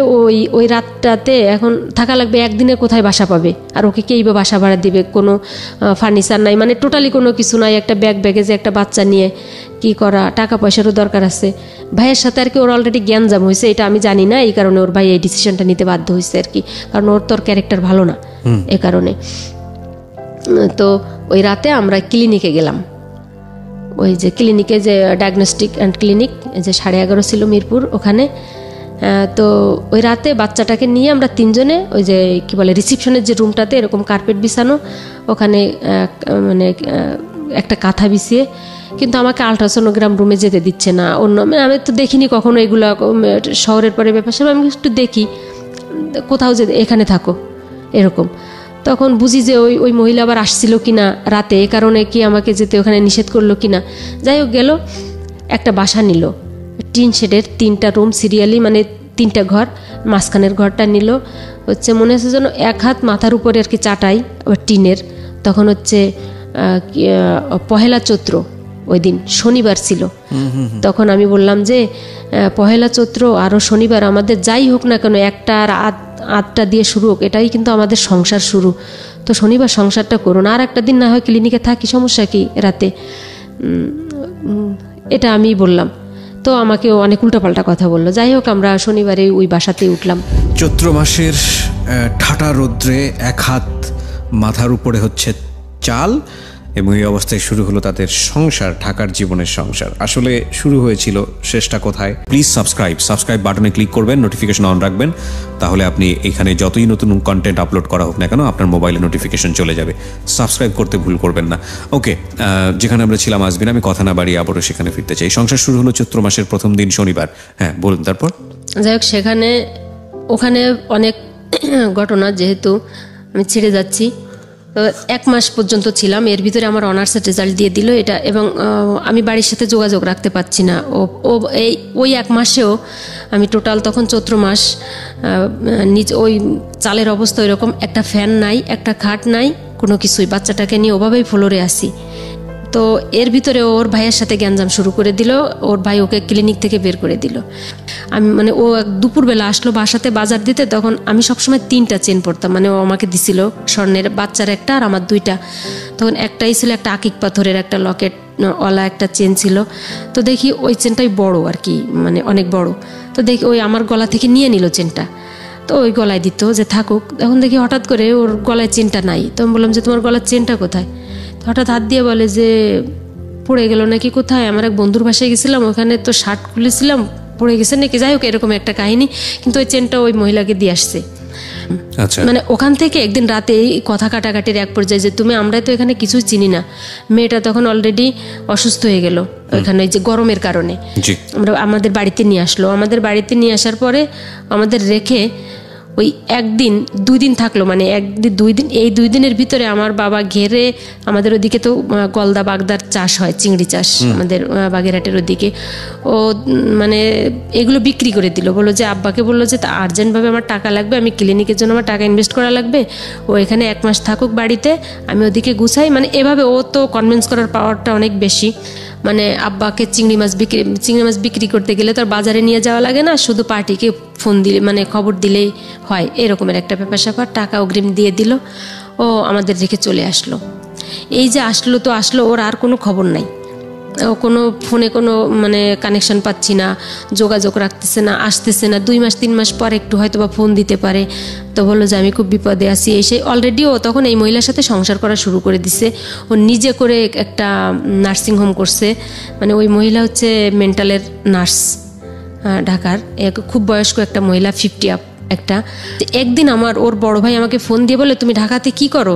ওই রাতটাতে এখন থাকা লাগবে, একদিনে কোথায় বাসা পাবে? আর ওকে কেই বা বাসা ভাড়া দিবে? কোনো ফার্নিচার নাই, টোটালি কোনো কিছু নাই। একটা ব্যাগেজে একটা বাচ্চা নিয়ে কি করা, টাকা পয়সারও দরকার আছে। ভাইয়ের সাথে আর কি ওর অলরেডি জ্ঞানজাম হয়েছে, এটা আমি জানি না, এই কারণে ওর ভাই এই ডিসিশনটা নিতে বাধ্য হয়েছে আর কি, কারণ ওর তোর ক্যারেক্টার ভালো না এ কারণে। তো ওই রাতে আমরা ক্লিনিকে গেলাম, ওই যে ক্লিনিকে যে ডায়াগনস্টিক অ্যান্ড ক্লিনিক যে 11:30 ছিল মিরপুর, ওখানে। তো ওই রাতে বাচ্চাটাকে নিয়ে আমরা 3 জনে ওই যে কি বলে রিসিপশনের যে রুমটাতে এরকম কার্পেট বিছানো, ওখানে একটা কাঁথা বিছিয়ে, কিন্তু আমাকে আলট্রাসোনোগ্রাম রুমে যেতে দিচ্ছে না। আমি তো দেখিনি কখনো এগুলো, শহরের পরে ব্যাপার সব আমি একটু দেখি, কোথাও যে এখানে থাকো এরকম। তখন বুঝি যে ওই মহিলা আবার আসছিল কিনা রাতে, এ কারণে কি আমাকে যেতে ওখানে নিষেধ করলো কিনা। যাই হোক, গেল একটা বাসা নিল, টিন শেডের 3টা রুম সিরিয়ালি, 3টা ঘর, মাঝখানের ঘরটা নিল হচ্ছে মনে হচ্ছে যেন 1 হাত মাথার উপরে আর কি চাটাই, আবার টিনের। তখন হচ্ছে 1 চৈত্র, ওই দিন শনিবার ছিল। তখন আমি বললাম যে 1 চৈত্র আরও শনিবার, আমাদের যাই হোক না কেন 1টা আর 8টা দিয়ে শুরু হোক, এটাই কিন্তু আমাদের সংসার শুরু। তো শনিবার সংসারটা করুন, আর একটা দিন না হয় ক্লিনিকে থাকি, সমস্যা কি রাতে? এটা আমি বললাম। তো আমাকে অনেক উল্টাপাল্টা কথা বললো। যাই হোক, আমরা শনিবারে ওই বাসাতেই উঠলাম। চৈত্র মাসের ঠাটা রৌদ্রে 1 হাত মাথার উপরে হচ্ছে চাল, এবং এই অবস্থায় শুরু হলো তাদের সংসার, ঢাকার জীবনের সংসার। আসলে শুরু হয়েছিল, শেষটা কোথায়? প্লিজ সাবস্ক্রাইব বাটনে ক্লিক করবেন, নোটিফিকেশন অন রাখবেন, তাহলে আপনি এখানে যতই নতুন কন্টেন্ট আপলোড করা হোক না কেন আপনার মোবাইলে নোটিফিকেশন চলে যাবে। সাবস্ক্রাইব করতে ভুল করবেন না। ওকে, যেখানে আমরা ছিলাম আসবেন, আমি কথা না বাড়িয়ে আবারও সেখানে ফিরতে চাই। সংসার শুরু হলো চৈত্র মাসের প্রথম দিন শনিবার। হ্যাঁ, বলুন তারপর। যাই হোক, ওখানে অনেক ঘটনা, যেহেতু আমি ছেড়ে যাচ্ছি তো 1 মাস পর্যন্ত ছিলাম, এর ভিতরে আমার অনার্সের রেজাল্ট দিয়ে দিল এটা, এবং আমি বাড়ির সাথে যোগাযোগ রাখতে পারছি না। ওই 1 মাসেও আমি টোটাল তখন চৈত্র মাস, ওই চালের অবস্থা ওইরকম, একটা ফ্যান নাই, একটা খাট নাই, কোনো কিছুই, বাচ্চাটাকে নিয়ে ওভাবেই ফ্লোরে আসি। তো এর ভিতরে ওর ভাইয়ের সাথে গ্যাঞ্জাম শুরু করে দিল, ওর ভাই ওকে ক্লিনিক থেকে বের করে দিল। আমি মানে ও দুপুরবেলা আসলো বাসাতে বাজার দিতে, তখন আমি সবসময় 3টা চেন পরতাম, মানে ও আমাকে দিছিল স্বর্ণের, বাচ্চার একটা আর আমার 2টা। তখন একটাই ছিল একটা আকিক পাথরের একটা লকেট ওয়ালা একটা চেন ছিল। তো দেখি ওই চেনটাই বড় আর কি, মানে অনেক বড়। তো দেখি ওই আমার গলা থেকে নিয়ে নিল চেনটা, তো ওই গলায় দিত যে থাকুক। এখন দেখি হঠাৎ করে ওর গলায় চেনটা নাই। তো আমি বললাম যে তোমার গলার চেনটা কোথায়? হঠাৎ হাত দিয়ে বলে যে পড়ে গেল নাকি কোথায়, আমার এক বন্ধুর বাসায় গেছিলাম, ওখানে তো শার্ট খুলেছিলাম, পড়ে গেছে নাকি, যাই হোক এরকম একটা কাহিনী। কিন্তু ওই চেনটা ওই মহিলাকে দিয়ে আসছে। মানে ওখান থেকে একদিন রাতে কথা কাটাকাটির এক পর্যায়ে যে আমরা তো এখানে কিছুই চিনি না, মেয়েটা তখন অলরেডি অসুস্থ হয়ে গেল ওখানে যে গরমের কারণে, আমাদের বাড়িতে নিয়ে আসলো। আমাদের বাড়িতে নিয়ে আসার পরে আমাদের রেখে ওই 1-2 দিন থাকলো, মানে 1-2 দিন। এই 2 দিনের ভিতরে আমার বাবা ঘেরে, আমাদের ওদিকে তো গলদা বাগদার চাষ হয়, চিংড়ি চাষ আমাদের বাগেরহাটের ওদিকে, ও মানে এগুলো বিক্রি করে দিল। বললো যে আব্বাকে বললো যে আর্জেন্টভাবে আমার টাকা লাগবে, আমি ক্লিনিকের জন্য আমার টাকা ইনভেস্ট করা লাগবে, ও এখানে 1 মাস থাকুক বাড়িতে, আমি ওদিকে গুছাই। মানে এভাবে ও তো কনভিন্স করার পাওয়ারটা অনেক বেশি। মানে আব্বাকে চিংড়ি মাছ বিক্রি করতে গেলে তো আর বাজারে নিয়ে যাওয়া লাগে না, শুধু পার্টিকে ফোন দিলে, মানে খবর দিলেই হয়, এরকমের একটা ব্যাপার। টাকা অগ্রিম দিয়ে দিল, ও আমাদের রেখে চলে আসলো। এই যে আসলো তো আসলো, ওর আর কোনো খবর নাই, ও কোনো ফোনে কোনো মানে কানেকশন পাচ্ছি না, যোগাযোগ রাখতেছে না, আসতেছে না। 2 মাস 3 মাস পর একটু হয়তো বা ফোন দিতে পারে। তো বললো যে আমি খুব বিপদে আছি, এসে অলরেডি ও তখন এই মহিলার সাথে সংসার করা শুরু করে দিছে। ও নিজে করে একটা নার্সিং হোম করছে, মানে ওই মহিলা হচ্ছে মেন্টালের নার্স, ঢাকার খুব বয়স্ক একটা মহিলা, 50 আপ একটা। একদিন ওর বড় ভাই আমাকে ফোন দিয়ে বলে, তুমি ঢাকাতে কি করো?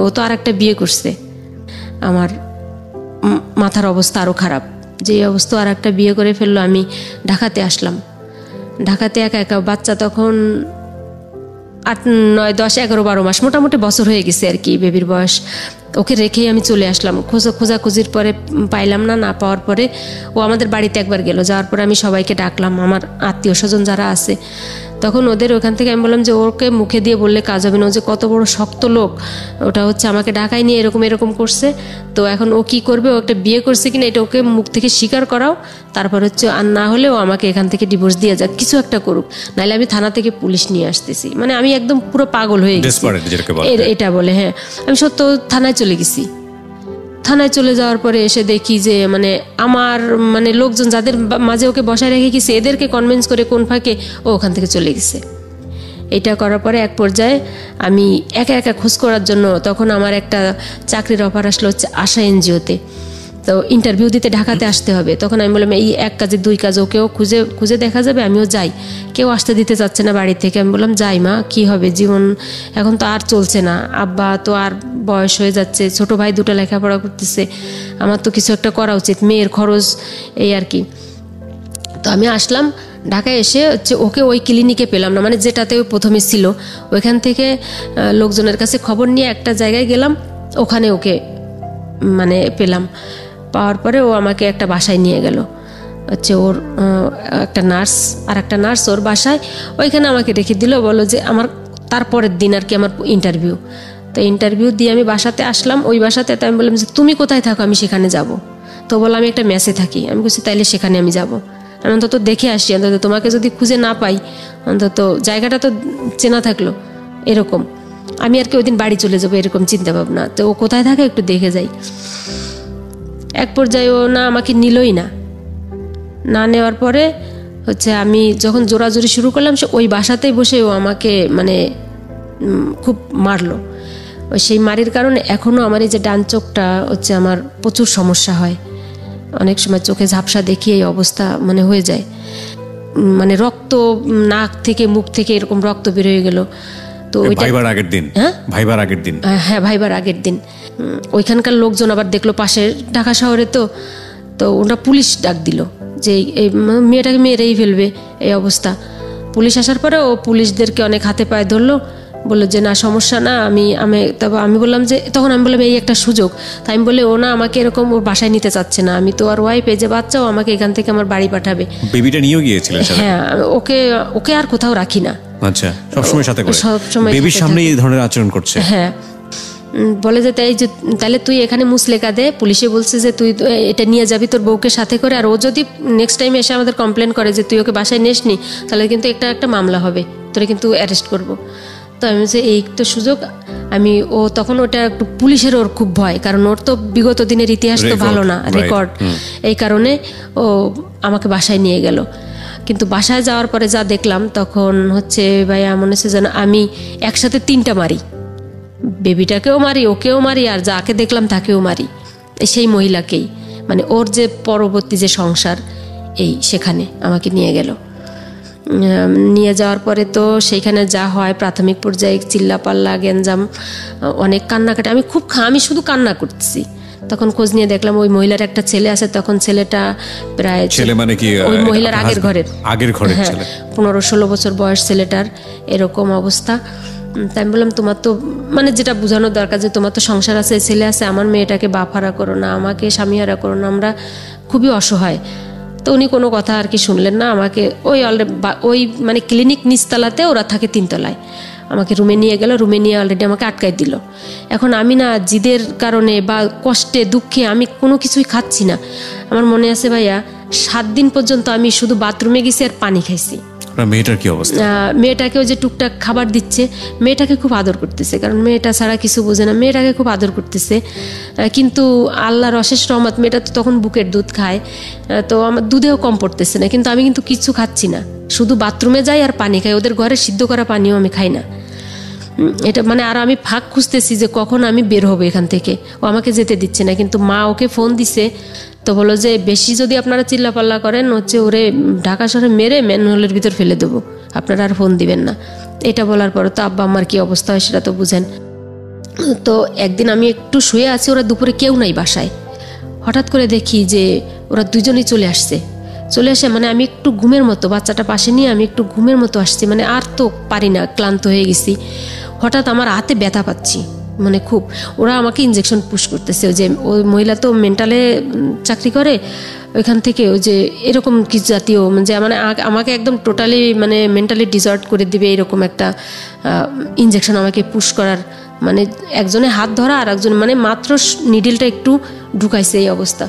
ও তো আর একটা বিয়ে করছে। আমার মাথার অবস্থা আরও খারাপ, যে অবস্থা, আর একটা বিয়ে করে ফেললো। আমি ঢাকাতে আসলাম। ঢাকাতে একা বাচ্চা তখন 8, 9, 10, 11, 12 মাস, মোটামুটি বছর হয়ে গেছে আর কি বেবির বয়স। ওকে রেখেই আমি চলে আসলাম। খোঁজাখুঁজির পরে পাইলাম না, পাওয়ার পরে ও আমাদের বাড়িতে একবার গেল। যাওয়ার পরে আমি সবাইকে ডাকলাম, আমার আত্মীয় স্বজন যারা আছে, তখন ওদের ওখান থেকে আমি বললাম যে ওকে মুখে দিয়ে বললে কাজ হবে না, ও যে কত বড় শক্ত লোক, ওটা হচ্ছে আমাকে ঢাকায় নিয়ে এরকম করছে। তো এখন ও কি করবে, ও একটা বিয়ে করছে কিনা এটা ওকে মুখ থেকে স্বীকার করাও, তারপর হচ্ছে আর না হলে ও আমাকে এখান থেকে ডিভোর্স দিয়ে যাক, কিছু একটা করুক, নাহলে আমি থানা থেকে পুলিশ নিয়ে আসতেছি। মানে আমি একদম পুরো পাগল হয়ে গেছি এটা বলে। হ্যাঁ, আমি সত্য থানায় চলে গেছি। থানায় চলে যাওয়ার পরে এসে দেখি যে মানে আমার মানে লোকজন যাদের মাঝে ওকে বসায় রেখে গেছে, এদেরকে কনভিন্স করে কোন ফাঁকে ও ওখান থেকে চলে গেছে। এটা করার পরে এক পর্যায়ে আমি একা খোঁজ করার জন্য, তখন আমার একটা চাকরির অফার আসলো হচ্ছে আশা এনজিওতে। তো ইন্টারভিউ দিতে ঢাকাতে আসতে হবে। তখন আমি বললাম এই 1 কাজে 2 কাজ, ওকেও খুঁজে দেখা যাবে, আমিও যাই। কেউ আসতে দিতে চাচ্ছে না বাড়ি থেকে। আমি বললাম যাই মা, কি হবে, জীবন এখন তো আর চলছে না, আব্বা তো আর বয়স হয়ে যাচ্ছে, ছোট ভাই 2টা লেখাপড়া করতেছে, আমার তো কিছু একটা করা উচিত, মেয়ের খরচ, এই আর কি। তো আমি আসলাম ঢাকায়। এসে হচ্ছে ওকে ওই ক্লিনিকে পেলাম না, মানে যেটাতে ও প্রথমে ছিল, ওইখান থেকে লোকজনের কাছে খবর নিয়ে একটা জায়গায় গেলাম, ওখানে ওকে মানে পেলাম। পাওয়ার পরে ও আমাকে একটা বাসায় নিয়ে গেল, হচ্ছে ওর একটা নার্স ওর বাসায়, ওইখানে আমাকে রেখে দিল। বলো যে আমার তারপরের দিন আর কি আমার ইন্টারভিউ। তো ইন্টারভিউ দিয়ে আমি বাসাতে আসলাম। ওই বাসাতে তো আমি বললাম যে তুমি কোথায় থাকো, আমি সেখানে যাব। তো বললাম আমি একটা মেসে থাকি। আমি বলছি তাইলে সেখানে আমি যাব, আমি অন্তত দেখে আসি, অন্তত তোমাকে যদি খুঁজে না পাই অন্তত জায়গাটা তো চেনা থাকলো, এরকম। আমি আর কি ওই দিন বাড়ি চলে যাবো এরকম চিন্তা ভাবনা। তো ও কোথায় থাকে একটু দেখে যাই। এক পর্যায়ে ও না আমাকে নিলই না নেওয়ার পরে হচ্ছে আমি যখন জোরাজোরি শুরু করলাম, সে ওই বাসাতেই বসে ও আমাকে মানে খুব মারলো। ওই সেই মারির কারণে এখনও আমার এই যে ডান চোখটা হচ্ছে আমার প্রচুর সমস্যা হয়, অনেক সময় চোখে ঝাপসা দেখি এই অবস্থা মানে হয়ে যায়, মানে রক্ত নাক থেকে মুখ থেকে এরকম রক্ত বের হয়ে গেল। তো ভাইবার আগের দিন, হ্যাঁ ভাইবার আগের দিন ওইখানকার লোকজন আবার দেখলো, পাশে ঢাকা শহরে তো ওরা পুলিশ ডাক দিল যে এই মেয়েটাকে মেরেই ফেলবে এই অবস্থা। পুলিশ আসার পরে ও পুলিশদেরকে অনেক হাতে পায়ে ধরলো, বললো যে না সমস্যা না, তবে আমি বললাম যে তখন আমি বললাম এই একটা সুযোগ, তাই আমি বলে ও না আমাকে এরকম ওর বাসায় নিতে চাচ্ছে না, আমি তো আর ওয়াইফ, এই যে বাচ্চাও আমাকে এখান থেকে আমার বাড়ি পাঠাবে। বেবিটা নিয়েও গিয়েছিলেন? হ্যাঁ, ওকে আর কোথাও রাখি না। আচ্ছা, সবসময় সাথে করে? সবসময় বেবির সামনে এই ধরনের আচরণ করছে? হ্যাঁ, বলে যে তাহলে তুই এখানে মুসলেকা দে, পুলিশে বলছে যে তুই এটা নিয়ে যাবি তোর বউকে সাথে করে, আর ও যদি নেক্সট টাইম এসে আমাদের কমপ্লেন করে যে তুই ওকে বাসায় নিসনি, তাহলে কিন্তু একটা মামলা হবে, তোরে কিন্তু অ্যারেস্ট করবো। তো আমি বলছি এই তো সুযোগ। ও তখন ওটা একটু পুলিশের ওর খুব ভয়, কারণ ওর তো বিগত দিনের ইতিহাস তো ভালো না, রেকর্ড, এই কারণে ও আমাকে বাসায় নিয়ে গেল। কিন্তু বাসায় যাওয়ার পরে যা দেখলাম তখন হচ্ছে ভাইয়া মনে হচ্ছে যেন আমি একসাথে 3টা মারি, বেবিটাকেও মারি, ওকেও মারি, আর যাকে দেখলাম তাকেও মারি, সেই মহিলাকেই, মানে ওর যে পরবর্তী যে সংসার সেখানে আমাকে নিয়ে গেল। নিয়ে যাওয়ার পরে তো সেইখানে যা হয় প্রাথমিক পর্যায়ে চিল্লাপাল্লা, গ্যাঞ্জাম, অনেক কান্নাকাটি, আমি শুধু কান্না করতেছি। তখন খোঁজ নিয়ে দেখলাম ওই মহিলার একটা ছেলে আছে, তখন ছেলেটা প্রায়, ছেলে মানে কি ওই মহিলার আগের ঘরের হ্যাঁ, 15-16 বছর বয়স ছেলেটার, এরকম অবস্থা। তাই আমি বললাম তোমার তো মানে যেটা বোঝানোর দরকার যে তোমার তো সংসার আছে, ছেলে আছে, আমার মেয়েটাকে বাপ হারা করো না, আমাকে স্বামী হারা করো না, আমরা খুবই অসহায়। তো উনি কোনো কথা আর কি শুনলেন না, আমাকে ওই মানে ক্লিনিক নিচতলাতে, ওরা থাকে 3 তলায়, আমাকে রুমে নিয়ে গেল। রুমে নিয়ে অলরেডি আমাকে আটকাই দিল। এখন আমি না জিদের কারণে বা কষ্টে দুঃখে আমি কোনো কিছুই খাচ্ছি না। আমার মনে আছে ভাইয়া 7 দিন পর্যন্ত আমি শুধু বাথরুমে গেছি আর পানি খাইছি। মেয়েটার কি অবস্থা? মেয়েটাকেও যে টুকটাক খাবার দিচ্ছে, মেয়েটাকে খুব আদর করতেছে, কারণ মেয়েটা ছাড়া কিছু বোঝে না, মেয়েটাকে খুব আদর করতেছে। কিন্তু আল্লাহর অশেষ রহমত, মেয়েটা তো তখন বুকের দুধ খায়, তো আমার দুধেও কম পড়তেছে না, কিন্তু আমি কিন্তু কিছু খাচ্ছি না, শুধু বাথরুমে যাই আর পানি খাই, ওদের ঘরে সিদ্ধ করা পানিও আমি খাই না। এটা মানে আর আমি ফাঁক খুঁজতেছি যে কখন আমি বের হবো এখান থেকে, ও আমাকে যেতে দিচ্ছে না। কিন্তু মা ওকে ফোন দিছে, তো বলো যে বেশি যদি আপনারা চিল্লাপাল্লা করেন হচ্ছে ওরে ঢাকা শহরে মেরে ম্যানহোলের ভিতর ফেলে দেবো, আপনারা আর ফোন দিবেন না। এটা বলার পরে তো আব্বা আমার কি অবস্থা হয় সেটা তো বুঝেন। তো একদিন আমি একটু শুয়ে আছি, ওরা দুপুরে কেউ নাই বাসায়, হঠাৎ করে দেখি যে ওরা দুজনেই চলে আসে, মানে আমি একটু ঘুমের মতো, বাচ্চাটা পাশে নিয়ে আমি একটু ঘুমের মতো আসছি, মানে আর তো পারি না, ক্লান্ত হয়ে গেছি। হঠাৎ আমার হাতে ব্যথা পাচ্ছি, মানে খুব, ওরা আমাকে ইঞ্জেকশন পুশ করতেছে। ওই যে ওই মহিলা তো মেন্টালে চাকরি করে, ওইখান থেকে ওই যে এরকম কিছু জাতীয়, যে মানে আমাকে একদম টোটালি মানে মেন্টালি ডিসঅর্ড করে দিবে এরকম একটা ইঞ্জেকশন আমাকে পুশ করার, মানে একজনে হাত ধরা আর একজন মানে মাত্র নিডেলটা একটু ঢুকাইছে, এই অবস্থা।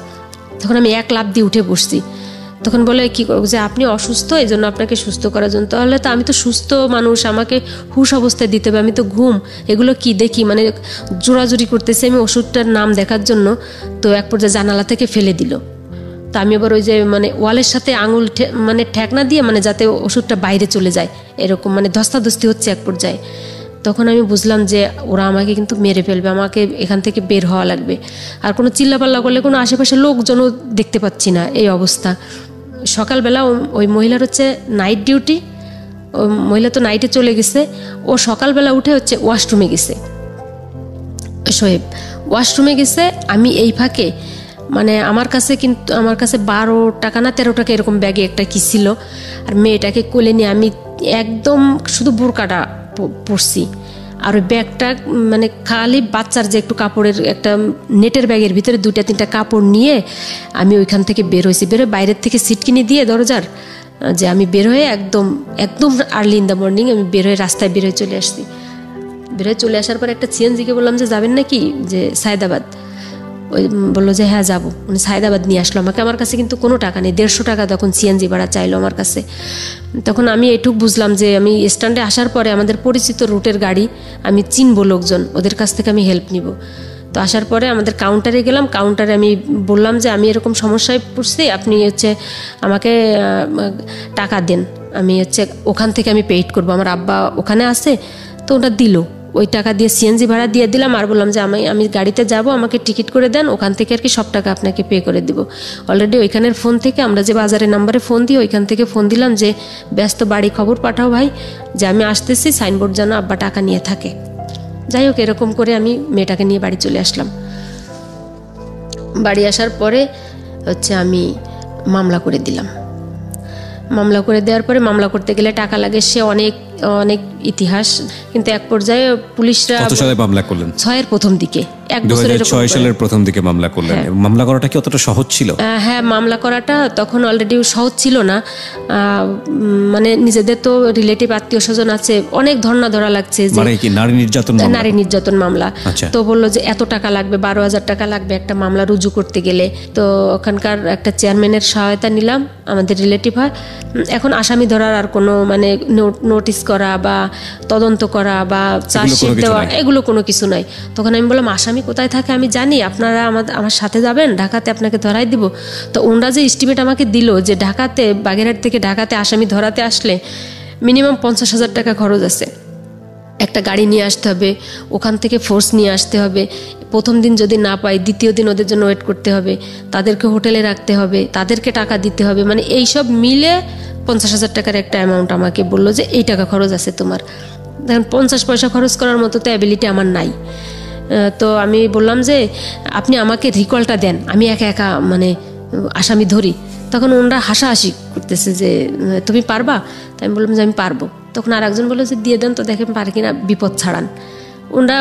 তখন আমি এক লাফ দিয়ে উঠে বসছি। তখন বলে কি করবো, যে আপনি অসুস্থ, এই জন্য আপনাকে সুস্থ করার জন্য। তাহলে তো আমি তো সুস্থ মানুষ, আমাকে হুশ অবস্থায় দিতে হবে, আমি তো ঘুম, এগুলো কি দেখি, মানে জোরাজুরি করতেছে আমি ওষুধটার নাম দেখার জন্য। তো এক পর্যায়ে জানালা থেকে ফেলে দিল। তো আমি আবার ওই যে মানে ওয়ালের সাথে আঙুল মানে ঠেকনা দিয়ে, মানে যাতে ওষুধটা বাইরে চলে যায়, এরকম মানে ধস্তাধস্তি হচ্ছে এক পর্যায়ে। তখন আমি বুঝলাম যে ওরা আমাকে কিন্তু মেরে ফেলবে, আমাকে এখান থেকে বের হওয়া লাগবে। আর কোনো চিল্লাপাল্লা করলে কোনো আশেপাশে লোকজনও দেখতে পাচ্ছি না, এই অবস্থা। সকালবেলা ওই মহিলার হচ্ছে নাইট ডিউটি, ওই মহিলা তো নাইটে চলে গেছে, ও সকালবেলা উঠে হচ্ছে ওয়াশরুমে গেছে, শোয়েব ওয়াশরুমে গেছে। আমি এই ফাঁকে মানে আমার কাছে 12 টাকা না 13 টাকা এরকম ব্যাগে একটা কি ছিল, আর মেয়েটাকে কোলে নিয়ে আমি একদম শুধু বোরকাটা পরছি, আর ওই ব্যাগটা মানে খালি বাচ্চার যে একটু কাপড়ের একটা নেটের ব্যাগের ভিতরে 2-3টা কাপড় নিয়ে আমি ওইখান থেকে বের হয়েছি। বের হয়ে বাইরের থেকে সিট কিনে দিয়ে দরজার, যে আমি বের হয়ে একদম আর্লি ইন দ্য মর্নিং আমি বের হয়ে রাস্তায় বের হয়ে চলে আসছি। বের হয়ে চলে আসার পর একটা সিএনজিকে বললাম যে যাবেন নাকি, যে সায়দাবাদ। ওই বললো যে হ্যাঁ যাবো, মানে সায়দাবাদ নিয়ে আসলো আমাকে। আমার কাছে কিন্তু কোনো টাকা নেই, 150 টাকা তখন সিএনজি ভাড়া চাইলো আমার কাছে। তখন আমি এটুক বুঝলাম যে আমি স্ট্যান্ডে আসার পরে আমাদের পরিচিত রুটের গাড়ি, আমি চিনবো লোকজন, ওদের কাছ থেকে আমি হেল্প নিব। তো আসার পরে আমাদের কাউন্টারে গেলাম, কাউন্টারে আমি বললাম যে আমি এরকম সমস্যায় পড়ছি, আপনি হচ্ছে আমাকে টাকা দেন, আমি হচ্ছে ওখান থেকে আমি পেইড করবো, আমার আব্বা ওখানে আছে। তো ওটা দিল, ওই টাকা দিয়ে সিএনজি ভাড়া দিয়ে দিলাম, আর বললাম যে আমি গাড়িতে যাব, আমাকে টিকিট করে দেন, ওখান থেকে আর কি সব টাকা আপনাকে পে করে দিব। অলরেডি ওইখানের ফোন থেকে আমরা যে বাজারের নাম্বারে ফোন দিই, ওইখান থেকে ফোন দিলাম যে ব্যস্ত, বাড়ি খবর পাঠাও ভাই, যে আমি আসতেছি, সাইনবোর্ড যেন আব্বা টাকা নিয়ে থাকে। যাই হোক, এরকম করে আমি মেয়েটাকে নিয়ে বাড়ি চলে আসলাম। বাড়ি আসার পরে হচ্ছে আমি মামলা করে দিলাম। মামলা করে দেওয়ার পরে, মামলা করতে গেলে টাকা লাগে, সে অনেক ইতিহাস। কিন্তু এক পর্যায়ে পুলিশরা কত সালে মামলা করলেন? 6-এর প্রথম দিকে, 2006 সালের প্রথম দিকে মামলা করলেন। মামলা করাটা কি অতটা সহজ ছিল? হ্যাঁ, মামলা করাটা তখন অলরেডি সহজ ছিল না। মানে নিজেদের তো রিলেটিভ আত্মীয় স্বজন আছে, অনেক ধর্ণা ধরা লাগছে যে মানে কি নারী নির্যাতন মামলা। তো বললো যে এত টাকা লাগবে, 12,000 টাকা লাগবে একটা মামলা রুজু করতে গেলে। তো ওখানকার একটা চেয়ারম্যানের সহায়তা নিলাম, আমাদের রিলেটিভ হয়। এখন আসামি ধরার আর কোনো মানে নোটিশ করা বা তদন্ত করা বা চার্জশিট দেওয়া এগুলো কোনো কিছু নাই। তখন আমি বললাম আসামি কোথায় থাকে আমি জানি, আপনারা আমার সাথে যাবেন, ঢাকাতে আপনাকে ধরাই দিব। তো ওনারা যে এস্টিমেট আমাকে দিল যে ঢাকাতে, বাগেরহাট থেকে ঢাকাতে আসামি ধরাতে আসলে মিনিমাম 50,000 টাকা খরচ আছে। একটা গাড়ি নিয়ে আসতে হবে, ওখান থেকে ফোর্স নিয়ে আসতে হবে, প্রথম দিন যদি না পাই দ্বিতীয় দিন ওদের জন্য ওয়েট করতে হবে, তাদেরকে হোটেলে রাখতে হবে, তাদেরকে টাকা দিতে হবে, মানে এইসব মিলে 50,000 টাকার একটা অ্যামাউন্ট আমাকে বললো যে এই টাকা খরচ আছে তোমার। দেখেন 50 পয়সা খরচ করার মতো তো অ্যাবিলিটি আমার নাই। তো আমি বললাম যে আপনি আমাকে রিকলটা দেন, আমি একা একা মানে আসামি ধরি। তখন ওনারা হাসাহাসি করতেছে যে তুমি পারবা? তাই আমি বললাম যে আমি পারবো। তখন আর একজন বললো যে দিয়ে দেন তো, দেখেন পারে কিনা, বিপদ ছাড়ান। ওনারা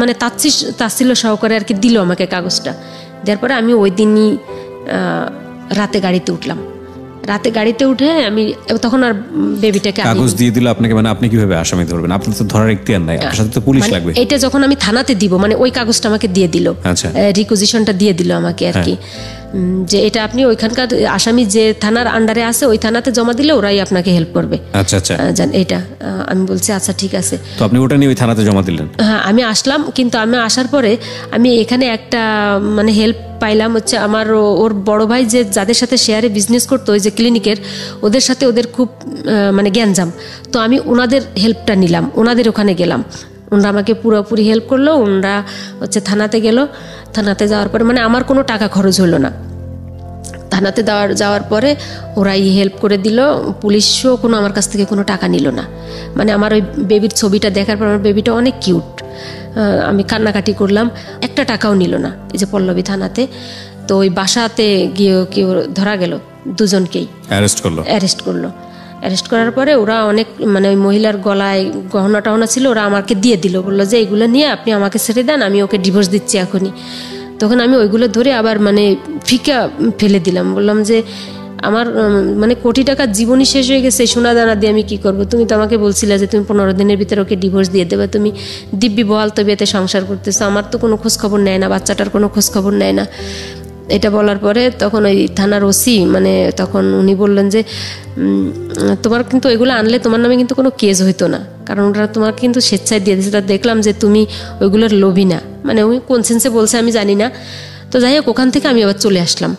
মানে তাচ্ছিল্য সহকারে আর কি দিল আমাকে কাগজটা। দেওয়ার পরে আমি ওই দিনই রাতে গাড়িতে উঠলাম। রাতে গাড়িতে উঠে আমি তখন আর বেবিটাকে কাগজ দিয়ে দিল আপনাকে, মানে আপনি কিভাবে আসামি ধরবেন? আপনার তো ধরার ইখতিয়ার নাই, আপনার সাথে তো পুলিশ লাগবে। এটা যখন আমি থানাতে দিব, মানে ওই কাগজটা আমাকে দিয়ে দিল, রিকুইজিশনটা দিয়ে দিল আমাকে আর কি, যে এটা আপনি ওইখানকার আসামি যে থানার আন্ডারে আছে ওই থানাতে জমা দিলে ওরাই আপনাকে হেল্প করবে। আচ্ছা আচ্ছা, এটা আমি বলছি আচ্ছা ঠিক আছে। তো আপনি ওটা নিয়ে ওই থানাতে জমা দিলেন? হ্যাঁ, আমি আসলাম। কিন্তু আমি আসার পরে আমি এখানে একটা মানে হেল্প পাইলাম, হচ্ছে আমার ওর বড় ভাই যে যাদের সাথে শেয়ারে বিজনেস করতো ওই যে ক্লিনিকের, ওদের সাথে ওদের খুব মানে গ্যাঞ্জাম। তো আমি ওনাদের হেল্পটা নিলাম, ওনাদের ওখানে গেলাম, ওনারা আমাকে পুরোপুরি হেল্প করলো। ওনারা হচ্ছে থানাতে গেল, থানাতে যাওয়ার পরে মানে আমার কোনো টাকা খরচ হলো না। থানাতে যাওয়ার পরে ওরাই হেল্প করে দিল, পুলিশও কোনো আমার কাছ থেকে কোনো টাকা নিল না। মানে আমার ওই বেবির ছবিটা দেখার পর আমার বেবিটা অনেক কিউট, আমি কান্নাকাটি করলাম, একটা টাকাও নিল না। এই যে পল্লবী থানাতে, তো ওই বাসাতে গিয়ে কেউ ধরা গেল, দুজনকেই অ্যারেস্ট করলো। অ্যারেস্ট করার পরে ওরা অনেক মানে ওই মহিলার গলায় গহনা টহনা ছিল, ওরা আমাকে দিয়ে দিল, বললো যে এইগুলো নিয়ে আপনি আমাকে ছেড়ে দেন, আমি ওকে ডিভোর্স দিচ্ছি এখনই। তখন আমি ওইগুলো ধরে আবার মানে ফিকা ফেলে দিলাম, বললাম যে আমার মানে কোটি টাকার জীবনই শেষ হয়ে গেছে, সোনা দানা দিয়ে আমি কি করব? তুমি তো আমাকে বলছিলে যে তুমি 15 দিনের ভিতরে ওকে ডিভোর্স দিয়ে দেবে, তুমি দিব্যি বহাল তবিয়তে সংসার করতেছো, আমার তো কোনো খোঁজ খবর নেয় না, বাচ্চাটার কোনো খোঁজ খবর নেয় না। এটা বলার পরে তখন ওই থানার ওসি মানে তখন উনি বললেন যে তোমার কিন্তু এগুলো আনলে তোমার নামে কিন্তু কোনো কেস হইতো না, কারণ ওরা তোমার কিন্তু স্বেচ্ছায় দিয়ে দিয়েছে, তা দেখলাম যে তুমি ওইগুলোর লোভী না। মানে ওই কোন সেন্সে বলছে আমি জানি না। তো যাই হোক, ওখান থেকে আমি আবার চলে আসলাম।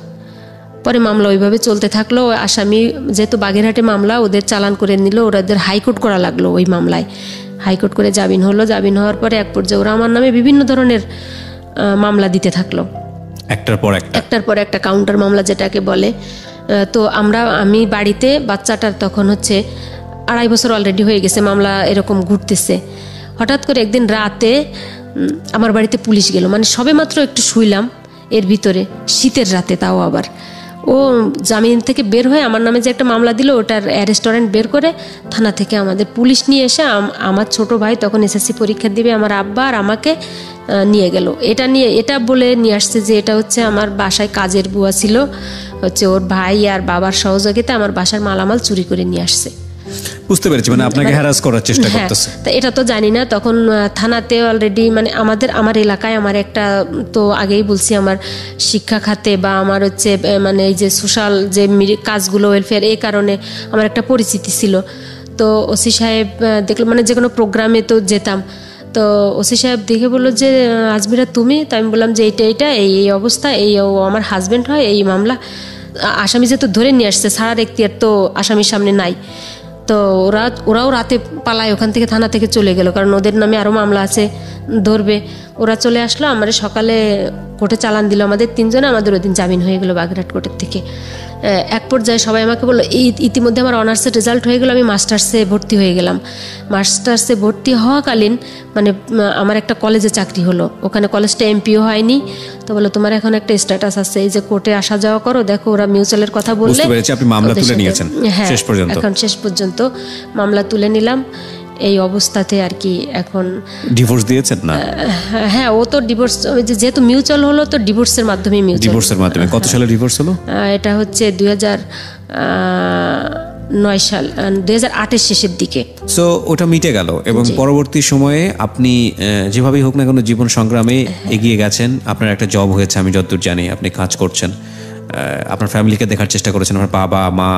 পরে মামলা ওইভাবে চলতে থাকলো। আসামি যেহেতু বাগেরহাটে মামলা, ওদের চালান করে নিল, ওদের হাইকোর্ট করা লাগলো। ওই মামলায় হাইকোর্ট করে জামিন হলো। জামিন হওয়ার পরে এক পর্যায়ে ওরা আমার নামে বিভিন্ন ধরনের মামলা দিতে থাকলো, একটার পর একটা কাউন্টার মামলা যেটাকে বলে। তো আমি বাড়িতে, বাচ্চাটার তখন হচ্ছে 2.5 বছর অলরেডি হয়ে গেছে, মামলা এরকম ঘুরতেছে। হঠাৎ করে একদিন রাতে আমার বাড়িতে পুলিশ গেল, মানে সবে মাত্র একটু শুইলাম, এর ভিতরে শীতের রাতে, তাও আবার ও জামিন থেকে বের হয়ে আমার নামে যে একটা মামলা দিল ওটার অ্যারেস্ট ওয়ারেন্ট বের করে থানা থেকে আমাদের পুলিশ নিয়ে এসে আমার ছোট ভাই তখন এসএসসি পরীক্ষা দিবে, আমার আব্বা আর আমাকে নিয়ে গেল। এটা বলে নিয়ে আসছে যে এটা হচ্ছে আমার বাসায় কাজের বুয়া ছিল, হচ্ছে ওর ভাই আর বাবার সহযোগিতা আমার বাসার মালামাল চুরি করে নিয়ে আসছে। বুঝতে পেরেছি, মানে আপনাকে হ্যারাস করার চেষ্টা করতেছে। তা এটা তো জানি না। তখন থানাতে অলরেডি মানে আমার এলাকায় আমার একটা, তো আগেই বলছি, আমার শিক্ষা খাতে বা আমার হচ্ছে মানে এই যে সোশ্যাল যে কাজগুলো, ওয়েলফেয়ার, এই কারণে আমার একটা পরিচিতি ছিল। তো ওসি সাহেব দেখলো, মানে যে কোনো প্রোগ্রামে তো যেতাম, তো ওসি সাহেব দেখে বললো যে আজমিরা তুমি? তো আমি বললাম যে এইটা এই অবস্থা, ও আমার হাজব্যান্ড হয়, এই মামলা। আসামি যেহেতু ধরে নিয়ে আসছে, ছাড়ার এখতিয়ার তো আসামির সামনে নাই। তো ওরাও রাতে পালায় ওখান থেকে, থানা থেকে চলে গেল, কারণ ওদের নামে আরও মামলা আছে, ধরবে। ওরা চলে আসলো, আমার সকালে কোর্টে চালান দিল আমাদের 3 জনে, আমাদের ওই দিন জামিন হয়ে গেল বাগেরহাট কোর্টের থেকে। এক পর্যায়ে সবাই আমাকে বললো, ইতিমধ্যে আমার অনার্সের রেজাল্ট হয়ে গেল, আমি মাস্টার্সে ভর্তি হয়ে গেলাম। মাস্টার্সে ভর্তি হওয়াকালীন মানে আমার একটা কলেজে চাকরি হলো, ওখানে কলেজটা এমপিও হয়নি। তো বললো তোমার এখন একটা স্ট্যাটাস আছে, এই যে কোর্টে আসা যাওয়া করো, দেখো ওরা মিউচুয়ালের কথা বললে। আপনি মামলা তুলে নিয়েছেন শেষ পর্যন্ত? এখন শেষ পর্যন্ত মামলা তুলে নিলাম। এই অবস্থাতে আর কি এখন। ডিভোর্স দিয়েছেন না? হ্যাঁ, ও তো ডিভোর্স যেহেতু মিউচুয়াল হলো তো ডিভোর্সের মাধ্যমে। ডিভোর্সের মাধ্যমে কত সালে ডিভোর্স হলো? এটা হচ্ছে 2009 সাল, 2008-এর শেষের দিকে। সো ওটা মিটে গেল এবং পরবর্তী সময়ে আপনি যেভাবেই হোক না কোনো জীবন সংগ্রামে এগিয়ে গেছেন। আপনার একটা জব হয়েছে আমি যতদূর জানি, আপনি কাজ করছেন, আপনার ফ্যামিলিকে দেখার চেষ্টা করেছেন, আপনার বাবা মা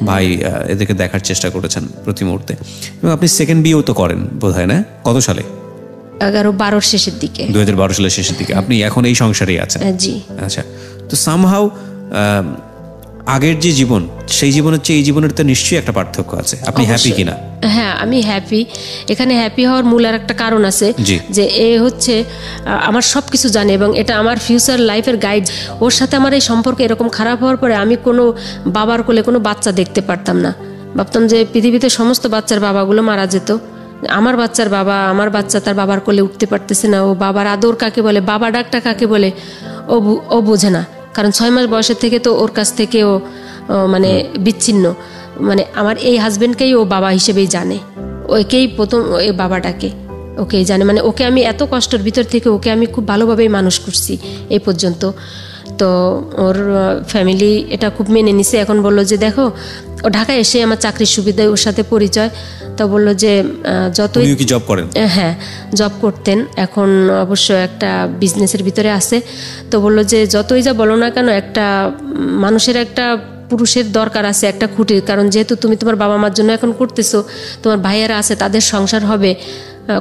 ভাই এদেরকে দেখার চেষ্টা করেছেন প্রতি মুহূর্তে। এবং আপনি সেকেন্ড বিয়েও তো করেন বোধ হয়, না? কত সালে? 2012-এর শেষের দিকে। 2012 সালের শেষের দিকে। আপনি এখন এই সংসারেই আছেন? জি। আচ্ছা, তো সামহাউ আগের যে জীবন সেই জীবনের চেয়ে এই জীবনের তো নিশ্চয়ই একটা পার্থক্য আছে। আপনি হ্যাপি কিনা? হ্যাঁ, আমি হ্যাপি। এখানে হ্যাপি হওয়ার মূল আর একটা কারণ আছে, যে এ হচ্ছে আমার সবকিছু জানে এবং এটা আমার ফিউচার লাইফের গাইড। ওর সাথে আমার এই সম্পর্ক এরকম খারাপ হওয়ার পরে আমি কোনো বাবার কোলে কোনো বাচ্চা দেখতে পারতাম না। ভাবতাম যে পৃথিবীতে সমস্ত বাচ্চার বাবাগুলো মারা যেত, আমার বাচ্চার বাবা, আমার বাচ্চা তার বাবার কোলে উঠতে পারতেছে না। ও বাবার আদর কাকে বলে, বাবা ডাকটা কাকে বলে ও বোঝে না। কারণ 6 মাস বয়সের থেকে তো ওর কাছ থেকে ও মানে বিচ্ছিন্ন। মানে আমার এই হাজবেন্ডকেই ও বাবা হিসেবেই জানে, ওকেই প্রথম ওই বাবাটাকে ওকেই জানে। মানে ওকে আমি এত কষ্টের ভিতর থেকে ওকে আমি খুব ভালোভাবেই মানুষ করছি এই পর্যন্ত। তো ওর ফ্যামিলি এটা খুব মেনে নিছে। এখন বললো যে দেখো, ও ঢাকায় এসে আমার চাকরির সুবিধায় ওর সাথে পরিচয়। তো বললো যে যতই কি জব করেন? হ্যাঁ, জব করতেন, এখন অবশ্য একটা বিজনেসের ভিতরে আছে। তো বললো যে যতই যা বলো না কেন, একটা মানুষের একটা পুরুষের দরকার আছে একটা খুঁটির। কারণ যেহেতু তুমি তোমার বাবা মার জন্য এখন করতেছো, তোমার ভাইয়েরা আছে, তাদের সংসার হবে,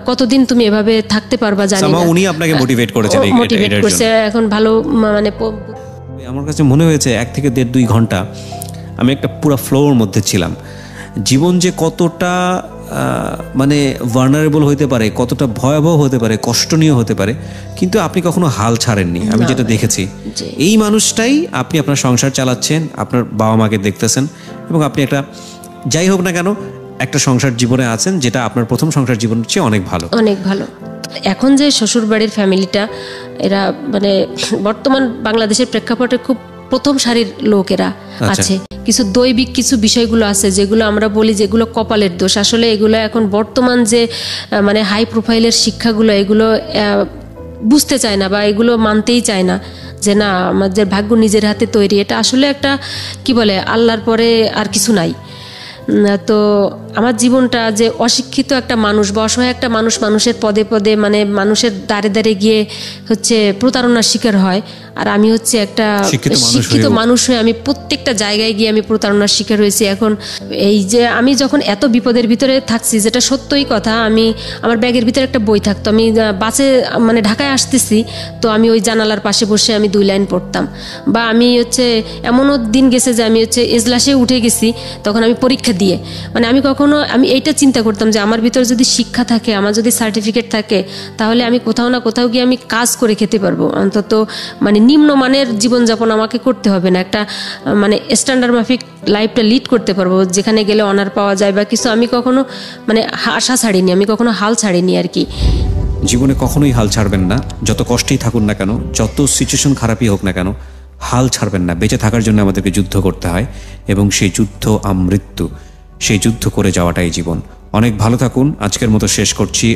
কতদিন তুমি এভাবে থাকতে পারবা জানি না। উনি আপনাকে মোটিভেট করেছেন? মোটিভেট করছে। এখন ভালো মানে আমার কাছে মনে হয়েছে 1 থেকে 1.5-2 ঘন্টা আমি একটা পুরো ফ্লোর মধ্যে ছিলাম। জীবন যে কতটা মানে ভালনারেবল হতে পারে, কতটা ভয়াবহ হতে পারে, কষ্টনীয় হতে পারে, কিন্তু আপনি কখনো হাল ছাড়েননি। আমি যেটা দেখেছি, এই মানুষটাই আপনি আপনার সংসার চালাচ্ছেন, আপনার বাবা মাকে দেখতেছেন এবং আপনি একটা যাই হোক না কেন একটা সংসার জীবনে আছেন, যেটা আপনার প্রথম সংসার জীবনের চেয়ে অনেক ভালো, অনেক ভালো। এখন যে শ্বশুর বাড়ির ফ্যামিলিটা, এরা মানে বর্তমান বাংলাদেশের প্রেক্ষাপটে খুব প্রথম সারির লোকেরা আছে। কিছু দৈবিক কিছু বিষয়গুলো আছে যেগুলো আমরা বলি যেগুলো কপালের দোষ। আসলে এগুলো এখন বর্তমান যে মানে হাই প্রোফাইলের শিক্ষাগুলো, এগুলো বুঝতে চায় না বা এগুলো মানতেই চায় না যে না, আমাদের ভাগ্য নিজের হাতে তৈরি। এটা আসলে একটা কি বলে, আল্লাহর পরে আর কিছু নাই। তো আমার জীবনটা যে অশিক্ষিত একটা মানুষ বা অসহায় একটা মানুষ মানুষের পদে পদে মানে মানুষের দ্বারে দ্বারে গিয়ে হচ্ছে প্রতারণার শিকার হয়, আর আমি হচ্ছে একটা শিক্ষিত মানুষ হয়ে আমি প্রত্যেকটা জায়গায় গিয়ে আমি প্রতারণার শিকার হয়েছি। এখন এই যে আমি যখন এত বিপদের ভিতরে থাকছি, যেটা সত্যই কথা, আমি আমার ব্যাগের ভিতরে একটা বই থাকতো, আমি বাসে মানে ঢাকায় আসতেছি, তো আমি ওই জানালার পাশে বসে আমি 2 লাইন পড়তাম। বা আমি হচ্ছে এমনও দিন গেছে যে আমি হচ্ছে এজলাসে উঠে গেছি, তখন আমি পরীক্ষা দিয়ে মানে আমি এইটা চিন্তা করতাম যে আমার ভিতরে যদি শিক্ষা থাকে, আমার যদি সার্টিফিকেট থাকে, তাহলে আমি কোথাও না কোথাও গিয়ে আমি কাজ করে খেতে পারবো। অন্তত মানে নিম্নমানের জীবনযাপন আমাকে করতে হবে না, একটা মানে স্ট্যান্ডার্ড মাফিক লাইফটা লিড করতে পারবো, যেখানে গেলে অনার পাওয়া যায় বা কিছু। আমি কখনো মানে আশা ছাড়িনি, আমি কখনো হাল ছাড়িনি আর কি। জীবনে কখনোই হাল ছাড়বেন না, যত কষ্টেই থাকুন না কেন, যত সিচুয়েশন খারাপই হোক না কেন, হাল ছাড়বেন না। বেঁচে থাকার জন্য আমাদেরকে যুদ্ধ করতে হয় এবং সেই যুদ্ধ আমৃত্যু, সেই যুদ্ধ করে যাওয়াটাই জীবন। অনেক ভালো থাকুন। আজকের মতো শেষ করছি।